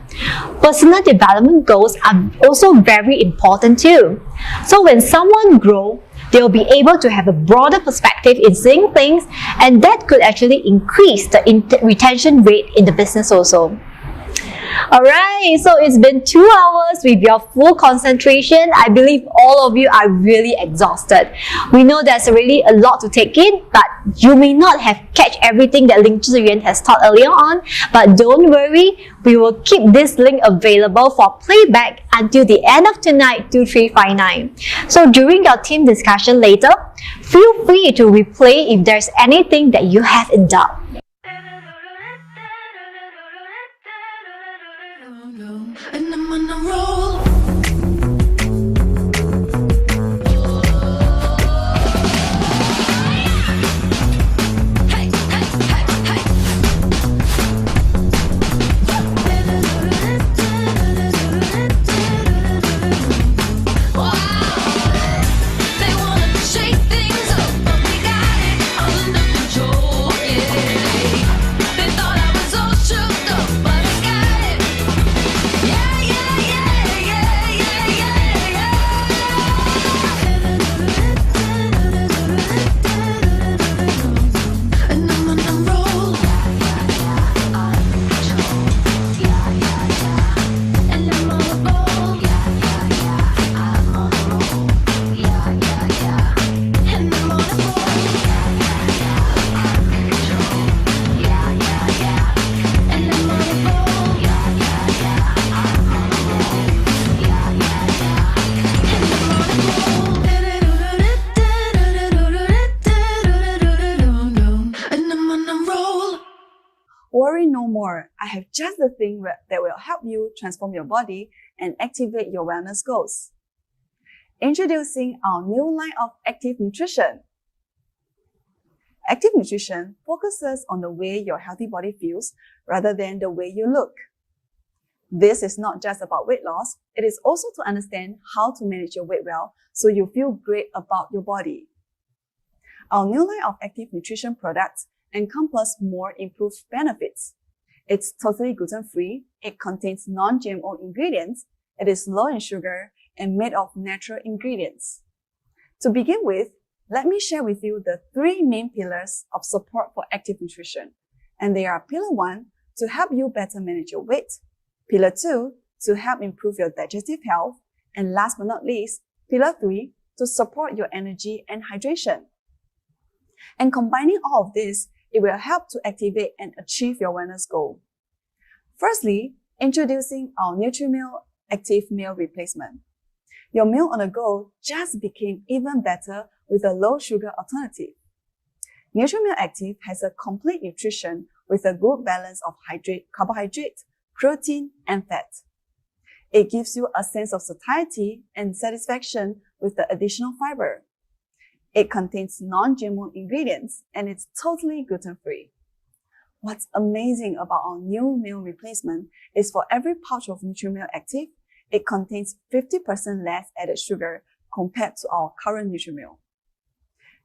Personal development goals are also very important too. So when someone grows, they'll be able to have a broader perspective in seeing things, and that could actually increase the retention rate in the business also. Alright, so it's been 2 hours with your full concentration. I believe all of you are really exhausted. We know there's really a lot to take in, but you may not have catch everything that Ling Zhiyuan has taught earlier on. But don't worry, we will keep this link available for playback until the end of tonight, 2359. So during your team discussion later, feel free to replay if there's anything that you have in doubt. And I'm on a roll. Worry no more. I have just the thing that will help you transform your body and activate your wellness goals. Introducing our new line of Active Nutrition. Active Nutrition focuses on the way your healthy body feels rather than the way you look. This is not just about weight loss, it is also to understand how to manage your weight well so you feel great about your body. Our new line of Active Nutrition products encompass more improved benefits. It's totally gluten-free, it contains non-GMO ingredients, it is low in sugar, and made of natural ingredients. To begin with, let me share with you the 3 main pillars of support for active nutrition. And they are Pillar 1, to help you better manage your weight. Pillar 2, to help improve your digestive health. And last but not least, Pillar 3, to support your energy and hydration. And combining all of this, it will help to activate and achieve your wellness goal. Firstly, introducing our NutriMeal Active Meal Replacement. Your meal on the go just became even better with a low sugar alternative. NutriMeal Active has a complete nutrition with a good balance of carbohydrate, protein, and fat. It gives you a sense of satiety and satisfaction with the additional fiber. It contains non-GMO ingredients and it's totally gluten-free. What's amazing about our new meal replacement is for every pouch of NutriMeal Active, it contains 50% less added sugar compared to our current NutriMeal.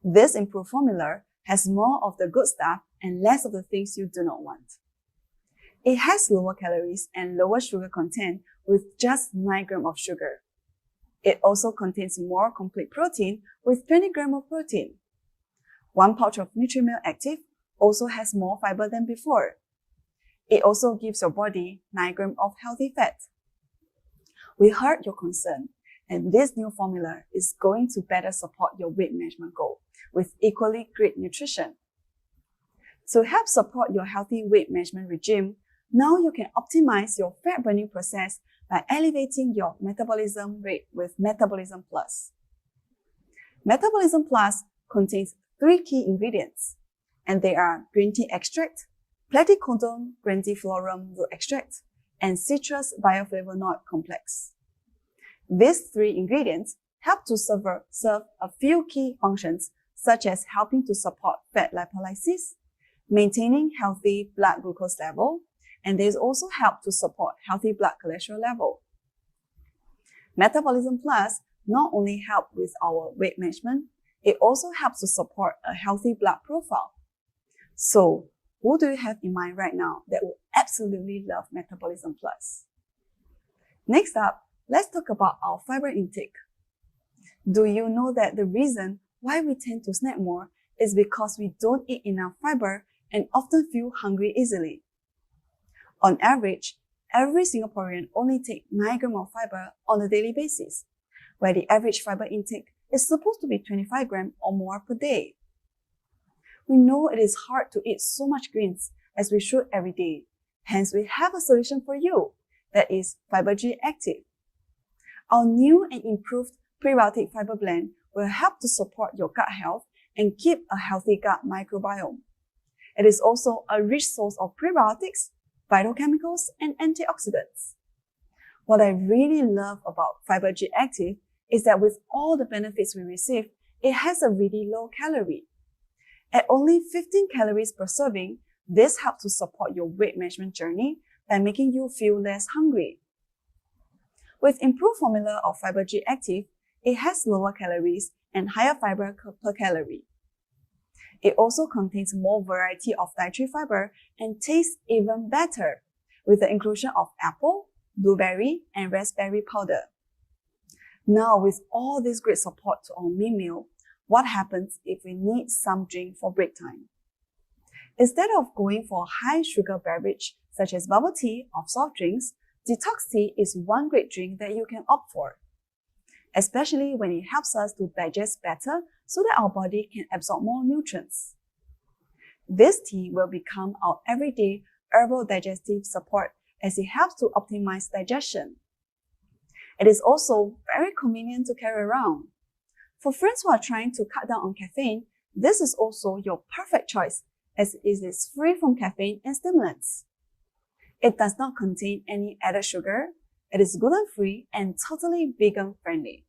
This improved formula has more of the good stuff and less of the things you do not want. It has lower calories and lower sugar content with just 9 grams of sugar. It also contains more complete protein with 20 grams of protein. 1 pouch of NutriMeal Active also has more fiber than before. It also gives your body 9 grams of healthy fat. We heard your concern, and this new formula is going to better support your weight management goal with equally great nutrition. To help support your healthy weight management regime, now you can optimize your fat burning process by elevating your metabolism rate with Metabolism Plus. Metabolism Plus contains 3 key ingredients, and they are green tea extract, platycodon grandiflorum root extract, and citrus bioflavonoid complex. These three ingredients help to serve a few key functions, such as helping to support fat lipolysis, maintaining healthy blood glucose level, and they also help to support healthy blood cholesterol level. Metabolism Plus not only help with our weight management, it also helps to support a healthy blood profile. So, who do you have in mind right now that will absolutely love Metabolism Plus? Next up, let's talk about our fiber intake. Do you know that the reason why we tend to snack more is because we don't eat enough fiber and often feel hungry easily? On average, every Singaporean only takes 9 grams of fiber on a daily basis, where the average fiber intake is supposed to be 25 grams or more per day. We know it is hard to eat so much greens as we should every day. Hence, we have a solution for you, that is FiberG Active. Our new and improved prebiotic fiber blend will help to support your gut health and keep a healthy gut microbiome. It is also a rich source of prebiotics, phytochemicals, and antioxidants. What I really love about FiberG Active is that with all the benefits we receive, it has a really low calorie. At only 15 calories per serving, this helps to support your weight management journey by making you feel less hungry. With improved formula of FiberG Active, it has lower calories and higher fiber per calorie. It also contains more variety of dietary fiber and tastes even better with the inclusion of apple, blueberry, and raspberry powder. Now, with all this great support to our main meal, what happens if we need some drink for break time? Instead of going for a high sugar beverage such as bubble tea or soft drinks, detox tea is one great drink that you can opt for, especially when it helps us to digest better so that our body can absorb more nutrients. This tea will become our everyday herbal digestive support as it helps to optimize digestion. It is also very convenient to carry around. For friends who are trying to cut down on caffeine, this is also your perfect choice as it is free from caffeine and stimulants. It does not contain any added sugar, it is gluten-free and totally vegan-friendly.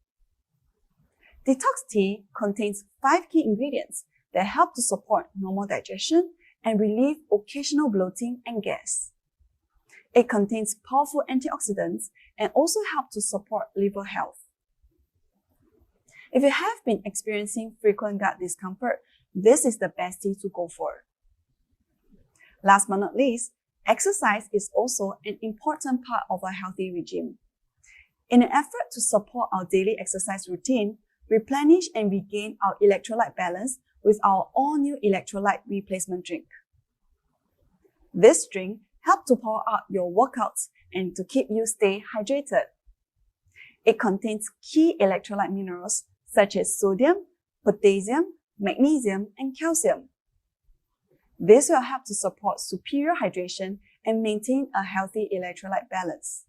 Detox tea contains 5 key ingredients that help to support normal digestion and relieve occasional bloating and gas. It contains powerful antioxidants and also help to support liver health. If you have been experiencing frequent gut discomfort, this is the best tea to go for. Last but not least, exercise is also an important part of a healthy regime. In an effort to support our daily exercise routine, replenish and regain our electrolyte balance with our all-new electrolyte replacement drink. This drink helps to power up your workouts and to keep you stay hydrated. It contains key electrolyte minerals such as sodium, potassium, magnesium, and calcium. This will help to support superior hydration and maintain a healthy electrolyte balance.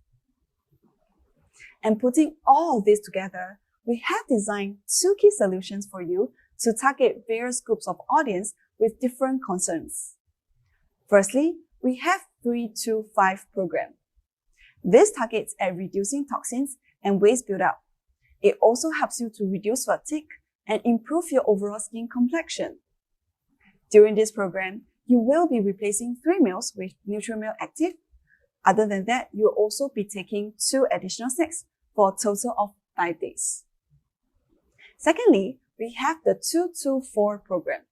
And putting all of this together, we have designed 2 key solutions for you to target various groups of audience with different concerns. Firstly, we have 3-2-5 program. This targets at reducing toxins and waste buildup. It also helps you to reduce fatigue and improve your overall skin complexion. During this program, you will be replacing 3 meals with NutriMeal Active. Other than that, you'll also be taking 2 additional snacks for a total of 5 days. Secondly, we have the 2-2-4 program.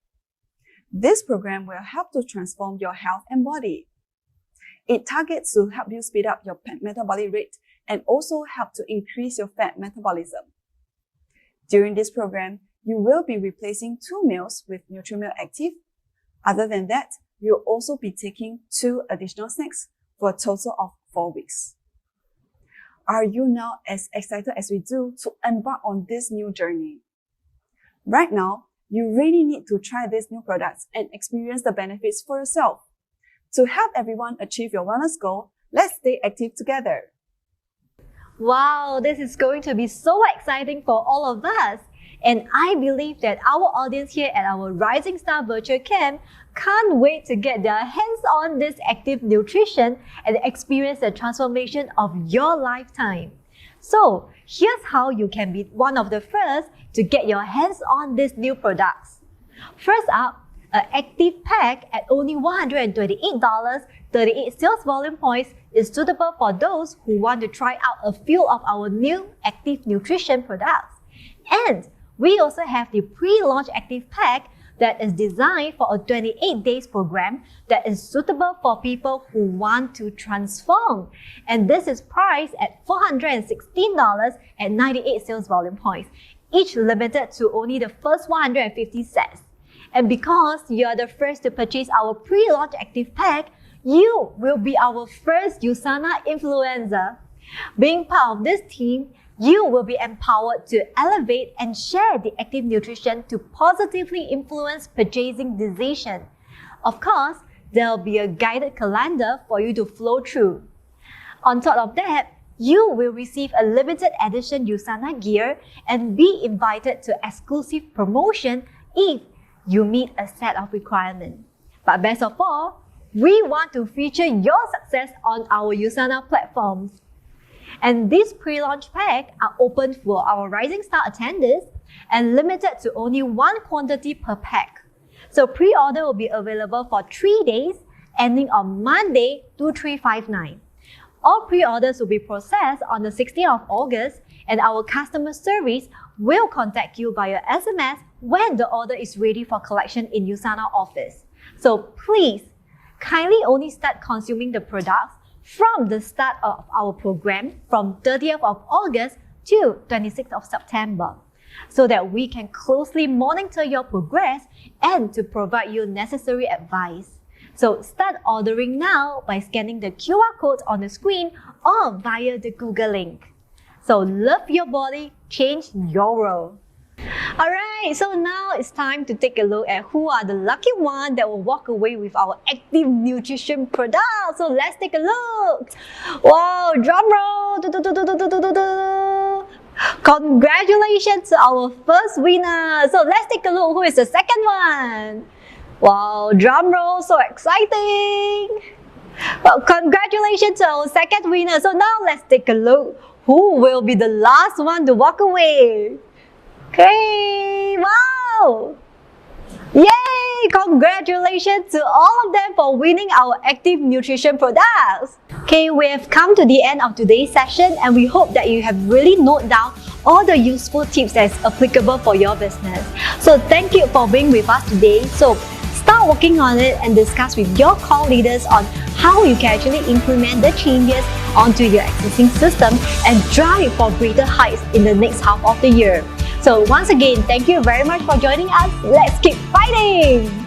This program will help to transform your health and body. It targets to help you speed up your metabolic rate and also help to increase your fat metabolism. During this program, you will be replacing 2 meals with NutriMeal Active. Other than that, you'll also be taking 2 additional snacks for a total of 4 weeks. Are you now as excited as we do to embark on this new journey? Right now, you really need to try these new products and experience the benefits for yourself. To help everyone achieve your wellness goal, let's stay active together. Wow, this is going to be so exciting for all of us. And I believe that our audience here at our Rising Star Virtual Camp can't wait to get their hands on this active nutrition and experience the transformation of your lifetime. So here's how you can be one of the first to get your hands on these new products. First up, an active pack at only $128, 38 sales volume points is suitable for those who want to try out a few of our new active nutrition products. And we also have the pre-launch active pack that is designed for a 28 days program that is suitable for people who want to transform. And this is priced at $416 at 98 sales volume points, each limited to only the first 150 sets. And because you're the first to purchase our pre-launch active pack, you will be our first Usana influencer. Being part of this team, you will be empowered to elevate and share the active nutrition to positively influence purchasing decision. Of course, there will be a guided calendar for you to flow through. On top of that, you will receive a limited edition Usana gear and be invited to exclusive promotion if you meet a set of requirements. But best of all, we want to feature your success on our Usana platforms. And these pre-launch packs are open for our Rising Star attendees and limited to only one quantity per pack. So pre-order will be available for 3 days, ending on Monday, 2359. All pre-orders will be processed on the 16th of August, and our customer service will contact you via SMS when the order is ready for collection in Usana office. So please, kindly only start consuming the products from the start of our program from 30th of August to 26th of September, so that we can closely monitor your progress and to provide you necessary advice. So start ordering now by scanning the QR code on the screen or via the Google link. So love your body, change your world. Alright, so now it's time to take a look at who are the lucky ones that will walk away with our active nutrition product. So let's take a look. Wow, drum roll. Congratulations to our first winner. So let's take a look who is the second one. Wow, drum roll, so exciting. Well, congratulations to our second winner. So now let's take a look who will be the last one to walk away. Okay, wow! Yay! Congratulations to all of them for winning our active nutrition products. Okay, we have come to the end of today's session and we hope that you have really noted down all the useful tips that is applicable for your business. So thank you for being with us today. So start working on it and discuss with your core leaders on how you can actually implement the changes onto your existing system and drive for greater heights in the next half of the year. So once again, thank you very much for joining us. Let's keep fighting!